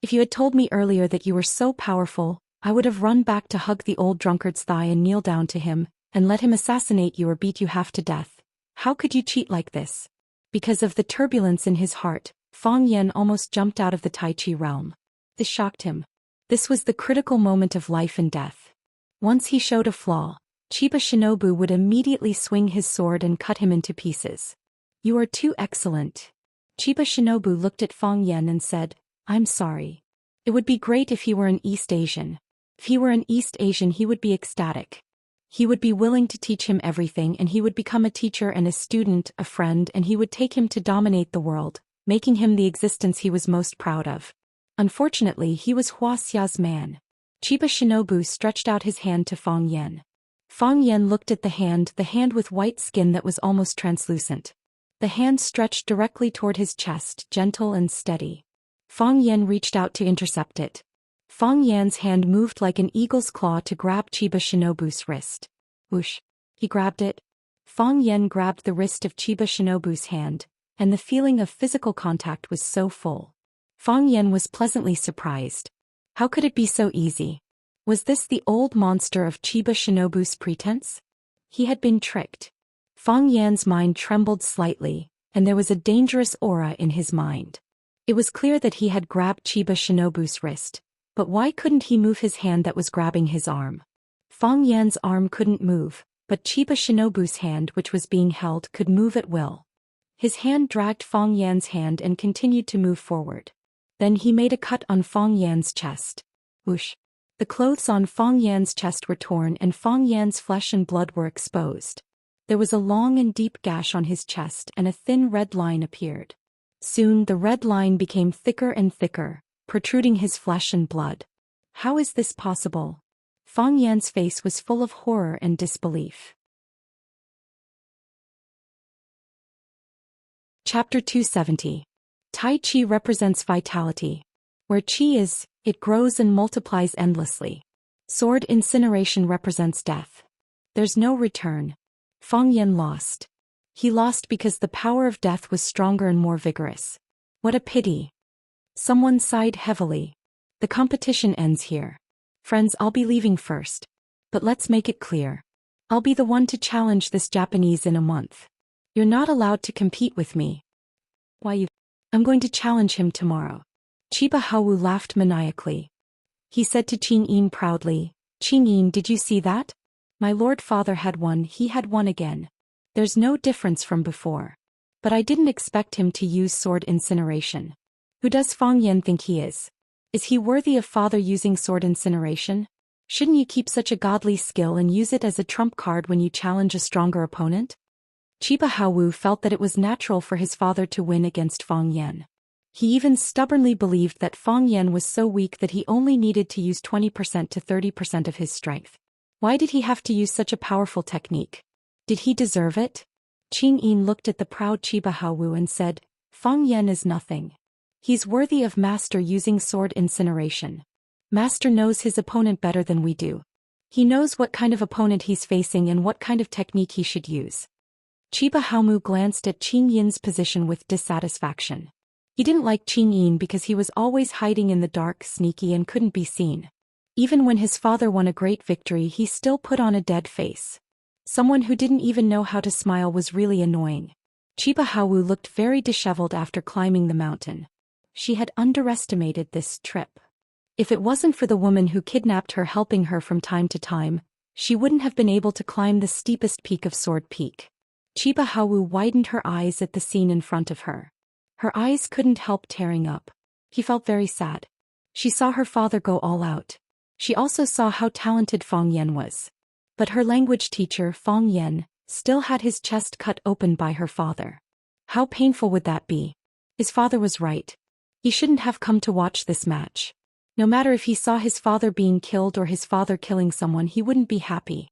If you had told me earlier that you were so powerful, I would have run back to hug the old drunkard's thigh and kneel down to him, and let him assassinate you or beat you half to death. How could you cheat like this? Because of the turbulence in his heart, Feng Yan almost jumped out of the Tai Chi realm. This shocked him. This was the critical moment of life and death. Once he showed a flaw, Chiba Shinobu would immediately swing his sword and cut him into pieces. You are too excellent. Chiba Shinobu looked at Feng Yan and said, I'm sorry. It would be great if he were an East Asian. If he were an East Asian, he would be ecstatic. He would be willing to teach him everything, and he would become a teacher and a student, a friend, and he would take him to dominate the world, making him the existence he was most proud of. Unfortunately, he was Hua Xia's man. Chiba Shinobu stretched out his hand to Feng Yan. Feng Yan looked at the hand with white skin that was almost translucent. The hand stretched directly toward his chest, gentle and steady. Feng Yan reached out to intercept it. Feng Yan's hand moved like an eagle's claw to grab Chiba Shinobu's wrist. Whoosh! He grabbed it. Feng Yan grabbed the wrist of Chiba Shinobu's hand, and the feeling of physical contact was so full. Feng Yan was pleasantly surprised. How could it be so easy? Was this the old monster of Chiba Shinobu's pretense? He had been tricked. Feng Yan's mind trembled slightly, and there was a dangerous aura in his mind. It was clear that he had grabbed Chiba Shinobu's wrist, but why couldn't he move his hand that was grabbing his arm? Feng Yan's arm couldn't move, but Chiba Shinobu's hand, which was being held, could move at will. His hand dragged Feng Yan's hand and continued to move forward. Then he made a cut on Feng Yan's chest. Whoosh! The clothes on Feng Yan's chest were torn and Feng Yan's flesh and blood were exposed. There was a long and deep gash on his chest and a thin red line appeared. Soon the red line became thicker and thicker, protruding his flesh and blood. How is this possible? Feng Yan's face was full of horror and disbelief. Chapter 270. Tai Chi represents vitality. Where Chi is, it grows and multiplies endlessly. Sword incineration represents death. There's no return. Feng Yan lost. He lost because the power of death was stronger and more vigorous. What a pity. Someone sighed heavily. The competition ends here. Friends, I'll be leaving first. But let's make it clear. I'll be the one to challenge this Japanese in a month. You're not allowed to compete with me. Why you? I'm going to challenge him tomorrow. Chiba Haowu laughed maniacally. He said to Qing Yin proudly, Qing Yin, did you see that? My lord father had won, he had won again. There's no difference from before. But I didn't expect him to use sword incineration. Who does Fang Yan think he is? Is he worthy of father using sword incineration? Shouldn't you keep such a godly skill and use it as a trump card when you challenge a stronger opponent? Chiba Haowu felt that it was natural for his father to win against Fang Yan. He even stubbornly believed that Fang Yan was so weak that he only needed to use 20% to 30% of his strength. Why did he have to use such a powerful technique? Did he deserve it? Qing Yin looked at the proud Chiba Haowu and said, Fang Yan is nothing. He's worthy of master using sword incineration. Master knows his opponent better than we do. He knows what kind of opponent he's facing and what kind of technique he should use. Chiba Haowu glanced at Qing Yin's position with dissatisfaction. He didn't like Qing Yin because he was always hiding in the dark, sneaky, and couldn't be seen. Even when his father won a great victory, he still put on a dead face. Someone who didn't even know how to smile was really annoying. Chiba Haowu looked very disheveled after climbing the mountain. She had underestimated this trip. If it wasn't for the woman who kidnapped her helping her from time to time, she wouldn't have been able to climb the steepest peak of Sword Peak. Chiba Haowu widened her eyes at the scene in front of her. Her eyes couldn't help tearing up. He felt very sad. She saw her father go all out. She also saw how talented Fang Yan was. But her language teacher, Fang Yan, still had his chest cut open by her father. How painful would that be? His father was right. He shouldn't have come to watch this match. No matter if he saw his father being killed or his father killing someone, he wouldn't be happy.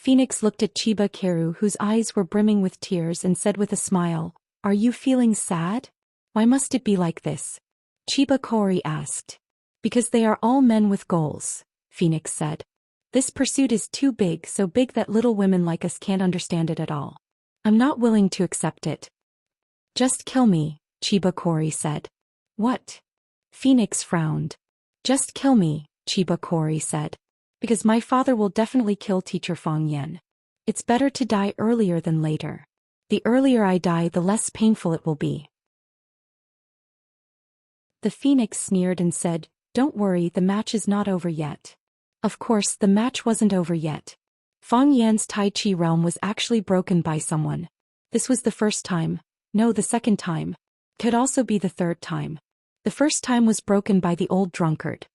Phoenix looked at Chiba Keru, whose eyes were brimming with tears, and said with a smile, Are you feeling sad? Why must it be like this? Chiba Kori asked. Because they are all men with goals, Phoenix said. This pursuit is too big, so big that little women like us can't understand it at all. I'm not willing to accept it. Just kill me, Chiba Kori said. What? Phoenix frowned. Just kill me, Chiba Kori said. Because my father will definitely kill teacher Fang Yan. It's better to die earlier than later. The earlier I die, the less painful it will be. The Phoenix sneered and said, Don't worry, the match is not over yet. Of course, the match wasn't over yet. Fang Yan's Tai Chi realm was actually broken by someone. This was the first time. No, the second time. Could also be the third time. The first time was broken by the old drunkard.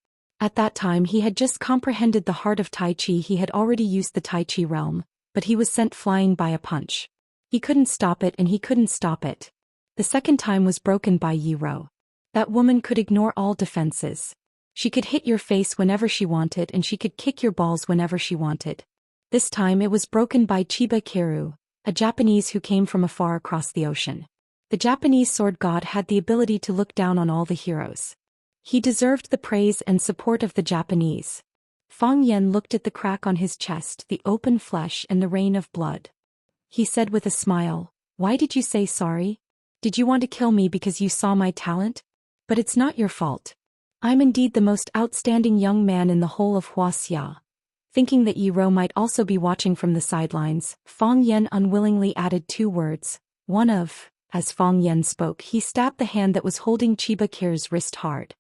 At that time he had just comprehended the heart of Tai Chi. He had already used the Tai Chi realm, but he was sent flying by a punch. He couldn't stop it and he couldn't stop it. The second time was broken by Yi Ro. That woman could ignore all defenses. She could hit your face whenever she wanted and she could kick your balls whenever she wanted. This time it was broken by Chiba Keru, a Japanese who came from afar across the ocean. The Japanese sword god had the ability to look down on all the heroes. He deserved the praise and support of the Japanese. Fang Yan looked at the crack on his chest, the open flesh and the rain of blood. He said with a smile, Why did you say sorry? Did you want to kill me because you saw my talent? But it's not your fault. I'm indeed the most outstanding young man in the whole of Huaxia. Thinking that Yi Ro might also be watching from the sidelines, Fang Yan unwillingly added 2 words, one of. As Fang Yan spoke, he stabbed the hand that was holding Chiba Keru's wrist hard.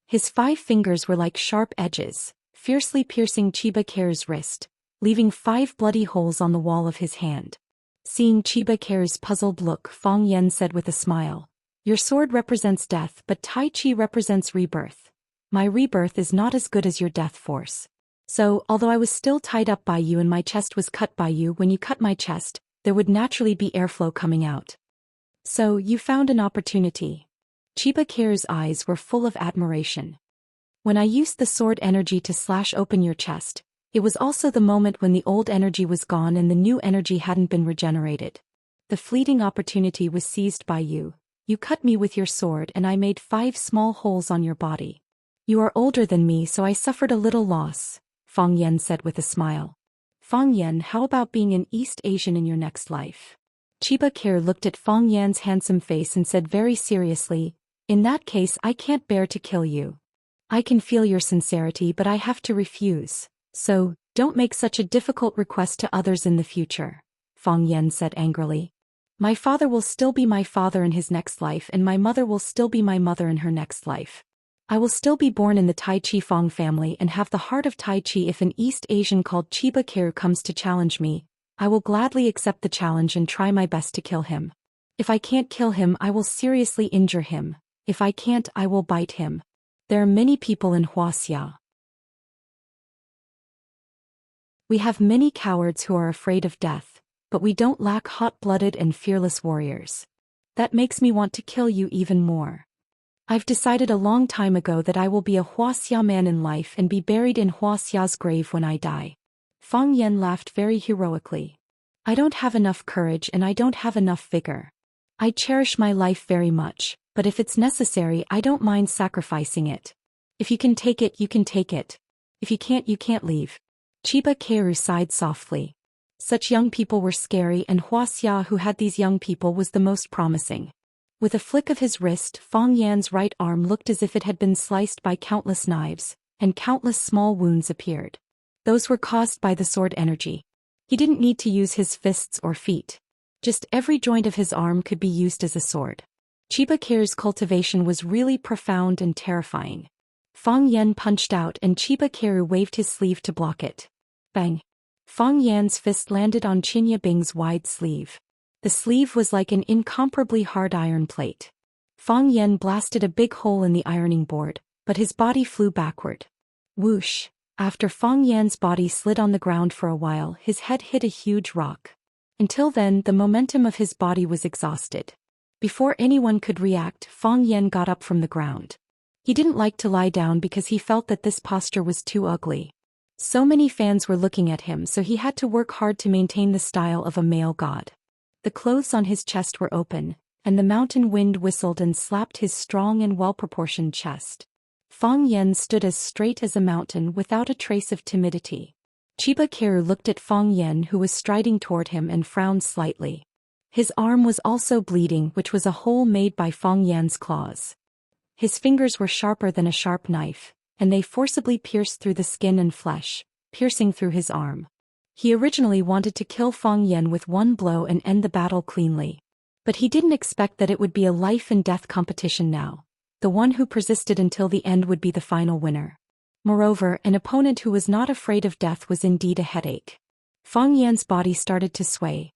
His 5 fingers were like sharp edges, fiercely piercing Chiba Keru's wrist, leaving 5 bloody holes on the wall of his hand. Seeing Chiba Keru's puzzled look, Fang Yan said with a smile, Your sword represents death, but Tai Chi represents rebirth. My rebirth is not as good as your death force. So, although I was still tied up by you and my chest was cut by you, when you cut my chest, there would naturally be airflow coming out. So, you found an opportunity. Chiba Keru's eyes were full of admiration. When I used the sword energy to slash open your chest, it was also the moment when the old energy was gone and the new energy hadn't been regenerated. The fleeting opportunity was seized by you. You cut me with your sword and I made 5 small holes on your body. You are older than me, so I suffered a little loss, Fang Yan said with a smile. Fang Yan, how about being an East Asian in your next life? Chiba Keru looked at Fang Yan's handsome face and said very seriously, In that case I can't bear to kill you. I can feel your sincerity, but I have to refuse. So, don't make such a difficult request to others in the future, Fang Yan said angrily. My father will still be my father in his next life, and my mother will still be my mother in her next life. I will still be born in the Tai Chi Fong family and have the heart of Tai Chi. If an East Asian called Chiba Keru comes to challenge me, I will gladly accept the challenge and try my best to kill him. If I can't kill him, I will seriously injure him. If I can't, I will bite him. There are many people in Huaxia. We have many cowards who are afraid of death, but we don't lack hot-blooded and fearless warriors. That makes me want to kill you even more. I've decided a long time ago that I will be a Huaxia man in life and be buried in Huaxia's grave when I die. Fang Yan laughed very heroically. I don't have enough courage and I don't have enough vigor. I cherish my life very much, but if it's necessary, I don't mind sacrificing it. If you can take it, you can take it. If you can't leave. Chiba Keru sighed softly. Such young people were scary, and Huaxia, who had these young people, was the most promising. With a flick of his wrist, Fang Yan's right arm looked as if it had been sliced by countless knives, and countless small wounds appeared. Those were caused by the sword energy. He didn't need to use his fists or feet. Just every joint of his arm could be used as a sword. Chiba Keru's cultivation was really profound and terrifying. Fang Yan punched out and Chiba Keru waved his sleeve to block it. Bang! Fang Yan's fist landed on Qinya Bing's wide sleeve. The sleeve was like an incomparably hard iron plate. Fang Yan blasted a big hole in the ironing board, but his body flew backward. Whoosh! After Fang Yan's body slid on the ground for a while, his head hit a huge rock. Until then, the momentum of his body was exhausted. Before anyone could react, Fang Yan got up from the ground. He didn't like to lie down because he felt that this posture was too ugly. So many fans were looking at him, so he had to work hard to maintain the style of a male god. The clothes on his chest were open, and the mountain wind whistled and slapped his strong and well-proportioned chest. Fang Yan stood as straight as a mountain without a trace of timidity. Chiba Keru looked at Fang Yan, who was striding toward him, and frowned slightly. His arm was also bleeding, which was a hole made by Fang Yan's claws. His fingers were sharper than a sharp knife, and they forcibly pierced through the skin and flesh, piercing through his arm. He originally wanted to kill Fang Yan with one blow and end the battle cleanly. But he didn't expect that it would be a life-and-death competition now. The one who persisted until the end would be the final winner. Moreover, an opponent who was not afraid of death was indeed a headache. Fang Yan's body started to sway.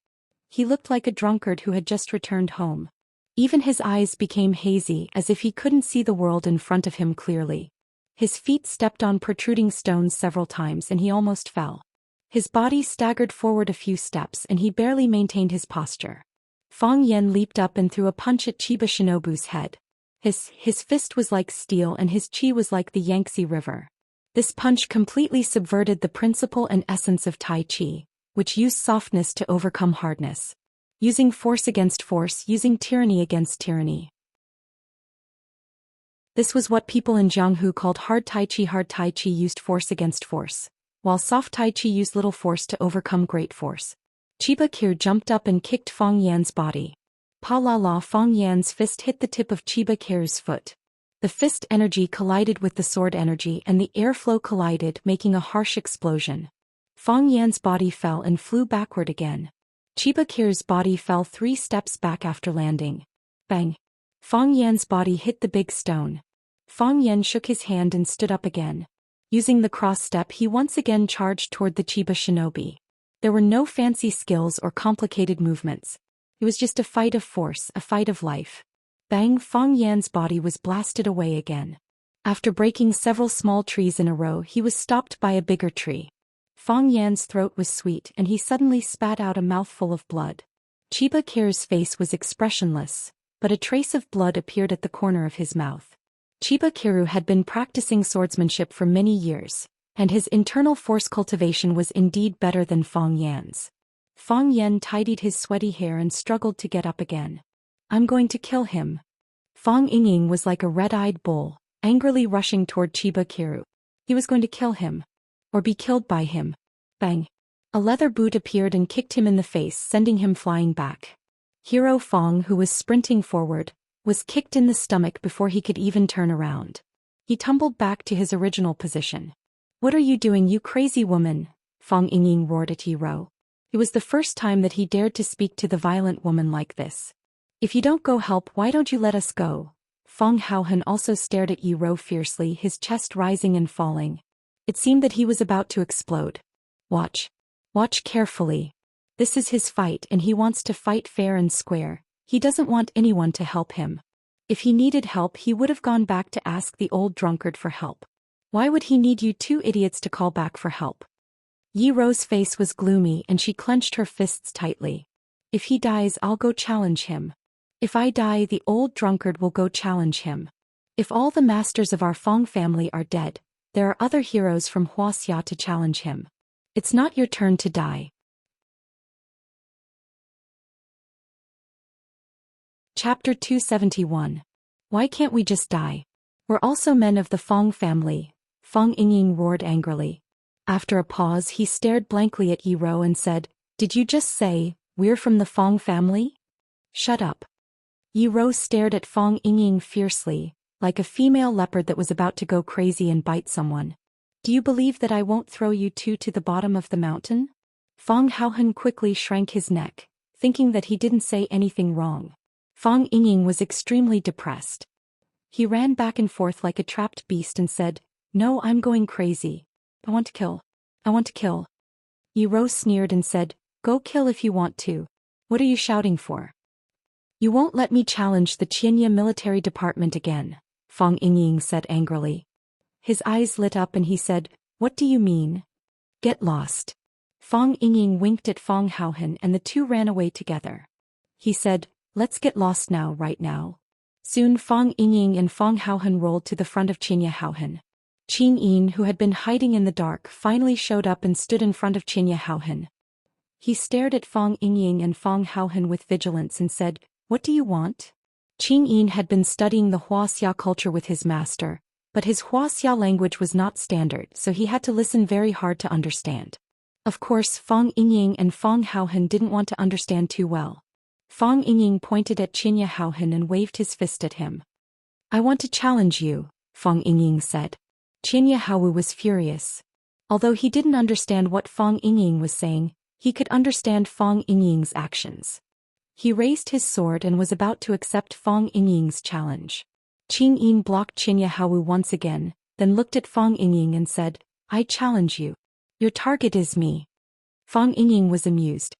He looked like a drunkard who had just returned home. Even his eyes became hazy, as if he couldn't see the world in front of him clearly. His feet stepped on protruding stones several times and he almost fell. His body staggered forward a few steps and he barely maintained his posture. Fang Yan leaped up and threw a punch at Chiba Shinobu's head. His fist was like steel and his chi was like the Yangtze River. This punch completely subverted the principle and essence of Tai Chi, which used softness to overcome hardness. Using force against force, using tyranny against tyranny. This was what people in Jianghu called hard Tai Chi. Hard Tai Chi used force against force, while soft Tai Chi used little force to overcome great force. Chiba Keru jumped up and kicked Fang Yan's body. Pa la la! Fang Yan's fist hit the tip of Chiba Keru's foot. The fist energy collided with the sword energy and the airflow collided, making a harsh explosion. Fang Yan's body fell and flew backward again. Chiba Keru's body fell 3 steps back after landing. Bang! Fang Yan's body hit the big stone. Fang Yan shook his hand and stood up again. Using the cross step, he once again charged toward the Chiba shinobi. There were no fancy skills or complicated movements. It was just a fight of force, a fight of life. Bang! Fang Yan's body was blasted away again. After breaking several small trees in a row, he was stopped by a bigger tree. Fang Yan's throat was sweet and he suddenly spat out a mouthful of blood. Chiba Keru's face was expressionless, but a trace of blood appeared at the corner of his mouth. Chiba Keru had been practicing swordsmanship for many years, and his internal force cultivation was indeed better than Fang Yan's. Fang Yan tidied his sweaty hair and struggled to get up again. I'm going to kill him. Fang Yingying was like a red-eyed bull, angrily rushing toward Chiba Keru. He was going to kill him. Or be killed by him. Bang! A leather boot appeared and kicked him in the face, sending him flying back. Hero Fang, who was sprinting forward, was kicked in the stomach before he could even turn around. He tumbled back to his original position. What are you doing, you crazy woman? Fang Yingying roared at Hero. It was the first time that he dared to speak to the violent woman like this. If you don't go help, why don't you let us go? Fong Haohan also stared at Yi Ro fiercely, his chest rising and falling. It seemed that he was about to explode. Watch. Watch carefully. This is his fight and he wants to fight fair and square. He doesn't want anyone to help him. If he needed help, he would have gone back to ask the old drunkard for help. Why would he need you two idiots to call back for help? Yi Ro's face was gloomy and she clenched her fists tightly. If he dies, I'll go challenge him. If I die, the old drunkard will go challenge him. If all the masters of our Fong family are dead, there are other heroes from Huaxia to challenge him. It's not your turn to die. Chapter 271. Why can't we just die? We're also men of the Fong family, Fong Yingying roared angrily. After a pause, he stared blankly at Yi Ro and said, Did you just say, we're from the Fong family? Shut up. Yi Ro stared at Fong Yingying fiercely, like a female leopard that was about to go crazy and bite someone. Do you believe that I won't throw you two to the bottom of the mountain? Fong Haohan quickly shrank his neck, thinking that he didn't say anything wrong. Fong Yingying was extremely depressed. He ran back and forth like a trapped beast and said, No, I'm going crazy. I want to kill. I want to kill. Yi Ro sneered and said, Go kill if you want to. What are you shouting for? You won't let me challenge the Qianye military department again, Fong Yingying said angrily. His eyes lit up and he said, What do you mean? Get lost. Fong Yingying winked at Fong Haohan and the two ran away together. He said, Let's get lost now, right now. Soon Fong Yingying and Fong Haohan rolled to the front of Qianye Haohan. Qin Yin, who had been hiding in the dark, finally showed up and stood in front of Qianye Haohan. He stared at Fong Yingying and Fong Haohan with vigilance and said, What do you want? Qin Yin had been studying the Huaxia culture with his master, but his Huaxia language was not standard, so he had to listen very hard to understand. Of course, Fong Yingying and Fong Haohan didn't want to understand too well. Fong Yingying pointed at Qianye Haohan and waved his fist at him. I want to challenge you, Fong Yingying said. Qianye Haowu was furious. Although he didn't understand what Fong Yingying was saying, he could understand Fong Yingying's actions. He raised his sword and was about to accept Fong Yingying's challenge. Qin Yin blocked Qianye Haowu once again, then looked at Fong Yingying and said, I challenge you. Your target is me. Fong Yingying was amused.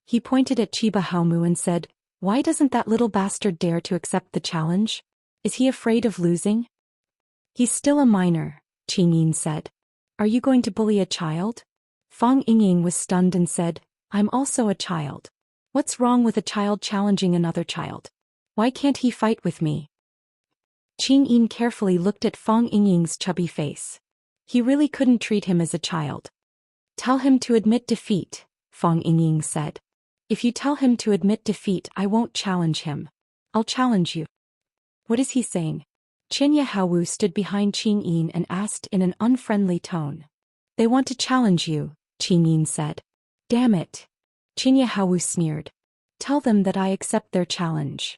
He pointed at Chiba Haomu and said, Why doesn't that little bastard dare to accept the challenge? Is he afraid of losing? He's still a minor, Qin Yin said. Are you going to bully a child? Fong Yingying was stunned and said, I'm also a child. What's wrong with a child challenging another child? Why can't he fight with me? Qin Yin carefully looked at Fong Yingying's chubby face. He really couldn't treat him as a child. Tell him to admit defeat, Fong Yingying said. If you tell him to admit defeat, I won't challenge him. I'll challenge you. What is he saying? Qianye Haowu stood behind Qin Yin and asked in an unfriendly tone. They want to challenge you, Qin Yin said. Damn it. Qianye Haowu sneered. Tell them that I accept their challenge.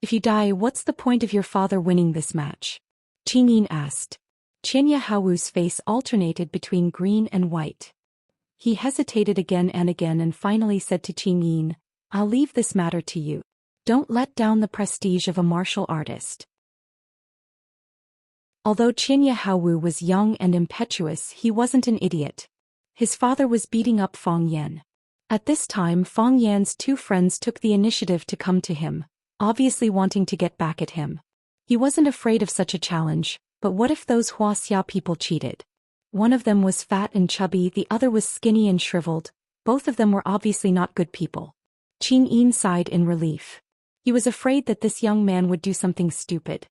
If you die, what's the point of your father winning this match? Qin Yin asked. Qianye Haowu's face alternated between green and white. He hesitated again and finally said to Qin Yin, I'll leave this matter to you. Don't let down the prestige of a martial artist. Although Qianye Haowu was young and impetuous, he wasn't an idiot. His father was beating up Fong Yan. At this time, Fong Yan's two friends took the initiative to come to him, obviously wanting to get back at him. He wasn't afraid of such a challenge, but what if those Huaxia people cheated? One of them was fat and chubby, the other was skinny and shriveled. Both of them were obviously not good people. Qin Yin sighed in relief. He was afraid that this young man would do something stupid.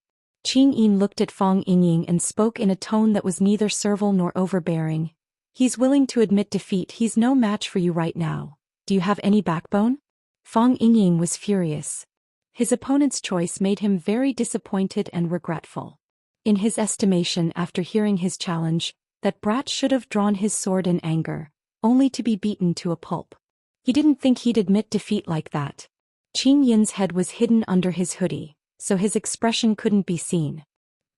Qin Yin looked at Fong Yingying and spoke in a tone that was neither servile nor overbearing. He's willing to admit defeat. He's no match for you right now. Do you have any backbone? Fong Yingying was furious. His opponent's choice made him very disappointed and regretful. In his estimation, after hearing his challenge, that brat should have drawn his sword in anger, only to be beaten to a pulp. He didn't think he'd admit defeat like that. Qin Yin's head was hidden under his hoodie, so his expression couldn't be seen.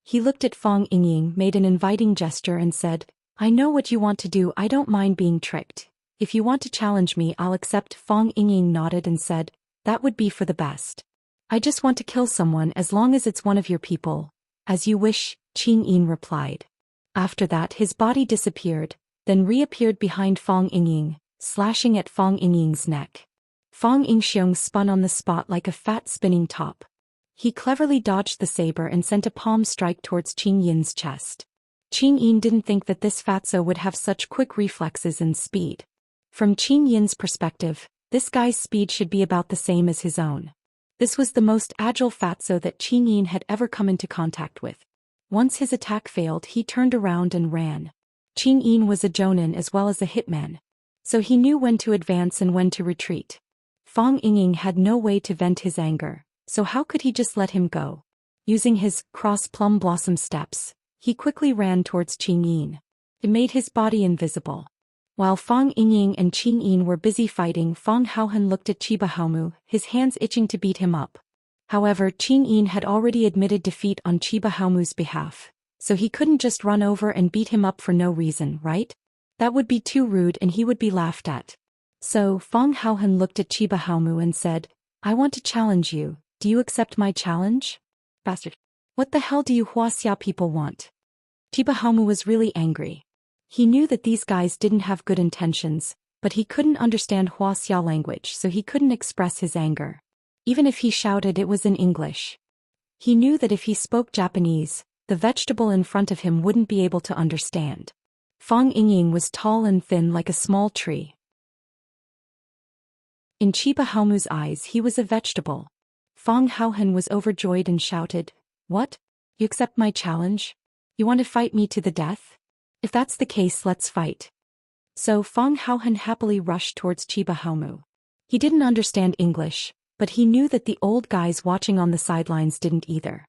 He looked at Fong Yingying, made an inviting gesture and said, I know what you want to do. I don't mind being tricked. If you want to challenge me, I'll accept. Fong Yingying nodded and said, that would be for the best. I just want to kill someone as long as it's one of your people. As you wish, Qing Yin replied. After that his body disappeared, then reappeared behind Fong Yingying, slashing at Fong Yingying's neck. Fong Yingxiong spun on the spot like a fat spinning top. He cleverly dodged the saber and sent a palm strike towards Qing Yin's chest. Qing Yin didn't think that this fatso would have such quick reflexes and speed. From Qing Yin's perspective, this guy's speed should be about the same as his own. This was the most agile fatso that Qing Yin had ever come into contact with. Once his attack failed, he turned around and ran. Qing Yin was a jonin as well as a hitman, so he knew when to advance and when to retreat. Fong Yingying had no way to vent his anger, so how could he just let him go? Using his cross plum blossom steps, he quickly ran towards Qing Yin. It made his body invisible. While Fong Yingying and Qing Yin were busy fighting, Fong Haohan looked at Chiba Haomu, his hands itching to beat him up. However, Qing Yin had already admitted defeat on Chiba Haomu's behalf, so he couldn't just run over and beat him up for no reason, right? That would be too rude and he would be laughed at. So, Fong Haohan looked at Chiba Haomu and said, I want to challenge you. Do you accept my challenge? Bastard. What the hell do you Huaxia people want? Chiba Haomu was really angry. He knew that these guys didn't have good intentions, but he couldn't understand Huaxia language, so he couldn't express his anger. Even if he shouted, it was in English. He knew that if he spoke Japanese, the vegetable in front of him wouldn't be able to understand. Fong Yingying was tall and thin like a small tree. In Chiba Haomu's eyes he was a vegetable. Fong Haohan was overjoyed and shouted, What? You accept my challenge? You want to fight me to the death? If that's the case, let's fight. So Fong Haohan happily rushed towards Chiba Haomu. He didn't understand English, but he knew that the old guys watching on the sidelines didn't either.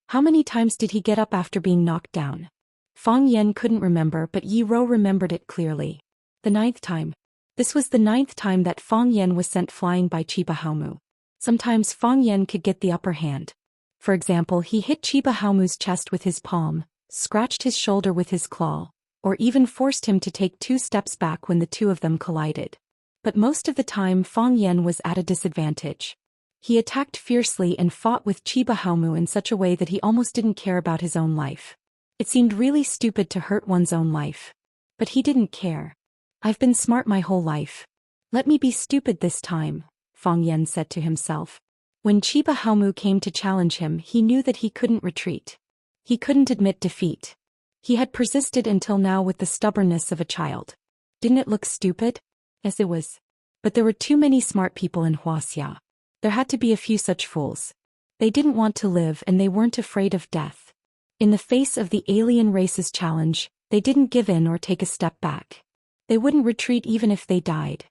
How many times did he get up after being knocked down? Fong Yen couldn't remember, but Yi Ro remembered it clearly. The 9th time. This was the 9th time that Fong Yen was sent flying by Chiba Haomu. Sometimes Fong Yen could get the upper hand. For example, he hit Chiba Haomu's chest with his palm, scratched his shoulder with his claw, or even forced him to take 2 steps back when the two of them collided. But most of the time Fong Yen was at a disadvantage. He attacked fiercely and fought with Chiba Haomu in such a way that he almost didn't care about his own life. It seemed really stupid to hurt one's own life. But he didn't care. I've been smart my whole life. Let me be stupid this time, Fong Yen said to himself. When Chiba Haomu came to challenge him, he knew that he couldn't retreat. He couldn't admit defeat. He had persisted until now with the stubbornness of a child. Didn't it look stupid? Yes, it was. But there were too many smart people in Huaxia. There had to be a few such fools. They didn't want to live and they weren't afraid of death. In the face of the alien race's challenge, they didn't give in or take a step back. They wouldn't retreat even if they died.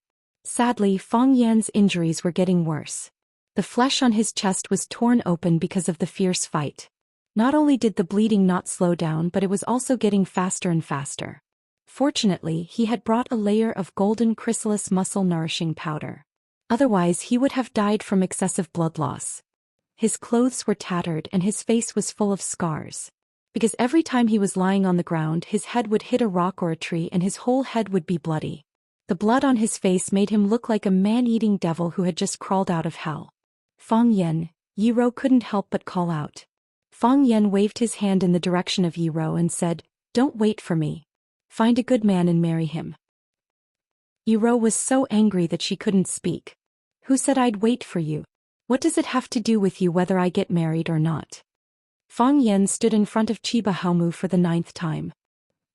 Sadly, Fong Yan's injuries were getting worse. The flesh on his chest was torn open because of the fierce fight. Not only did the bleeding not slow down, but it was also getting faster and faster. Fortunately, he had brought a layer of golden chrysalis muscle-nourishing powder. Otherwise, he would have died from excessive blood loss. His clothes were tattered and his face was full of scars. Because every time he was lying on the ground, his head would hit a rock or a tree and his whole head would be bloody. The blood on his face made him look like a man-eating devil who had just crawled out of hell. Fong Yen, Yi Ro couldn't help but call out. Fong Yen waved his hand in the direction of Yi Ro and said, Don't wait for me. Find a good man and marry him. Yi Ro was so angry that she couldn't speak. Who said I'd wait for you? What does it have to do with you whether I get married or not? Fong Yen stood in front of Chiba Haomu for the 9th time.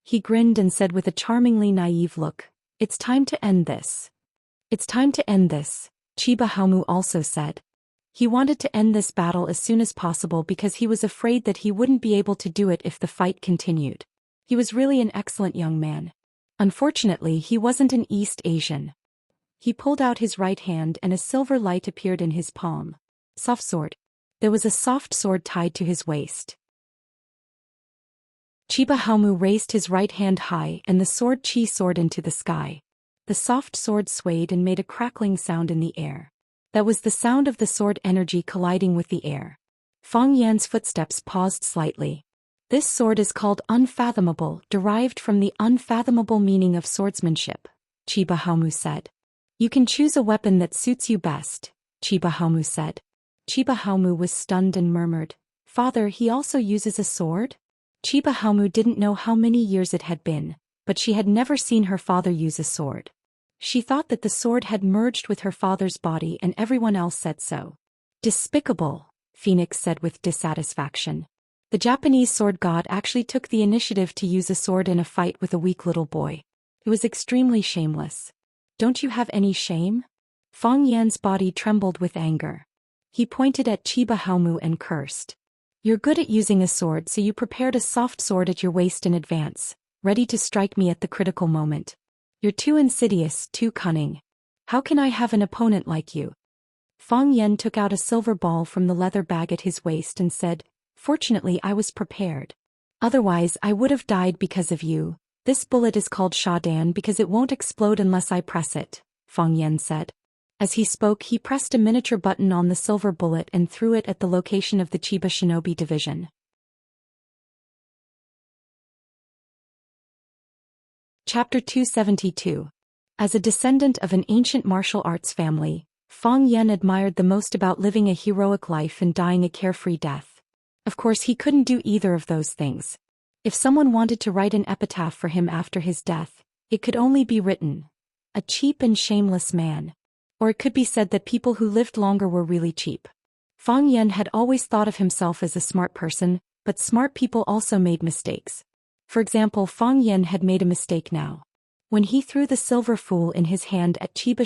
He grinned and said with a charmingly naive look, It's time to end this. It's time to end this, Chiba Haomu also said. He wanted to end this battle as soon as possible because he was afraid that he wouldn't be able to do it if the fight continued. He was really an excellent young man. Unfortunately, he wasn't an East Asian. He pulled out his right hand and a silver light appeared in his palm. Soft sword. There was a soft sword tied to his waist. Chiba Haomu raised his right hand high and the sword Chi soared into the sky. The soft sword swayed and made a crackling sound in the air. That was the sound of the sword energy colliding with the air. Fong Yan's footsteps paused slightly. This sword is called Unfathomable, derived from the unfathomable meaning of swordsmanship. Chiba Haomu said. You can choose a weapon that suits you best, Chiba Haomu said. Chiba Haomu was stunned and murmured, Father, he also uses a sword? Chiba Haomu didn't know how many years it had been, but she had never seen her father use a sword. She thought that the sword had merged with her father's body and everyone else said so. Despicable, Phoenix said with dissatisfaction. The Japanese sword god actually took the initiative to use a sword in a fight with a weak little boy. It was extremely shameless. Don't you have any shame? Fang Yan's body trembled with anger. He pointed at Chiba Haomu and cursed. You're good at using a sword, so you prepared a soft sword at your waist in advance, ready to strike me at the critical moment. You're too insidious, too cunning. How can I have an opponent like you? Fang Yan took out a silver ball from the leather bag at his waist and said, Fortunately I was prepared. Otherwise I would have died because of you. This bullet is called Shadan because it won't explode unless I press it, Fang Yan said. As he spoke, he pressed a miniature button on the silver bullet and threw it at the location of the Chiba Shinobi division. Chapter 272. As a descendant of an ancient martial arts family, Fang Yan admired the most about living a heroic life and dying a carefree death. Of course, he couldn't do either of those things. If someone wanted to write an epitaph for him after his death, it could only be written, a cheap and shameless man. Or it could be said that people who lived longer were really cheap. Fang Yan had always thought of himself as a smart person, but smart people also made mistakes. For example, Fang Yan had made a mistake now. When he threw the silver fool in his hand at Chiba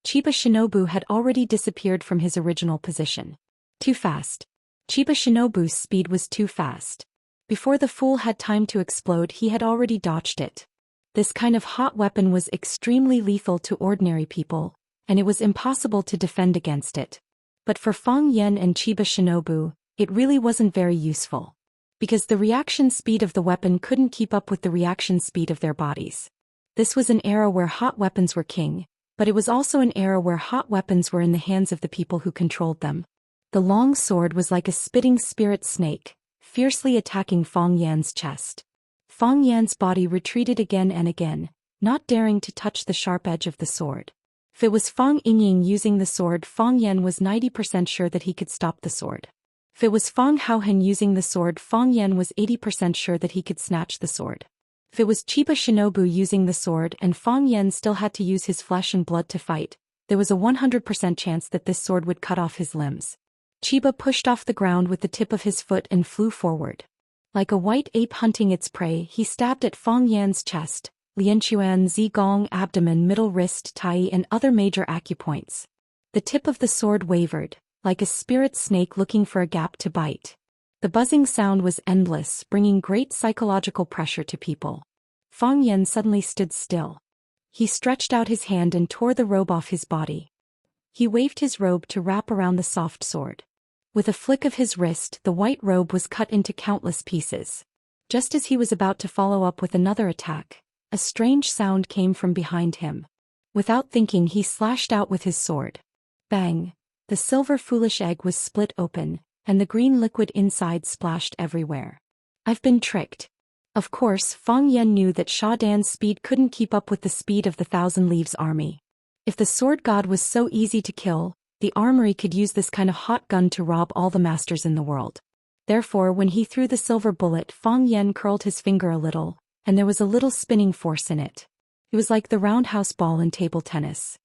Shinobu had already disappeared from his original position. Too fast. Chiba Shinobu's speed was too fast. Before the fool had time to explode, he had already dodged it. This kind of hot weapon was extremely lethal to ordinary people, and it was impossible to defend against it. But for Fang Yan and Chiba Shinobu, it really wasn't very useful. Because the reaction speed of the weapon couldn't keep up with the reaction speed of their bodies. This was an era where hot weapons were king, but it was also an era where hot weapons were in the hands of the people who controlled them. The long sword was like a spitting spirit snake, fiercely attacking Fang Yan's chest. Fang Yan's body retreated again and again, not daring to touch the sharp edge of the sword. If it was Fang Yingying using the sword, Fang Yan was 90% sure that he could stop the sword. If it was Fang Haohen using the sword, Fang Yan was 80% sure that he could snatch the sword. If it was Chiba Shinobu using the sword and Fang Yan still had to use his flesh and blood to fight, there was a 100% chance that this sword would cut off his limbs. Chiba pushed off the ground with the tip of his foot and flew forward. Like a white ape hunting its prey, he stabbed at Fang Yan's chest, Lianquan, Zigong, abdomen, middle wrist, tai and other major acupoints. The tip of the sword wavered, like a spirit snake looking for a gap to bite. The buzzing sound was endless, bringing great psychological pressure to people. Fang Yan suddenly stood still. He stretched out his hand and tore the robe off his body. He waved his robe to wrap around the soft sword. With a flick of his wrist, the white robe was cut into countless pieces. Just as he was about to follow up with another attack, a strange sound came from behind him. Without thinking, he slashed out with his sword. Bang! The silver foolish egg was split open, and the green liquid inside splashed everywhere. I've been tricked. Of course, Fang Yan knew that Shadan's speed couldn't keep up with the speed of the Thousand Leaves army. If the sword god was so easy to kill, the armory could use this kind of hot gun to rob all the masters in the world. Therefore, when he threw the silver bullet, Fang Yan curled his finger a little, and there was a little spinning force in it. It was like the roundhouse ball in table tennis.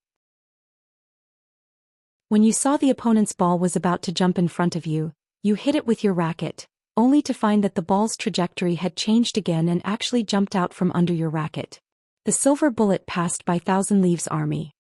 When you saw the opponent's ball was about to jump in front of you, you hit it with your racket, only to find that the ball's trajectory had changed again and actually jumped out from under your racket. The silver bullet passed by Thousand Leaves' army.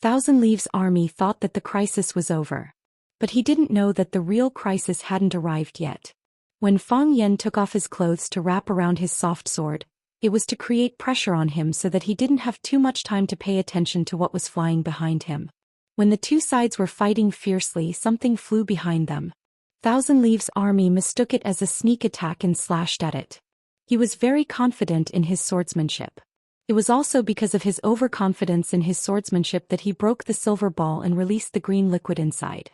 Thousand Leaves' army thought that the crisis was over. But he didn't know that the real crisis hadn't arrived yet. When Fang Yan took off his clothes to wrap around his soft sword, it was to create pressure on him so that he didn't have too much time to pay attention to what was flying behind him. When the two sides were fighting fiercely, something flew behind them. Thousand Leaves' army mistook it as a sneak attack and slashed at it. He was very confident in his swordsmanship. It was also because of his overconfidence in his swordsmanship that he broke the silver ball and released the green liquid inside.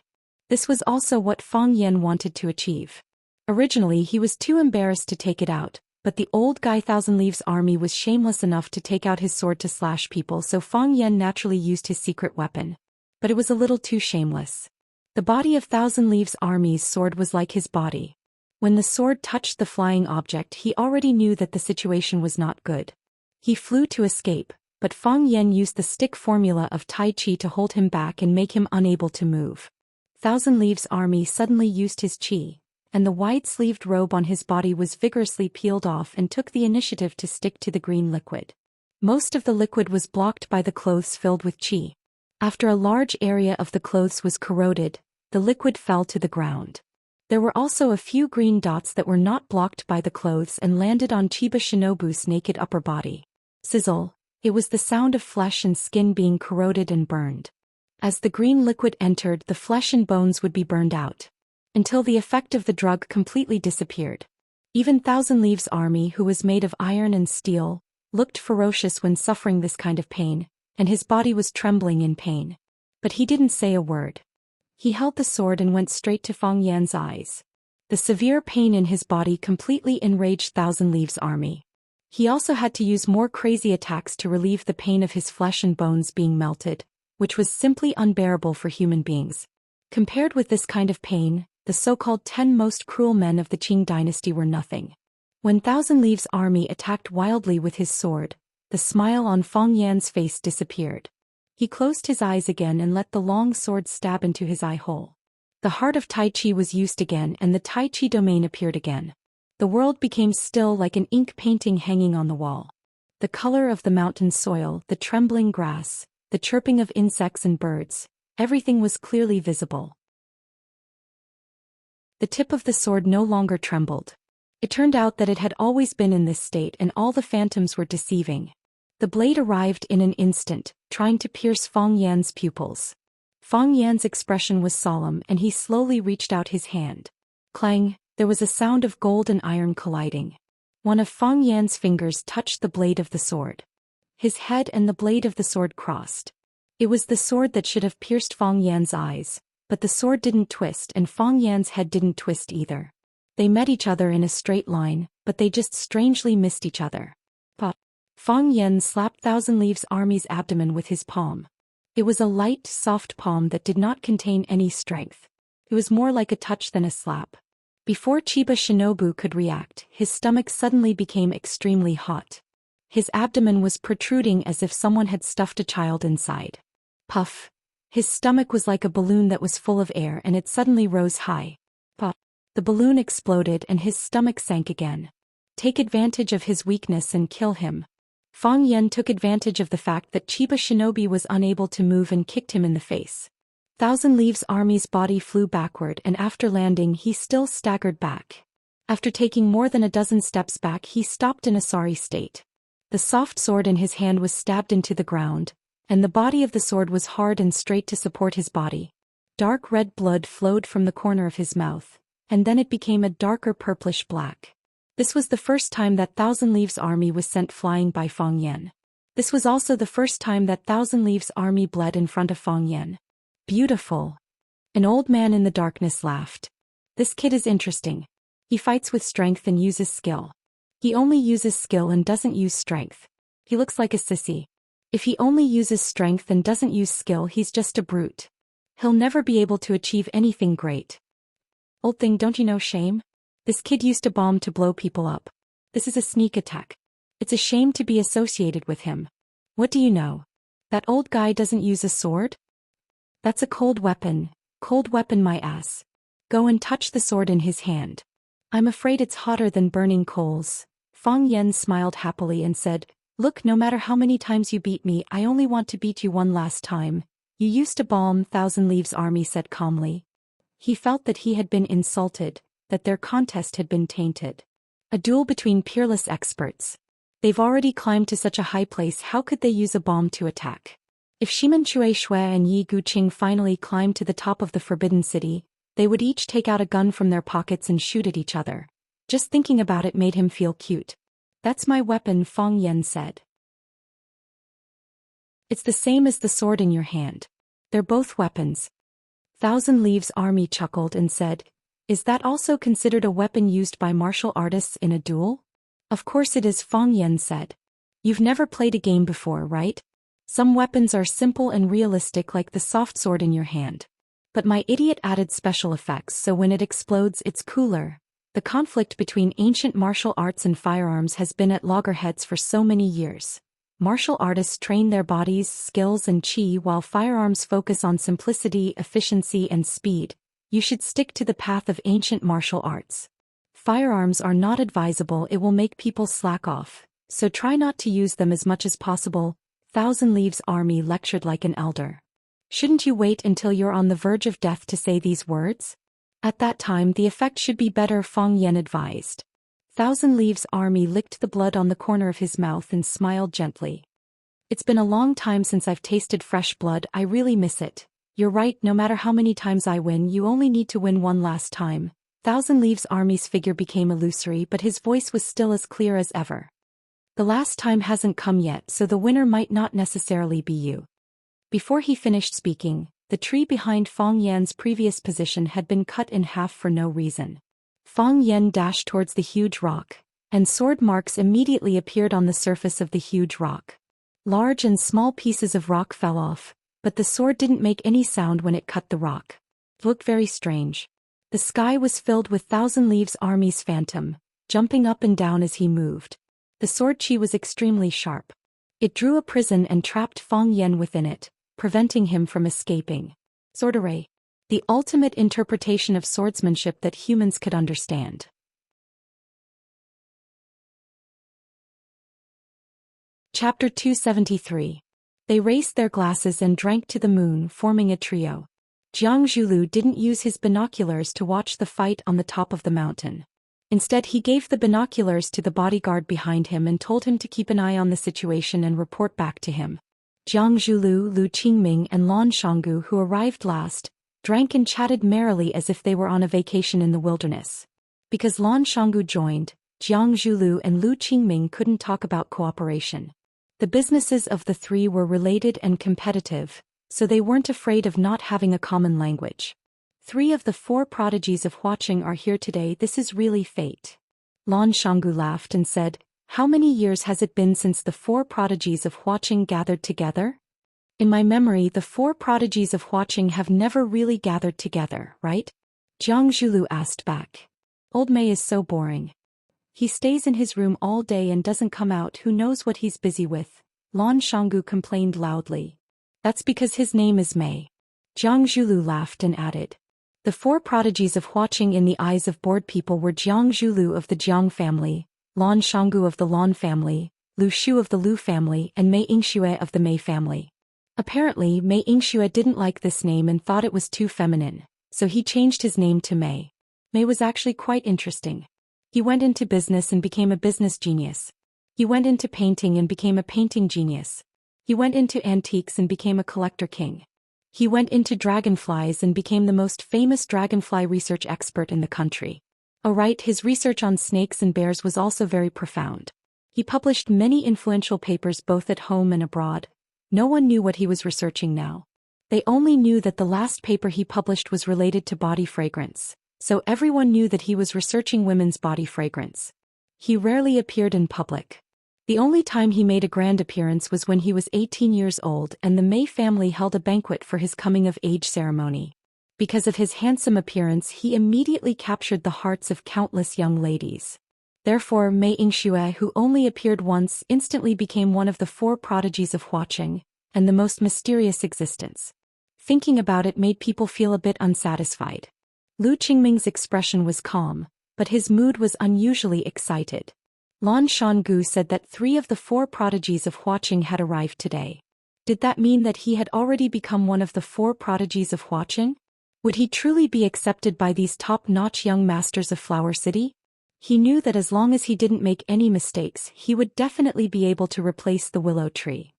This was also what Fang Yan wanted to achieve. Originally, he was too embarrassed to take it out, but the old guy Thousand Leaves army was shameless enough to take out his sword to slash people, so Fang Yen naturally used his secret weapon. But it was a little too shameless. The body of Thousand Leaves army's sword was like his body. When the sword touched the flying object, he already knew that the situation was not good. He flew to escape, but Fang Yen used the stick formula of Tai Chi to hold him back and make him unable to move. Thousand Leaves army suddenly used his chi, and the wide-sleeved robe on his body was vigorously peeled off and took the initiative to stick to the green liquid. Most of the liquid was blocked by the clothes filled with chi. After a large area of the clothes was corroded, the liquid fell to the ground. There were also a few green dots that were not blocked by the clothes and landed on Chiba Shinobu's naked upper body. Sizzle! It was the sound of flesh and skin being corroded and burned. As the green liquid entered, the flesh and bones would be burned out, until the effect of the drug completely disappeared. Even Thousand Leaves army, who was made of iron and steel, looked ferocious when suffering this kind of pain, and his body was trembling in pain. But he didn't say a word. He held the sword and went straight to Fang Yan's eyes. The severe pain in his body completely enraged Thousand Leaves army. He also had to use more crazy attacks to relieve the pain of his flesh and bones being melted, which was simply unbearable for human beings. Compared with this kind of pain, the so-called 10 most cruel men of the Qing dynasty were nothing. When Thousand Leaves army attacked wildly with his sword, the smile on Fang Yan's face disappeared. He closed his eyes again and let the long sword stab into his eye hole. The heart of Tai Chi was used again and the Tai Chi domain appeared again. The world became still like an ink painting hanging on the wall. The color of the mountain soil, the trembling grass, the chirping of insects and birds, everything was clearly visible. The tip of the sword no longer trembled. It turned out that it had always been in this state and all the phantoms were deceiving. The blade arrived in an instant, trying to pierce Fang Yan's pupils. Fang Yan's expression was solemn and he slowly reached out his hand. Clang! There was a sound of gold and iron colliding. One of Fang Yan's fingers touched the blade of the sword. His head and the blade of the sword crossed. It was the sword that should have pierced Fang Yan's eyes, but the sword didn't twist and Fang Yan's head didn't twist either. They met each other in a straight line, but they just strangely missed each other. Pop! Fang Yan slapped Thousand Leaves army's abdomen with his palm. It was a light, soft palm that did not contain any strength. It was more like a touch than a slap. Before Chiba Shinobu could react, his stomach suddenly became extremely hot. His abdomen was protruding as if someone had stuffed a child inside. Puff! His stomach was like a balloon that was full of air and it suddenly rose high. Puff! The balloon exploded and his stomach sank again. Take advantage of his weakness and kill him. Fang Yan took advantage of the fact that Chiba Shinobi was unable to move and kicked him in the face. Thousand Leaves army's body flew backward and after landing he still staggered back. After taking more than a dozen steps back he stopped in a sorry state. The soft sword in his hand was stabbed into the ground, and the body of the sword was hard and straight to support his body. Dark red blood flowed from the corner of his mouth, and then it became a darker purplish black. This was the first time that Thousand Leaves army was sent flying by Fang Yan. This was also the first time that Thousand Leaves army bled in front of Fang Yan. Beautiful. An old man in the darkness laughed. This kid is interesting. He fights with strength and uses skill. He only uses skill and doesn't use strength. He looks like a sissy. If he only uses strength and doesn't use skill, he's just a brute. He'll never be able to achieve anything great. Old thing, don't you know shame? This kid used a bomb to blow people up. This is a sneak attack. It's a shame to be associated with him. What do you know? That old guy doesn't use a sword? That's a cold weapon my ass. Go and touch the sword in his hand. I'm afraid it's hotter than burning coals. Fang Yan smiled happily and said, Look, no matter how many times you beat me, I only want to beat you one last time. You used a bomb, Thousand Leaves army said calmly. He felt that he had been insulted, that their contest had been tainted. A duel between peerless experts. They've already climbed to such a high place, how could they use a bomb to attack? If Shimen Chui Shui and Yi Guqing finally climbed to the top of the Forbidden City, they would each take out a gun from their pockets and shoot at each other. Just thinking about it made him feel cute. That's my weapon, Fang Yan said. It's the same as the sword in your hand. They're both weapons. Thousand Leaves army chuckled and said, Is that also considered a weapon used by martial artists in a duel? Of course it is, Fang Yan said. You've never played a game before, right? Some weapons are simple and realistic like the soft sword in your hand. But my idiot added special effects so when it explodes it's cooler. The conflict between ancient martial arts and firearms has been at loggerheads for so many years. Martial artists train their bodies, skills and chi while firearms focus on simplicity, efficiency and speed. You should stick to the path of ancient martial arts. Firearms are not advisable, it will make people slack off, so try not to use them as much as possible. Thousand Leaves Army lectured like an elder. Shouldn't you wait until you're on the verge of death to say these words? At that time the effect should be better, Fang Yan advised. Thousand Leaves Army licked the blood on the corner of his mouth and smiled gently. It's been a long time since I've tasted fresh blood, I really miss it. You're right, no matter how many times I win you only need to win one last time. Thousand Leaves Army's figure became illusory but his voice was still as clear as ever. The last time hasn't come yet, so the winner might not necessarily be you. Before he finished speaking, the tree behind Fang Yan's previous position had been cut in half for no reason. Fang Yan dashed towards the huge rock, and sword marks immediately appeared on the surface of the huge rock. Large and small pieces of rock fell off, but the sword didn't make any sound when it cut the rock. It looked very strange. The sky was filled with Thousand Leaves Army's phantom, jumping up and down as he moved. The sword chi was extremely sharp. It drew a prison and trapped Fang Yan within it, preventing him from escaping. Sword array. The ultimate interpretation of swordsmanship that humans could understand. Chapter 273. They raised their glasses and drank to the moon, forming a trio. Jiang Zhulu didn't use his binoculars to watch the fight on the top of the mountain. Instead he gave the binoculars to the bodyguard behind him and told him to keep an eye on the situation and report back to him. Jiang Zhulu, Lu Qingming and Lan Shanggu, who arrived last, drank and chatted merrily as if they were on a vacation in the wilderness. Because Lan Shanggu joined, Jiang Zhulu and Lu Qingming couldn't talk about cooperation. The businesses of the three were related and competitive, so they weren't afraid of not having a common language. 3 of the 4 prodigies of Huaqing are here today, this is really fate. Lan Shanggu laughed and said, how many years has it been since the 4 prodigies of Huaqing gathered together? In my memory the 4 prodigies of Huaqing have never really gathered together, right? Jiang Zhulu asked back. Old Mei is so boring. He stays in his room all day and doesn't come out, who knows what he's busy with, Lan Shanggu complained loudly. That's because his name is Mei. Jiang Zhulu laughed and added. The 4 prodigies of Huaqing in the eyes of bored people were Jiang Zhulu of the Jiang family, Lan Shanggu of the Lan family, Lu Shu of the Lu family and Mei Yingxue of the Mei family. Apparently Mei Yingxue didn't like this name and thought it was too feminine, so he changed his name to Mei. Mei was actually quite interesting. He went into business and became a business genius. He went into painting and became a painting genius. He went into antiques and became a collector king. He went into dragonflies and became the most famous dragonfly research expert in the country. Oh right, his research on snakes and bears was also very profound. He published many influential papers both at home and abroad. No one knew what he was researching now. They only knew that the last paper he published was related to body fragrance, so everyone knew that he was researching women's body fragrance. He rarely appeared in public. The only time he made a grand appearance was when he was 18 years old and the Mei family held a banquet for his coming-of-age ceremony. Because of his handsome appearance he immediately captured the hearts of countless young ladies. Therefore Mei Yingxue, who only appeared once, instantly became one of the 4 prodigies of Huaqing, and the most mysterious existence. Thinking about it made people feel a bit unsatisfied. Lu Qingming's expression was calm, but his mood was unusually excited. Lan Shanggu said that 3 of the 4 prodigies of Huaqing had arrived today. Did that mean that he had already become one of the 4 prodigies of Huaqing? Would he truly be accepted by these top-notch young masters of Flower City? He knew that as long as he didn't make any mistakes, he would definitely be able to replace the willow tree.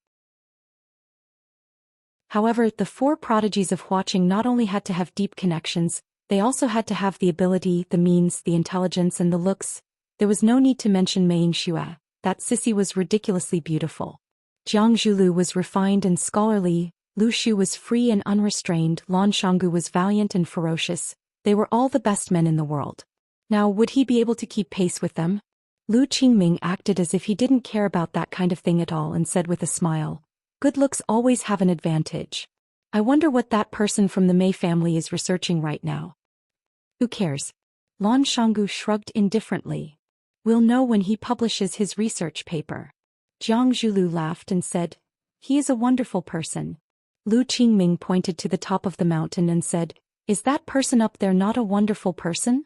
However, the 4 prodigies of Huaqing not only had to have deep connections, they also had to have the ability, the means, the intelligence and the looks. There was no need to mention Mei Yingxue. That sissy was ridiculously beautiful. Jiang Zhulu was refined and scholarly, Lu Shu was free and unrestrained, Lan Shanggu was valiant and ferocious. They were all the best men in the world. Now would he be able to keep pace with them? Lu Qingming acted as if he didn't care about that kind of thing at all and said with a smile, "Good looks always have an advantage. I wonder what that person from the Mei family is researching right now." "Who cares?" Lan Shanggu shrugged indifferently. "We'll know when he publishes his research paper." Jiang Zhulu laughed and said, "He is a wonderful person." Lu Qingming pointed to the top of the mountain and said, "Is that person up there not a wonderful person?"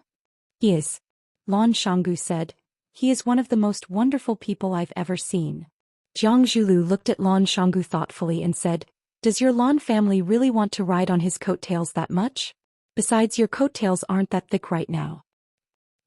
"He is." Lan Shanggu said, "He is one of the most wonderful people I've ever seen." Jiang Zhulu looked at Lan Shanggu thoughtfully and said, "Does your Lan family really want to ride on his coattails that much? Besides, your coattails aren't that thick right now."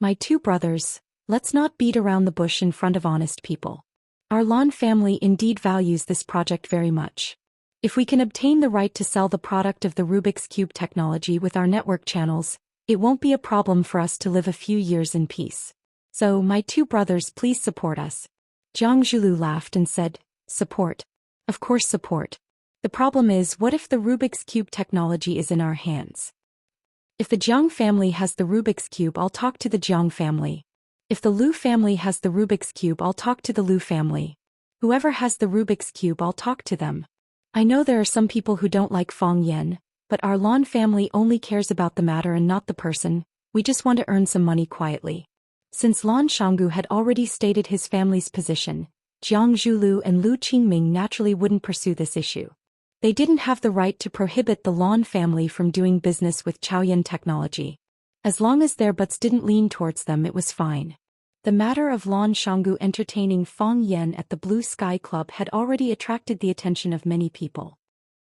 "My two brothers, let's not beat around the bush in front of honest people. Our Lan family indeed values this project very much. If we can obtain the right to sell the product of the Rubik's Cube technology with our network channels, it won't be a problem for us to live a few years in peace. So, my two brothers, please support us." Jiang Zhulu laughed and said, "Support? Of course support. The problem is, what if the Rubik's Cube technology is in our hands? If the Jiang family has the Rubik's Cube, I'll talk to the Jiang family. If the Lu family has the Rubik's Cube, I'll talk to the Lu family. Whoever has the Rubik's Cube, I'll talk to them. I know there are some people who don't like Fang Yan, but our Lan family only cares about the matter and not the person. We just want to earn some money quietly." Since Lan Shanggu had already stated his family's position, Jiang Zhulu and Lu Qingming naturally wouldn't pursue this issue. They didn't have the right to prohibit the Lan family from doing business with Chaoyan technology. As long as their butts didn't lean towards them, it was fine. The matter of Lan Shanggu entertaining Fang Yan at the Blue Sky Club had already attracted the attention of many people.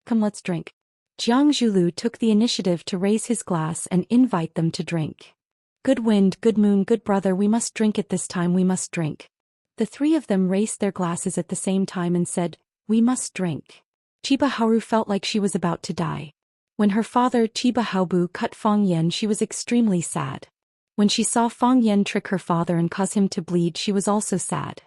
"Come, let's drink." Jiang Zhulu took the initiative to raise his glass and invite them to drink. "Good wind, good moon, good brother, we must drink it this time, we must drink." The three of them raised their glasses at the same time and said, "We must drink." Chiba Haoru felt like she was about to die. When her father, Chiba Haobu, cut Fang Yan, she was extremely sad. When she saw Fang Yan trick her father and cause him to bleed, she was also sad.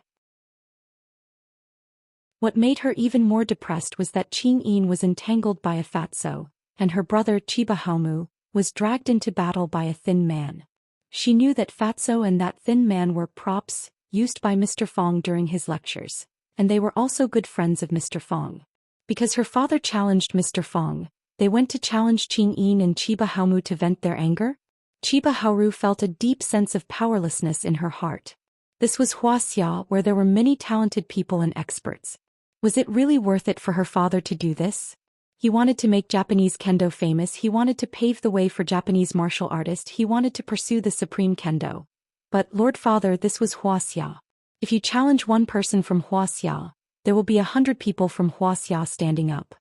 What made her even more depressed was that Qing Yin was entangled by a fatso, and her brother, Chiba Haomu, was dragged into battle by a thin man. She knew that fatso and that thin man were props used by Mr. Fong during his lectures, and they were also good friends of Mr. Fong. Because her father challenged Mr. Fong, they went to challenge Qing Yin and Chiba Haomu to vent their anger. Chiba Haoru felt a deep sense of powerlessness in her heart. This was Huaxia, where there were many talented people and experts. Was it really worth it for her father to do this? He wanted to make Japanese kendo famous, he wanted to pave the way for Japanese martial artists, he wanted to pursue the supreme kendo. But, Lord Father, this was Huaxia. If you challenge one person from Huaxia, there will be 100 people from Huaxia standing up.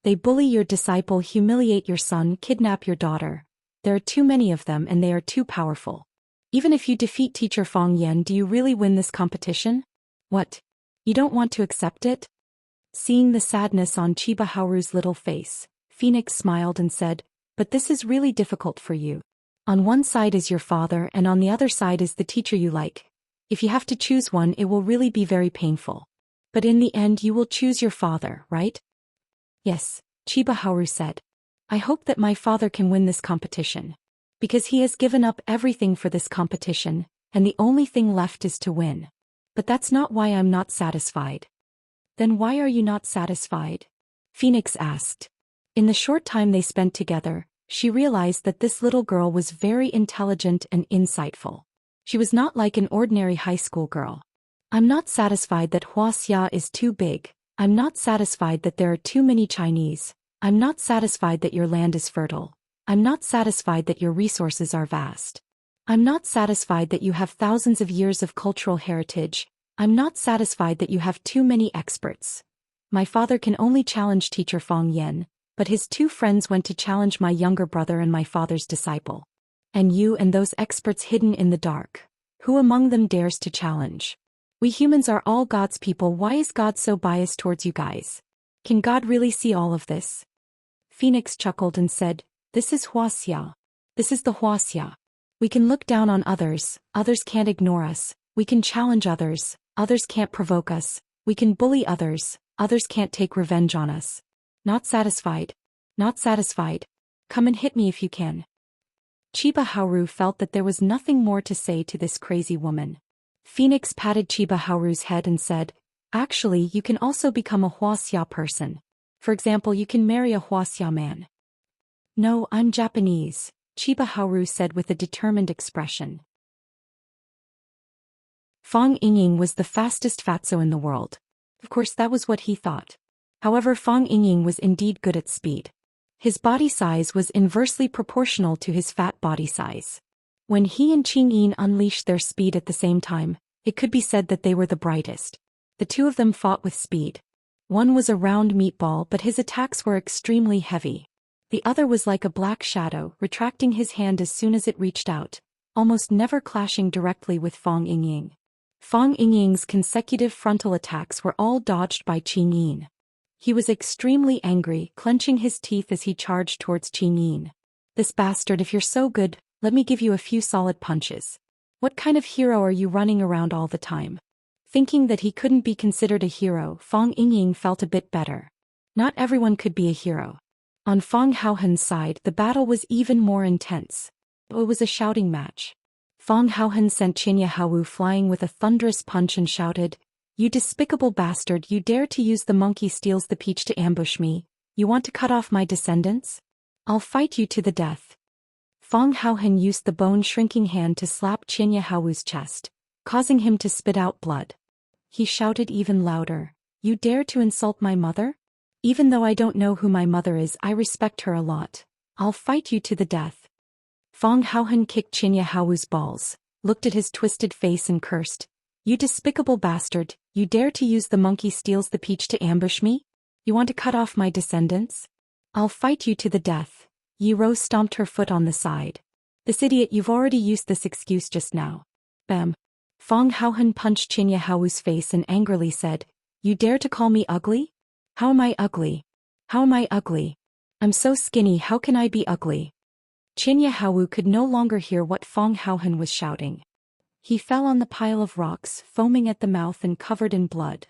They bully your disciple, humiliate your son, kidnap your daughter. There are too many of them and they are too powerful. Even if you defeat teacher Fang Yan, do you really win this competition? What? You don't want to accept it? Seeing the sadness on Chiba Haoru's little face, Phoenix smiled and said, "But this is really difficult for you. On one side is your father and on the other side is the teacher you like. If you have to choose one, it will really be very painful. But in the end you will choose your father, right?" "Yes," Chiba Haoru said. "I hope that my father can win this competition. Because he has given up everything for this competition, and the only thing left is to win. But that's not why I'm not satisfied." "Then why are you not satisfied?" Phoenix asked. In the short time they spent together, she realized that this little girl was very intelligent and insightful. She was not like an ordinary high school girl. "I'm not satisfied that Huaxia is too big. I'm not satisfied that there are too many Chinese. I'm not satisfied that your land is fertile. I'm not satisfied that your resources are vast. I'm not satisfied that you have thousands of years of cultural heritage. I'm not satisfied that you have too many experts. My father can only challenge teacher Fang Yan, but his two friends went to challenge my younger brother and my father's disciple. And you and those experts hidden in the dark. Who among them dares to challenge? We humans are all God's people. Why is God so biased towards you guys? Can God really see all of this?" Phoenix chuckled and said, "This is Huaxia. This is the Huaxia. We can look down on others, others can't ignore us. We can challenge others, others can't provoke us. We can bully others, others can't take revenge on us. Not satisfied. Not satisfied. Come and hit me if you can." Chiba Haoru felt that there was nothing more to say to this crazy woman. Phoenix patted Chiba Haoru's head and said, "Actually, you can also become a Huaxia person. For example, you can marry a Huaxia man." "No, I'm Japanese," Chiba Haoru said with a determined expression. Fang Yingying was the fastest fatso in the world. Of course, that was what he thought. However, Fang Yingying was indeed good at speed. His body size was inversely proportional to his fat body size. When he and Qing Yin unleashed their speed at the same time, it could be said that they were the brightest. The two of them fought with speed. One was a round meatball, but his attacks were extremely heavy. The other was like a black shadow, retracting his hand as soon as it reached out, almost never clashing directly with Fang Yingying. Fang Yingying's consecutive frontal attacks were all dodged by Qing Yin. He was extremely angry, clenching his teeth as he charged towards Qing Yin. "This bastard, if you're so good, let me give you a few solid punches. What kind of hero are you running around all the time?" Thinking that he couldn't be considered a hero, Fang Yingying felt a bit better. Not everyone could be a hero. On Fang Haohen's side, the battle was even more intense. It was a shouting match. Fang Haohen sent Qinya Haowu flying with a thunderous punch and shouted, "You despicable bastard, you dare to use the monkey steals the peach to ambush me. You want to cut off my descendants? I'll fight you to the death." Fang Haohen used the bone-shrinking hand to slap Qinya Haowu's chest, causing him to spit out blood. He shouted even louder, "You dare to insult my mother? Even though I don't know who my mother is, I respect her a lot. I'll fight you to the death." Fang Haohen kicked Qinya Haowu's balls, looked at his twisted face and cursed, "You despicable bastard, you dare to use the monkey steals the peach to ambush me? You want to cut off my descendants? I'll fight you to the death." Yi Rou stomped her foot on the side. "This idiot, you've already used this excuse just now." Bam. Fang Haohen punched Qinya Haowu's face and angrily said, "You dare to call me ugly? How am I ugly? How am I ugly? I'm so skinny, how can I be ugly?" Qinya Haowu could no longer hear what Fang Haohen was shouting. He fell on the pile of rocks, foaming at the mouth and covered in blood.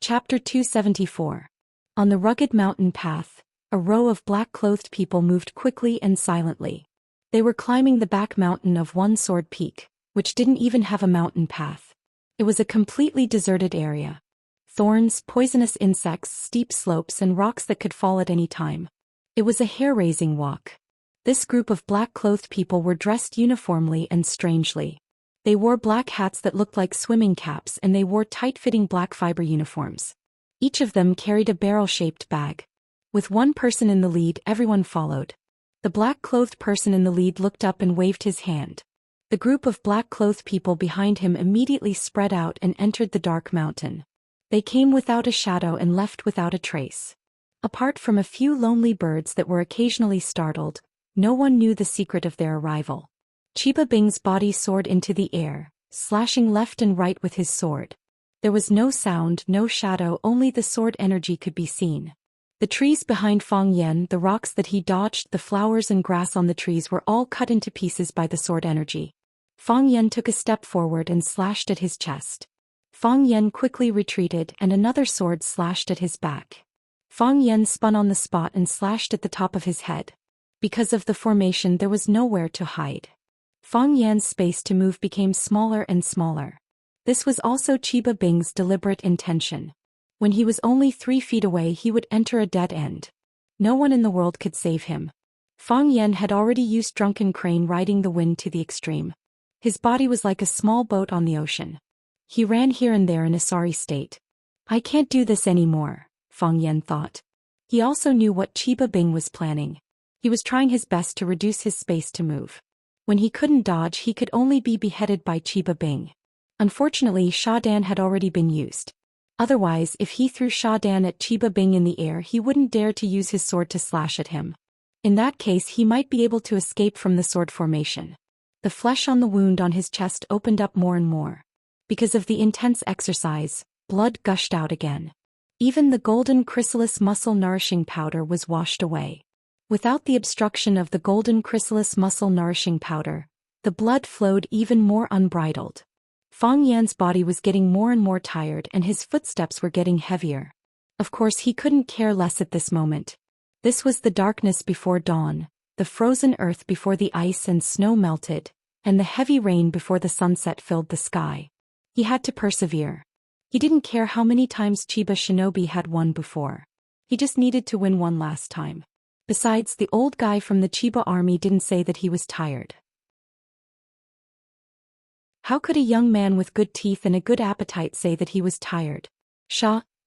Chapter 274. On the rugged mountain path, a row of black-clothed people moved quickly and silently. They were climbing the back mountain of One Sword Peak, which didn't even have a mountain path. It was a completely deserted area. Thorns, poisonous insects, steep slopes and rocks that could fall at any time. It was a hair-raising walk. This group of black-clothed people were dressed uniformly and strangely. They wore black hats that looked like swimming caps and they wore tight-fitting black fiber uniforms. Each of them carried a barrel-shaped bag. With one person in the lead, everyone followed. The black-clothed person in the lead looked up and waved his hand. The group of black-clothed people behind him immediately spread out and entered the dark mountain. They came without a shadow and left without a trace. Apart from a few lonely birds that were occasionally startled, no one knew the secret of their arrival. Chiba Bing's body soared into the air, slashing left and right with his sword. There was no sound, no shadow, only the sword energy could be seen. The trees behind Fang Yan, the rocks that he dodged, the flowers and grass on the trees were all cut into pieces by the sword energy. Fang Yan took a step forward and slashed at his chest. Fang Yan quickly retreated and another sword slashed at his back. Fang Yan spun on the spot and slashed at the top of his head. Because of the formation, there was nowhere to hide. Fang Yan's space to move became smaller and smaller. This was also Chiba Bing's deliberate intention. When he was only 3 feet away, he would enter a dead end. No one in the world could save him. Fang Yan had already used Drunken Crane riding the wind to the extreme. His body was like a small boat on the ocean. He ran here and there in a sorry state. "I can't do this anymore," Fang Yan thought. He also knew what Chiba Bing was planning. He was trying his best to reduce his space to move. When he couldn't dodge, he could only be beheaded by Chiba Bing. Unfortunately, Sha Dan had already been used. Otherwise, if he threw Sha Dan at Chiba Bing in the air, he wouldn't dare to use his sword to slash at him. In that case, he might be able to escape from the sword formation. The flesh on the wound on his chest opened up more and more. Because of the intense exercise, blood gushed out again. Even the golden chrysalis muscle nourishing powder was washed away. Without the obstruction of the golden chrysalis muscle nourishing powder, the blood flowed even more unbridled. Fang Yan's body was getting more and more tired and his footsteps were getting heavier. Of course, he couldn't care less at this moment. This was the darkness before dawn. the frozen earth before the ice and snow melted, and the heavy rain before the sunset filled the sky. He had to persevere. He didn't care how many times Chiba Shinobi had won before. He just needed to win one last time. Besides, the old guy from the Chiba army didn't say that he was tired. How could a young man with good teeth and a good appetite say that he was tired?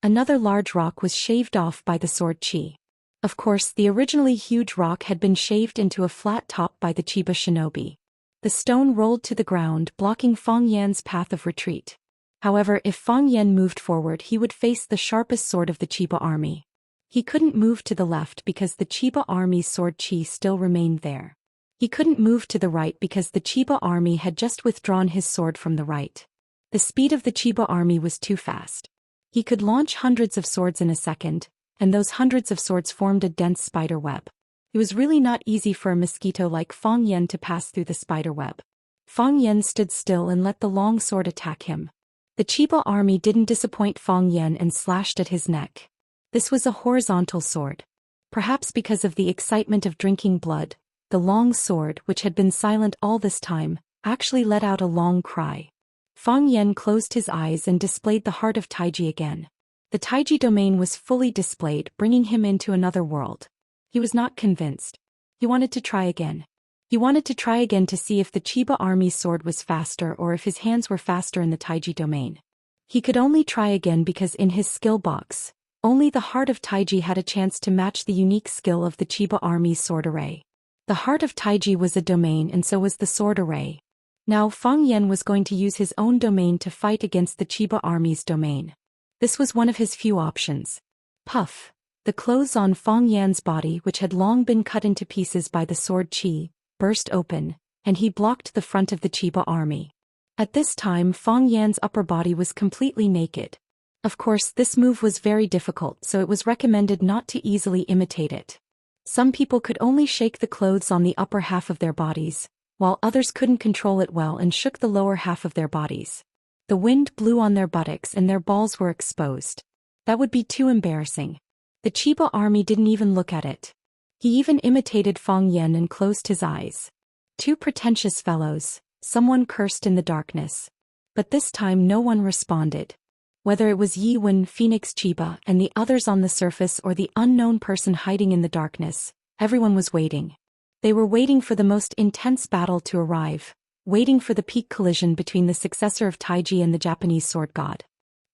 Another large rock was shaved off by the sword Chi. Of course, the originally huge rock had been shaved into a flat top by the Chiba Shinobi. The stone rolled to the ground, blocking Fang Yan's path of retreat. However, if Fang Yan moved forward, he would face the sharpest sword of the Chiba army. He couldn't move to the left because the Chiba army's sword Chi still remained there. He couldn't move to the right because the Chiba army had just withdrawn his sword from the right. The speed of the Chiba army was too fast. He could launch hundreds of swords in a second, and those hundreds of swords formed a dense spider web. It was really not easy for a mosquito like Fang Yan to pass through the spider web. Fang Yan stood still and let the long sword attack him. The Chiba army didn't disappoint Fang Yan and slashed at his neck. This was a horizontal sword. Perhaps because of the excitement of drinking blood, the long sword, which had been silent all this time, actually let out a long cry. Fang Yan closed his eyes and displayed the heart of Taiji again. The Taiji domain was fully displayed, bringing him into another world. He was not convinced. He wanted to try again. He wanted to try again to see if the Chiba army's sword was faster or if his hands were faster in the Taiji domain. He could only try again because in his skill box, only the heart of Taiji had a chance to match the unique skill of the Chiba army's sword array. The heart of Taiji was a domain and so was the sword array. Now Fang Yan was going to use his own domain to fight against the Chiba army's domain. This was one of his few options. Puff. The clothes on Fang Yan's body, which had long been cut into pieces by the sword Chi, burst open, and he blocked the front of the Chiba army. At this time Fang Yan's upper body was completely naked. Of course, this move was very difficult, so it was recommended not to easily imitate it. Some people could only shake the clothes on the upper half of their bodies, while others couldn't control it well and shook the lower half of their bodies. The wind blew on their buttocks and their balls were exposed. That would be too embarrassing. The Chiba army didn't even look at it. He even imitated Fang Yan and closed his eyes. Two pretentious fellows, someone cursed in the darkness. But this time no one responded. Whether it was Yi Wen, Phoenix Chiba, and the others on the surface or the unknown person hiding in the darkness, everyone was waiting. They were waiting for the most intense battle to arrive, waiting for the peak collision between the successor of Taiji and the Japanese sword god.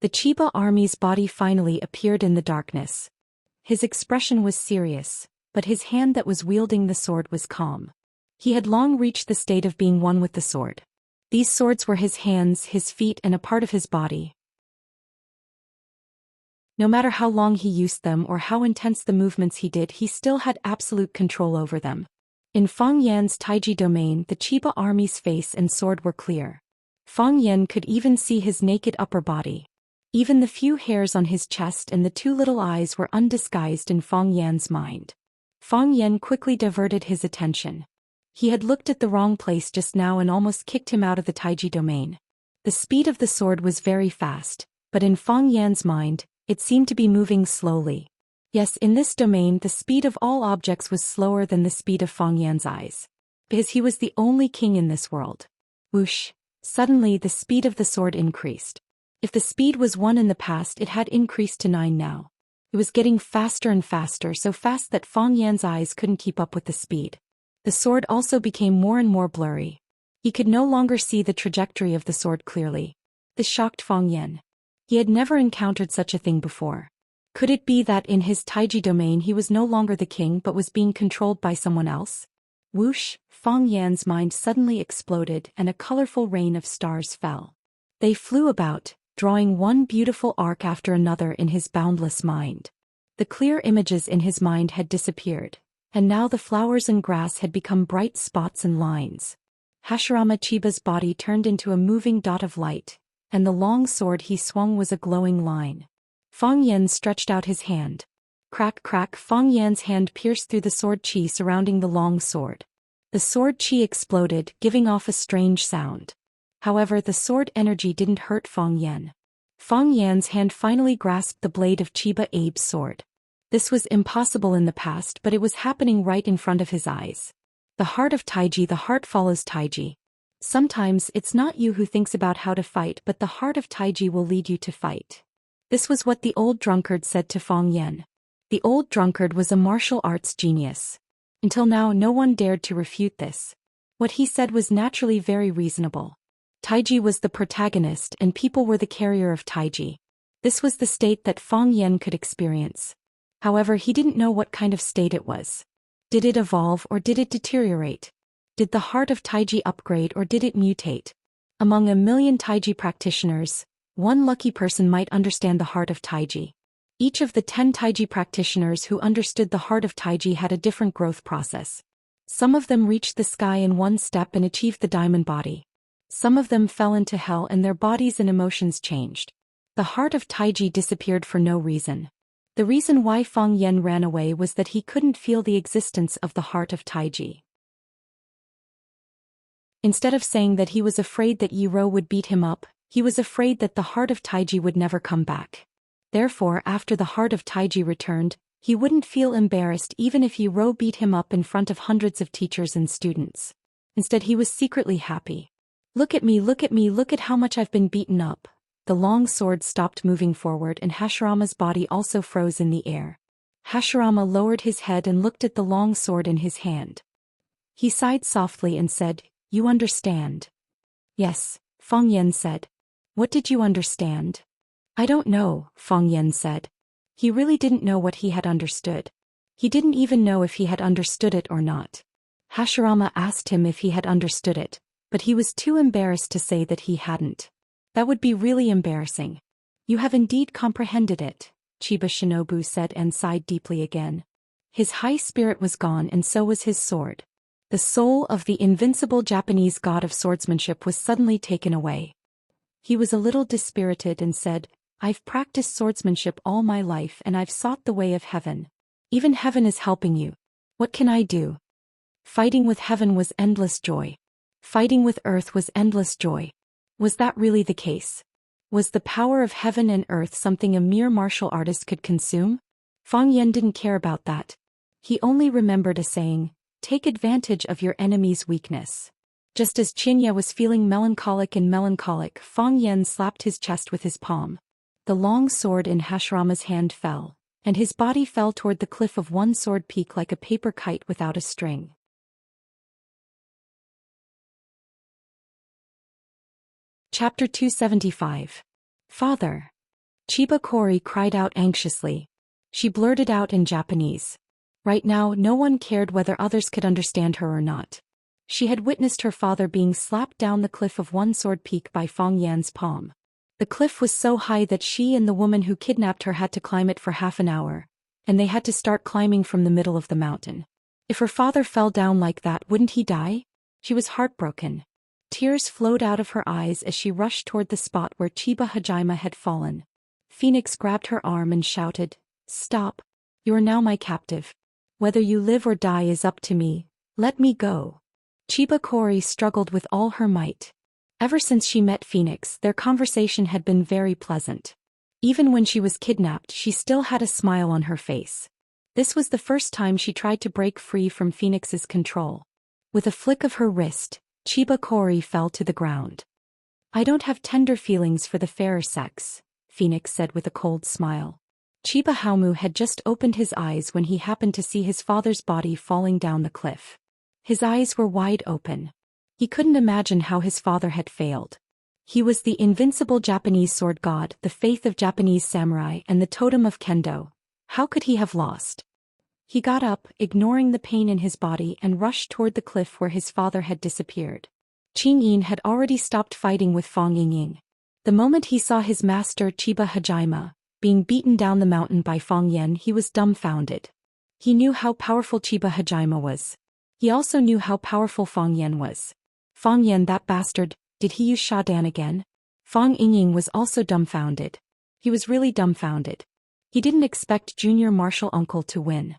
The Chiba army's body finally appeared in the darkness. His expression was serious, but his hand that was wielding the sword was calm. He had long reached the state of being one with the sword. These swords were his hands, his feet, and a part of his body. No matter how long he used them or how intense the movements he did, he still had absolute control over them. In Fang Yan's Taiji domain, the Chiba army's face and sword were clear. Fang Yan could even see his naked upper body. Even the few hairs on his chest and the two little eyes were undisguised in Fang Yan's mind. Fang Yan quickly diverted his attention. He had looked at the wrong place just now and almost kicked him out of the Taiji domain. The speed of the sword was very fast, but in Fang Yan's mind, it seemed to be moving slowly. Yes, in this domain the speed of all objects was slower than the speed of Fang Yan's eyes. Because he was the only king in this world. Whoosh! Suddenly the speed of the sword increased. If the speed was 1 in the past, it had increased to 9 now. It was getting faster and faster, so fast that Fang Yan's eyes couldn't keep up with the speed. The sword also became more and more blurry. He could no longer see the trajectory of the sword clearly. This shocked Fang Yan. He had never encountered such a thing before. Could it be that in his Taiji domain he was no longer the king but was being controlled by someone else? Whoosh! Fang Yan's mind suddenly exploded and a colorful rain of stars fell. They flew about, drawing one beautiful arc after another in his boundless mind. The clear images in his mind had disappeared, and now the flowers and grass had become bright spots and lines. Hashirama Chiba's body turned into a moving dot of light, and the long sword he swung was a glowing line. Fang Yan stretched out his hand. Crack, crack! Fang Yan's hand pierced through the sword chi surrounding the long sword. The sword chi exploded, giving off a strange sound. However, the sword energy didn't hurt Fang Yan. Fang Yan's hand finally grasped the blade of Chiba Abe's sword. This was impossible in the past, but it was happening right in front of his eyes. The heart of Taiji, the heart follows Taiji. Sometimes it's not you who thinks about how to fight, but the heart of Taiji will lead you to fight. This was what the old drunkard said to Fang Yan. The old drunkard was a martial arts genius. Until now, no one dared to refute this. What he said was naturally very reasonable. Taiji was the protagonist and people were the carrier of Taiji. This was the state that Fang Yan could experience. However, he didn't know what kind of state it was. Did it evolve or did it deteriorate? Did the heart of Taiji upgrade or did it mutate? Among a million Taiji practitioners, one lucky person might understand the heart of Taiji. Each of the 10 Taiji practitioners who understood the heart of Taiji had a different growth process. Some of them reached the sky in one step and achieved the diamond body. Some of them fell into hell and their bodies and emotions changed. The heart of Taiji disappeared for no reason. The reason why Fang Yan ran away was that he couldn't feel the existence of the heart of Taiji. Instead of saying that he was afraid that Yi Ro would beat him up, he was afraid that the heart of Taiji would never come back. Therefore, after the heart of Taiji returned, he wouldn't feel embarrassed even if Yi Ro beat him up in front of hundreds of teachers and students. Instead, he was secretly happy. Look at me, look at me, look at how much I've been beaten up. The long sword stopped moving forward and Hashirama's body also froze in the air. Hashirama lowered his head and looked at the long sword in his hand. He sighed softly and said, "You understand?" "Yes," Fang Yan said. "What did you understand?" "I don't know," Fang Yan said. He really didn't know what he had understood. He didn't even know if he had understood it or not. Hashirama asked him if he had understood it, but he was too embarrassed to say that he hadn't. That would be really embarrassing. "You have indeed comprehended it," Chiba Shinobu said and sighed deeply again. His high spirit was gone and so was his sword. The soul of the invincible Japanese god of swordsmanship was suddenly taken away. He was a little dispirited and said, "I've practiced swordsmanship all my life and I've sought the way of heaven. Even heaven is helping you. What can I do?" Fighting with heaven was endless joy. Fighting with earth was endless joy. Was that really the case? Was the power of heaven and earth something a mere martial artist could consume? Fang Yan didn't care about that. He only remembered a saying, "Take advantage of your enemy's weakness." Just as Qinya was feeling melancholic, Fang Yan slapped his chest with his palm. The long sword in Hashirama's hand fell, and his body fell toward the cliff of one sword peak like a paper kite without a string. Chapter 275. "Father!" Chiba Kori cried out anxiously. She blurted out in Japanese. Right now, no one cared whether others could understand her or not. She had witnessed her father being slapped down the cliff of one sword peak by Fang Yan's palm. The cliff was so high that she and the woman who kidnapped her had to climb it for half an hour, and they had to start climbing from the middle of the mountain. If her father fell down like that, wouldn't he die? She was heartbroken. Tears flowed out of her eyes as she rushed toward the spot where Chiba Hajime had fallen. Phoenix grabbed her arm and shouted, "Stop! You are now my captive. Whether you live or die is up to me. Let me go." Chiba Kori struggled with all her might. Ever since she met Phoenix, their conversation had been very pleasant. Even when she was kidnapped, she still had a smile on her face. This was the first time she tried to break free from Phoenix's control. With a flick of her wrist, Chiba Kori fell to the ground. "I don't have tender feelings for the fairer sex," Phoenix said with a cold smile. Chiba Haumu had just opened his eyes when he happened to see his father's body falling down the cliff. His eyes were wide open. He couldn't imagine how his father had failed. He was the invincible Japanese sword god, the faith of Japanese samurai, and the totem of kendo. How could he have lost? He got up, ignoring the pain in his body, and rushed toward the cliff where his father had disappeared. Qing Yin had already stopped fighting with Fang Yingying. The moment he saw his master Chiba Hajime being beaten down the mountain by Fang Yan, he was dumbfounded. He knew how powerful Chiba Hajime was. He also knew how powerful Fang Yan was. Fang Yan, that bastard, did he use Shadan again? Fang Yingying was also dumbfounded. He was really dumbfounded. He didn't expect Junior Martial Uncle to win.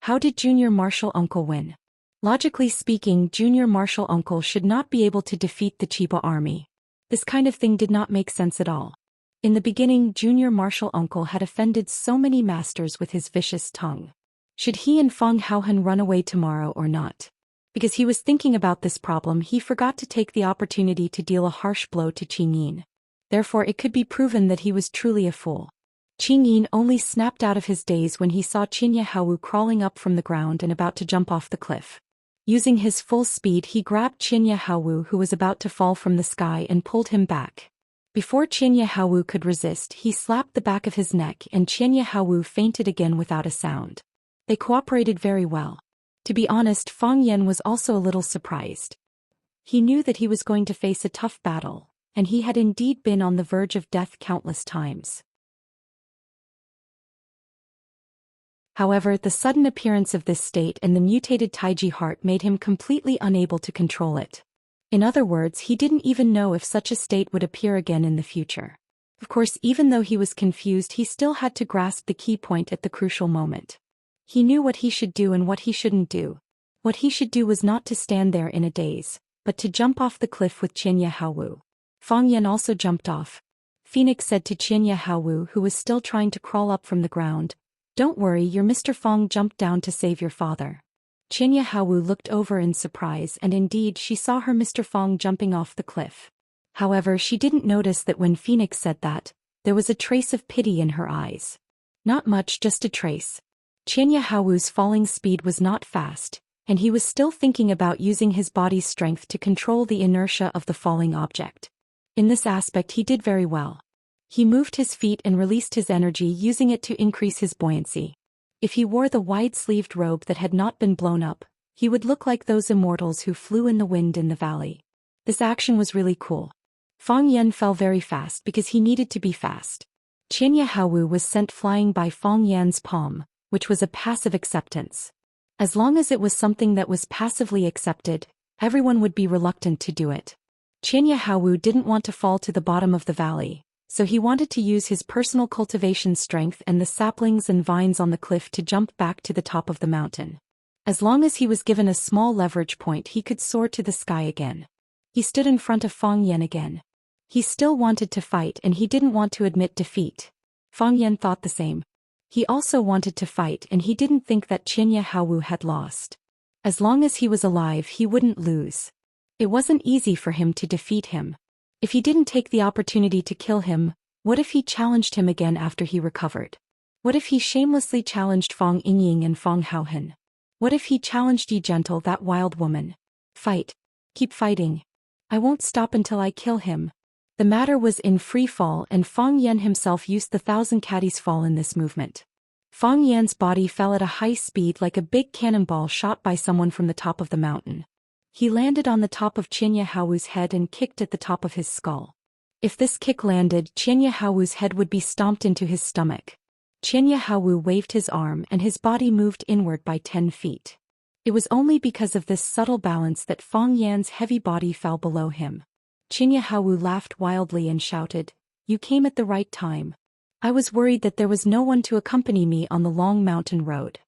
How did Junior Martial Uncle win? Logically speaking, Junior Martial Uncle should not be able to defeat the Chiba army. This kind of thing did not make sense at all. In the beginning, Junior Martial Uncle had offended so many masters with his vicious tongue. Should he and Fong Haohen run away tomorrow or not? Because he was thinking about this problem, he forgot to take the opportunity to deal a harsh blow to Qing Yin. Therefore it could be proven that he was truly a fool. Qing Yin only snapped out of his daze when he saw Qinya Haowu crawling up from the ground and about to jump off the cliff. Using his full speed, he grabbed Qinya Haowu, who was about to fall from the sky, and pulled him back. Before Qinya Haowu could resist, he slapped the back of his neck and Qinya Haowu fainted again without a sound. They cooperated very well. To be honest, Fong Yan was also a little surprised. He knew that he was going to face a tough battle, and he had indeed been on the verge of death countless times. However, the sudden appearance of this state and the mutated Taiji heart made him completely unable to control it. In other words, he didn't even know if such a state would appear again in the future. Of course, even though he was confused, he still had to grasp the key point at the crucial moment. He knew what he should do and what he shouldn't do. What he should do was not to stand there in a daze, but to jump off the cliff with Qinya Haowu. Fong Yan also jumped off. Phoenix said to Qinya Haowu, who was still trying to crawl up from the ground, "Don't worry, your Mr. Fong jumped down to save your father." Qinya Haowu looked over in surprise, and indeed she saw her Mr. Fong jumping off the cliff. However, she didn't notice that when Phoenix said that, there was a trace of pity in her eyes. Not much, just a trace. Qinya Haowu's falling speed was not fast, and he was still thinking about using his body's strength to control the inertia of the falling object. In this aspect he did very well. He moved his feet and released his energy, using it to increase his buoyancy. If he wore the wide-sleeved robe that had not been blown up, he would look like those immortals who flew in the wind in the valley. This action was really cool. Fong Yan fell very fast because he needed to be fast. Qinya Haowu was sent flying by Fong Yan's palm, which was a passive acceptance. As long as it was something that was passively accepted, everyone would be reluctant to do it. Qinya Haowu didn't want to fall to the bottom of the valley, so he wanted to use his personal cultivation strength and the saplings and vines on the cliff to jump back to the top of the mountain. As long as he was given a small leverage point, he could soar to the sky again. He stood in front of Fong Yan again. He still wanted to fight and he didn't want to admit defeat. Fong Yan thought the same. He also wanted to fight and he didn't think that Qinya Haowu had lost. As long as he was alive, he wouldn't lose. It wasn't easy for him to defeat him. If he didn't take the opportunity to kill him, what if he challenged him again after he recovered? What if he shamelessly challenged Fong Yingying and Fong Haohen? What if he challenged Yi Gentle, that wild woman? Fight. Keep fighting. I won't stop until I kill him. The matter was in free fall and Fong Yan himself used the 1,000 caddies fall in this movement. Fong Yan's body fell at a high speed like a big cannonball shot by someone from the top of the mountain. He landed on the top of Qinya Haowu's head and kicked at the top of his skull. If this kick landed, Qinya Haowu's head would be stomped into his stomach. Qinya Haowu waved his arm and his body moved inward by 10 feet. It was only because of this subtle balance that Fong Yan's heavy body fell below him. Qinya Haowu laughed wildly and shouted, "You came at the right time. I was worried that there was no one to accompany me on the long mountain road.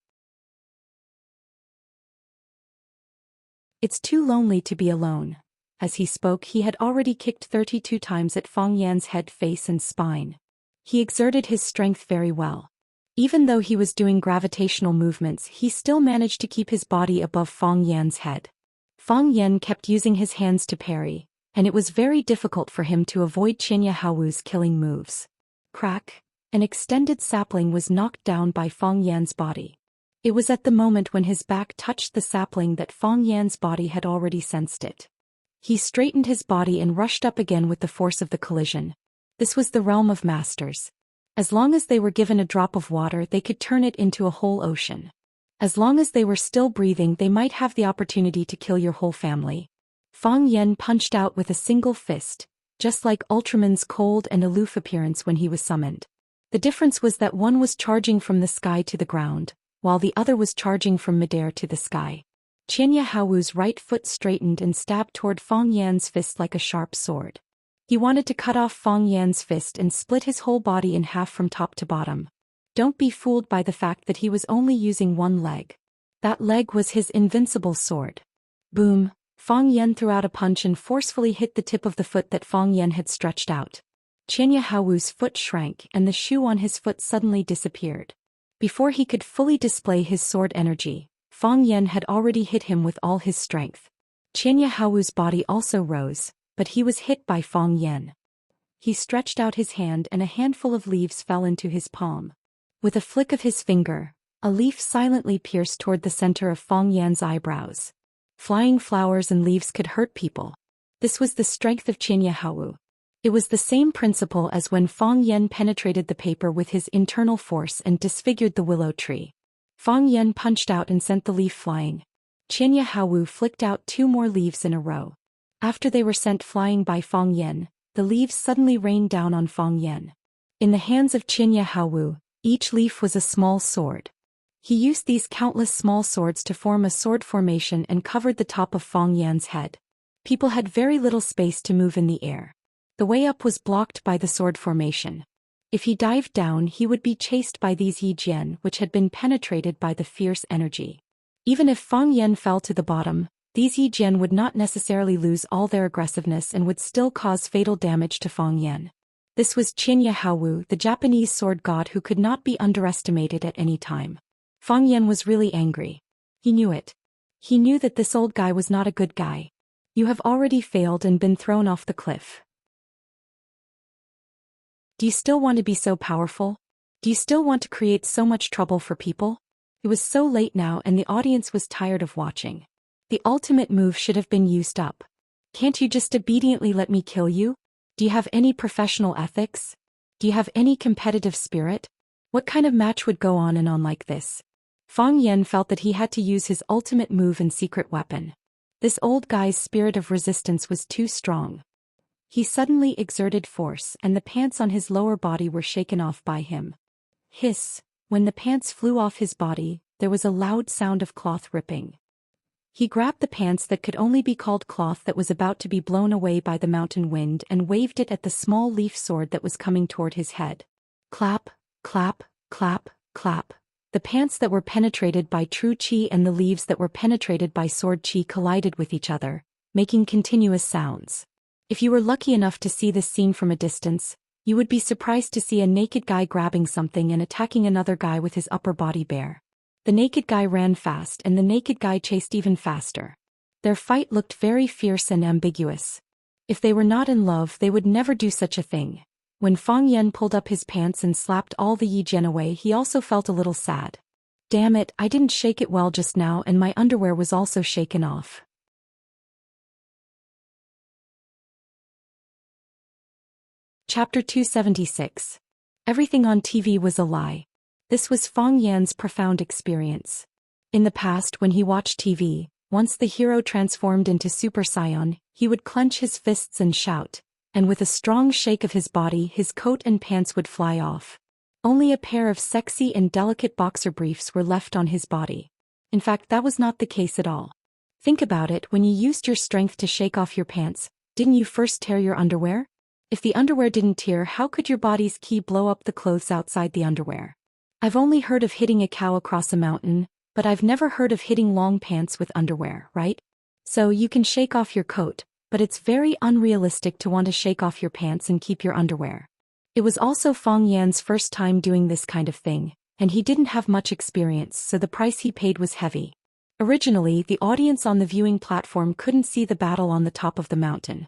It's too lonely to be alone." As he spoke, he had already kicked 32 times at Fong Yan's head, face and spine. He exerted his strength very well. Even though he was doing gravitational movements, he still managed to keep his body above Fong Yan's head. Fong Yan kept using his hands to parry, and it was very difficult for him to avoid Qinya Haowu's killing moves. Crack! An extended sapling was knocked down by Fong Yan's body. It was at the moment when his back touched the sapling that Fong Yan's body had already sensed it. He straightened his body and rushed up again with the force of the collision. This was the realm of masters. As long as they were given a drop of water, they could turn it into a whole ocean. As long as they were still breathing, they might have the opportunity to kill your whole family. Fong Yan punched out with a single fist, just like Ultraman's cold and aloof appearance when he was summoned. The difference was that one was charging from the sky to the ground, while the other was charging from midair to the sky. Qinya Haowu's right foot straightened and stabbed toward Fong Yan's fist like a sharp sword. He wanted to cut off Fong Yan's fist and split his whole body in half from top to bottom. Don't be fooled by the fact that he was only using one leg. That leg was his invincible sword. Boom! Fong Yan threw out a punch and forcefully hit the tip of the foot that Fong Yan had stretched out. Qianya Haowu's foot shrank and the shoe on his foot suddenly disappeared. Before he could fully display his sword energy, Fang Yan had already hit him with all his strength. Qianya Haowu's body also rose, but he was hit by Fang Yan. He stretched out his hand and a handful of leaves fell into his palm. With a flick of his finger, a leaf silently pierced toward the center of Fang Yan's eyebrows. Flying flowers and leaves could hurt people. This was the strength of Qianya Haowu. It was the same principle as when Fang Yan penetrated the paper with his internal force and disfigured the willow tree. Fang Yan punched out and sent the leaf flying. Qianya Haowu flicked out 2 more leaves in a row. After they were sent flying by Fang Yan, the leaves suddenly rained down on Fang Yan. In the hands of Qianya Haowu, each leaf was a small sword. He used these countless small swords to form a sword formation and covered the top of Fang Yan's head. People had very little space to move in the air. The way up was blocked by the sword formation. If he dived down, he would be chased by these Yi Jian, which had been penetrated by the fierce energy. Even if Fang Yan fell to the bottom, these Yi Jian would not necessarily lose all their aggressiveness and would still cause fatal damage to Fang Yan. This was Qianya Haowu, the Japanese sword god who could not be underestimated at any time. Fang Yan was really angry. He knew it. He knew that this old guy was not a good guy. You have already failed and been thrown off the cliff. Do you still want to be so powerful? Do you still want to create so much trouble for people? It was so late now and the audience was tired of watching. The ultimate move should have been used up. Can't you just obediently let me kill you? Do you have any professional ethics? Do you have any competitive spirit? What kind of match would go on and on like this? Fang Yan felt that he had to use his ultimate move and secret weapon. This old guy's spirit of resistance was too strong. He suddenly exerted force and the pants on his lower body were shaken off by him. Hiss! When the pants flew off his body, there was a loud sound of cloth ripping. He grabbed the pants that could only be called cloth that was about to be blown away by the mountain wind and waved it at the small leaf sword that was coming toward his head. Clap, clap, clap, clap. The pants that were penetrated by true qi and the leaves that were penetrated by sword qi collided with each other, making continuous sounds. If you were lucky enough to see this scene from a distance, you would be surprised to see a naked guy grabbing something and attacking another guy with his upper body bare. The naked guy ran fast and the naked guy chased even faster. Their fight looked very fierce and ambiguous. If they were not in love, they would never do such a thing. When Fang Yan pulled up his pants and slapped all the Yi Jian away, he also felt a little sad. Damn it, I didn't shake it well just now and my underwear was also shaken off. Chapter 276. Everything on TV was a lie. This was Fang Yan's profound experience. In the past, when he watched TV, once the hero transformed into Super Saiyan, he would clench his fists and shout, and with a strong shake of his body his coat and pants would fly off. Only a pair of sexy and delicate boxer briefs were left on his body. In fact, that was not the case at all. Think about it, when you used your strength to shake off your pants, didn't you first tear your underwear? If the underwear didn't tear, how could your body's ki blow up the clothes outside the underwear? I've only heard of hitting a cow across a mountain, but I've never heard of hitting long pants with underwear, right? So you can shake off your coat, but it's very unrealistic to want to shake off your pants and keep your underwear. It was also Fang Yan's first time doing this kind of thing, and he didn't have much experience, so the price he paid was heavy. Originally, the audience on the viewing platform couldn't see the battle on the top of the mountain.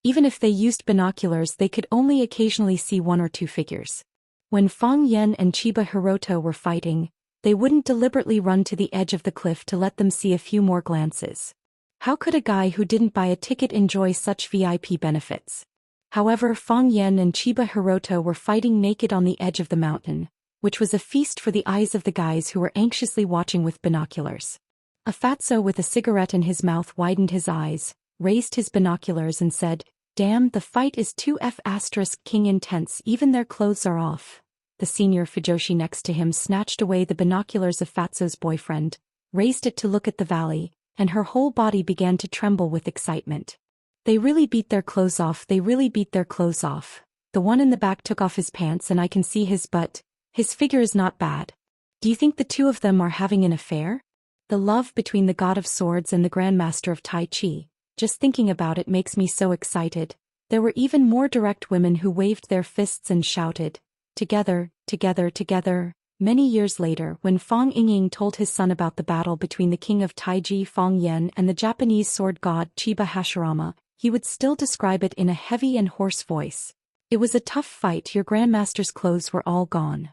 Even if they used binoculars, they could only occasionally see 1 or 2 figures. When Fang Yan and Chiba Hiroto were fighting, they wouldn't deliberately run to the edge of the cliff to let them see a few more glances. How could a guy who didn't buy a ticket enjoy such VIP benefits? However, Fang Yan and Chiba Hiroto were fighting naked on the edge of the mountain, which was a feast for the eyes of the guys who were anxiously watching with binoculars. A fatso with a cigarette in his mouth widened his eyes, raised his binoculars and said, "Damn, the fight is too F***king intense, even their clothes are off." The senior Fujoshi next to him snatched away the binoculars of Fatso's boyfriend, raised it to look at the valley, and her whole body began to tremble with excitement. They really beat their clothes off, they really beat their clothes off. The one in the back took off his pants and I can see his butt. His figure is not bad. Do you think the two of them are having an affair? The love between the God of Swords and the Grandmaster of Tai Chi. Just thinking about it makes me so excited. There were even more direct women who waved their fists and shouted, "Together, together, together." Many years later, when Fang Yingying told his son about the battle between the king of Taiji Fang Yen and the Japanese sword god Chiba Hashirama, he would still describe it in a heavy and hoarse voice. "It was a tough fight. Your grandmaster's clothes were all gone.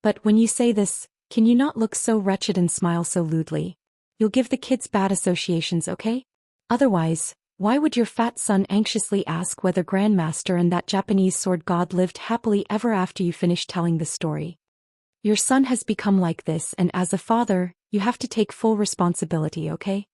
But when you say this, can you not look so wretched and smile so lewdly? You'll give the kids bad associations, okay? Otherwise, why would your fat son anxiously ask whether Grandmaster and that Japanese sword god lived happily ever after you finish telling the story? Your son has become like this, and as a father, you have to take full responsibility, okay?"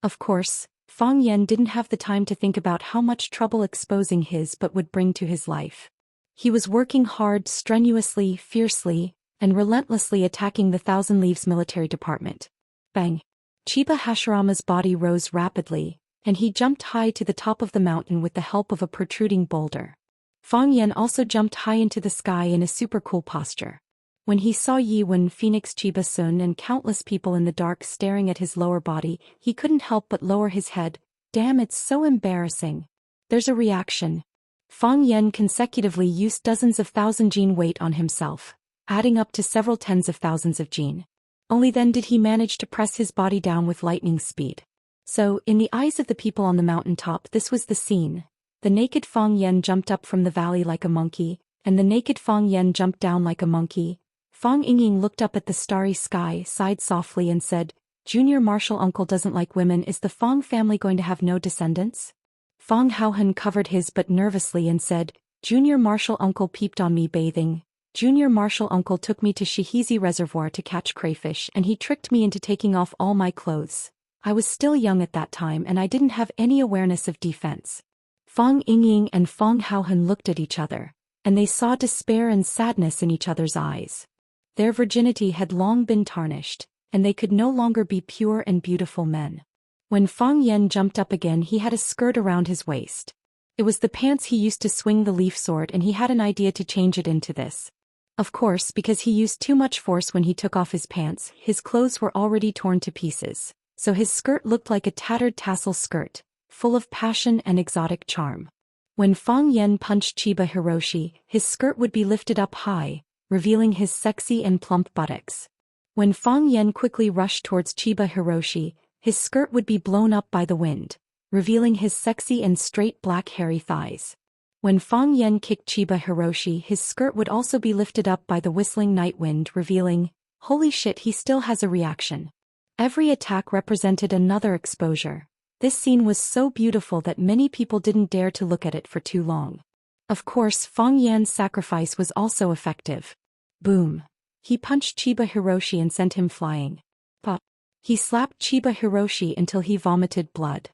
Of course, Fang Yen didn't have the time to think about how much trouble exposing his but would bring to his life. He was working hard, strenuously, fiercely, and relentlessly attacking the Thousand Leaves military department. Bang! Chiba Hashirama's body rose rapidly, and he jumped high to the top of the mountain with the help of a protruding boulder. Fang Yen also jumped high into the sky in a super cool posture. When he saw Yi Wen, Phoenix Chiba Sun and countless people in the dark staring at his lower body, he couldn't help but lower his head. Damn, it's so embarrassing. There's a reaction. Fang Yen consecutively used dozens of thousand gene weight on himself, adding up to several tens of thousands of gene. Only then did he manage to press his body down with lightning speed. So, in the eyes of the people on the mountaintop, this was the scene. The naked Fang Yen jumped up from the valley like a monkey, and the naked Fang Yen jumped down like a monkey. Fang Yingying looked up at the starry sky, sighed softly and said, "Junior Marshal Uncle doesn't like women. Is the Fang family going to have no descendants?" Fang Haohan covered his butt nervously and said, "Junior Marshal Uncle peeped on me bathing. Junior Marshal Uncle took me to Shihizi Reservoir to catch crayfish and he tricked me into taking off all my clothes. I was still young at that time and I didn't have any awareness of defense." Fang Yingying and Fang Haohan looked at each other, and they saw despair and sadness in each other's eyes. Their virginity had long been tarnished, and they could no longer be pure and beautiful men. When Fang Yen jumped up again, he had a skirt around his waist. It was the pants he used to swing the leaf sword, and he had an idea to change it into this. Of course, because he used too much force when he took off his pants, his clothes were already torn to pieces, so his skirt looked like a tattered tassel skirt, full of passion and exotic charm. When Fang Yen punched Chiba Hiroshi, his skirt would be lifted up high, revealing his sexy and plump buttocks. When Fang Yen quickly rushed towards Chiba Hiroshi, his skirt would be blown up by the wind, revealing his sexy and straight black hairy thighs. When Fang Yen kicked Chiba Hiroshi, his skirt would also be lifted up by the whistling night wind, revealing, holy shit, he still has a reaction. Every attack represented another exposure. This scene was so beautiful that many people didn't dare to look at it for too long. Of course, Fang Yan's sacrifice was also effective. Boom. He punched Chiba Hiroshi and sent him flying. Pop. He slapped Chiba Hiroshi until he vomited blood.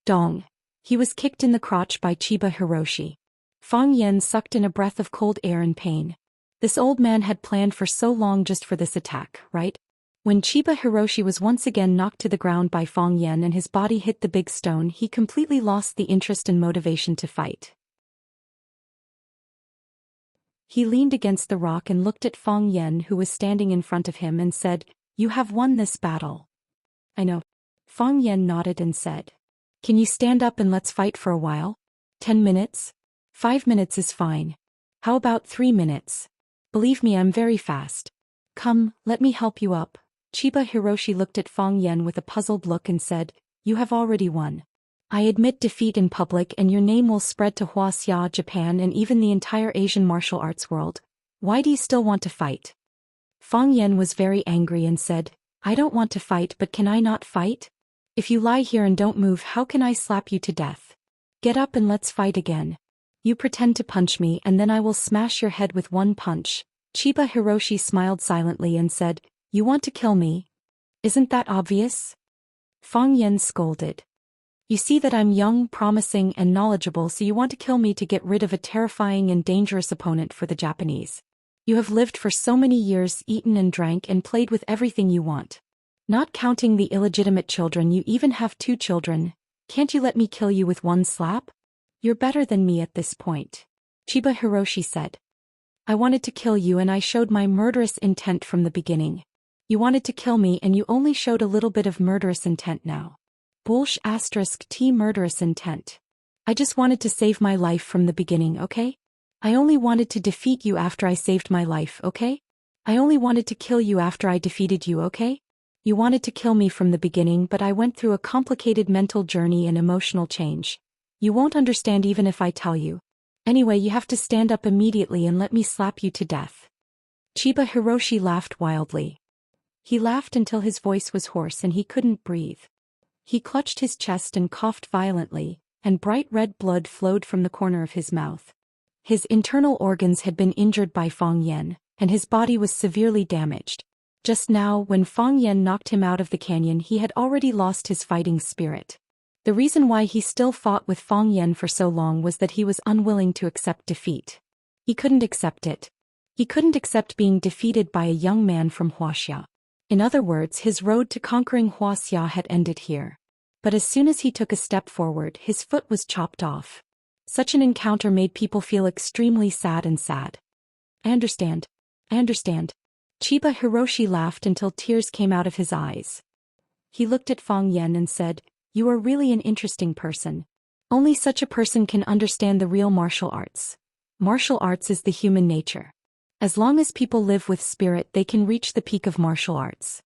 Dong. He was kicked in the crotch by Chiba Hiroshi. Fang Yen sucked in a breath of cold air in pain. This old man had planned for so long just for this attack, right? When Chiba Hiroshi was once again knocked to the ground by Fang Yen and his body hit the big stone, he completely lost the interest and motivation to fight. He leaned against the rock and looked at Fang Yen, who was standing in front of him, and said, "You have won this battle." "I know." Fang Yen nodded and said, "Can you stand up and let's fight for a while? 10 minutes? 5 minutes is fine. How about 3 minutes? Believe me, I'm very fast. Come, let me help you up." Chiba Hiroshi looked at Fang Yen with a puzzled look and said, "You have already won. I admit defeat in public and your name will spread to Huaxia, Japan and even the entire Asian martial arts world. Why do you still want to fight?" Fang Yen was very angry and said, "I don't want to fight, but can I not fight? If you lie here and don't move, how can I slap you to death? Get up and let's fight again. You pretend to punch me and then I will smash your head with one punch." Chiba Hiroshi smiled silently and said, "You want to kill me? Isn't that obvious?" Fang Yen scolded. "You see that I'm young, promising, and knowledgeable, so you want to kill me to get rid of a terrifying and dangerous opponent for the Japanese. You have lived for so many years, eaten and drank and played with everything you want. Not counting the illegitimate children, you even have 2 children. Can't you let me kill you with one slap? You're better than me at this point." Chiba Hiroshi said, "I wanted to kill you and I showed my murderous intent from the beginning. You wanted to kill me and you only showed a little bit of murderous intent now. Bullsh *T murderous intent. I just wanted to save my life from the beginning, okay? I only wanted to defeat you after I saved my life, okay? I only wanted to kill you after I defeated you, okay? You wanted to kill me from the beginning, but I went through a complicated mental journey and emotional change. You won't understand even if I tell you. Anyway, you have to stand up immediately and let me slap you to death. Chiba Hiroshi laughed wildly. He laughed until his voice was hoarse and he couldn't breathe. He clutched his chest and coughed violently, and bright red blood flowed from the corner of his mouth. His internal organs had been injured by Fang Yan, and his body was severely damaged. Just now, when Fang Yan knocked him out of the canyon, he had already lost his fighting spirit. The reason why he still fought with Fang Yan for so long was that he was unwilling to accept defeat. He couldn't accept it. He couldn't accept being defeated by a young man from Huaxia. In other words, his road to conquering Huaxia had ended here. But as soon as he took a step forward, his foot was chopped off. Such an encounter made people feel extremely sad. I understand. Chiba Hiroshi laughed until tears came out of his eyes. He looked at Fang Yan and said, "You are really an interesting person. Only such a person can understand the real martial arts. Martial arts is the human nature. As long as people live with spirit, they can reach the peak of martial arts.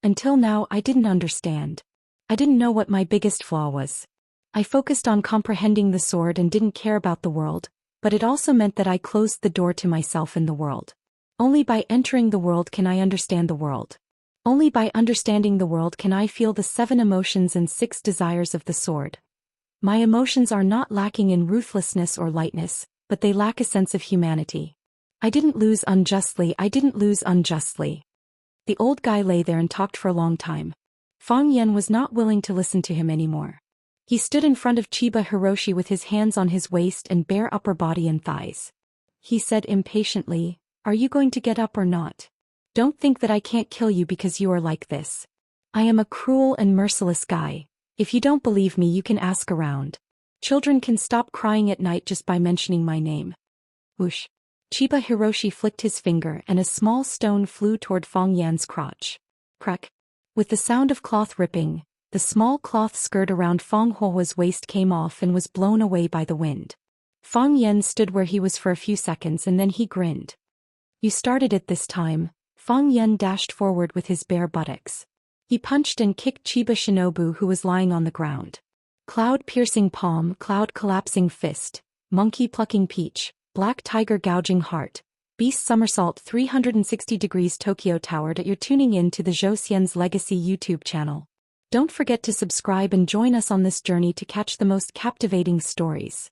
Until now, I didn't understand. I didn't know what my biggest flaw was. I focused on comprehending the sword and didn't care about the world, but it also meant that I closed the door to myself in the world. Only by entering the world can I understand the world. Only by understanding the world can I feel the 7 emotions and 6 desires of the sword. My emotions are not lacking in ruthlessness or lightness, but they lack a sense of humanity. I didn't lose unjustly. The old guy lay there and talked for a long time. Fang Yan was not willing to listen to him anymore. He stood in front of Chiba Hiroshi with his hands on his waist and bare upper body and thighs. He said impatiently, "Are you going to get up or not? Don't think that I can't kill you because you are like this. I am a cruel and merciless guy. If you don't believe me, you can ask around. Children can stop crying at night just by mentioning my name." Whoosh. Chiba Hiroshi flicked his finger and a small stone flew toward Fang Yan's crotch. Crack. With the sound of cloth ripping, the small cloth skirt around Fang Huo's waist came off and was blown away by the wind. Fang Yan stood where he was for a few seconds and then he grinned. "You started it this time." Fang Yan dashed forward with his bare buttocks. He punched and kicked Chiba Shinobu, who was lying on the ground. Cloud-piercing palm, cloud-collapsing fist, monkey-plucking peach, black tiger gouging heart, beast somersault 360 degrees Tokyo Towered. You're tuning in to the Zhou Xian's Legacy YouTube channel. Don't forget to subscribe and join us on this journey to catch the most captivating stories.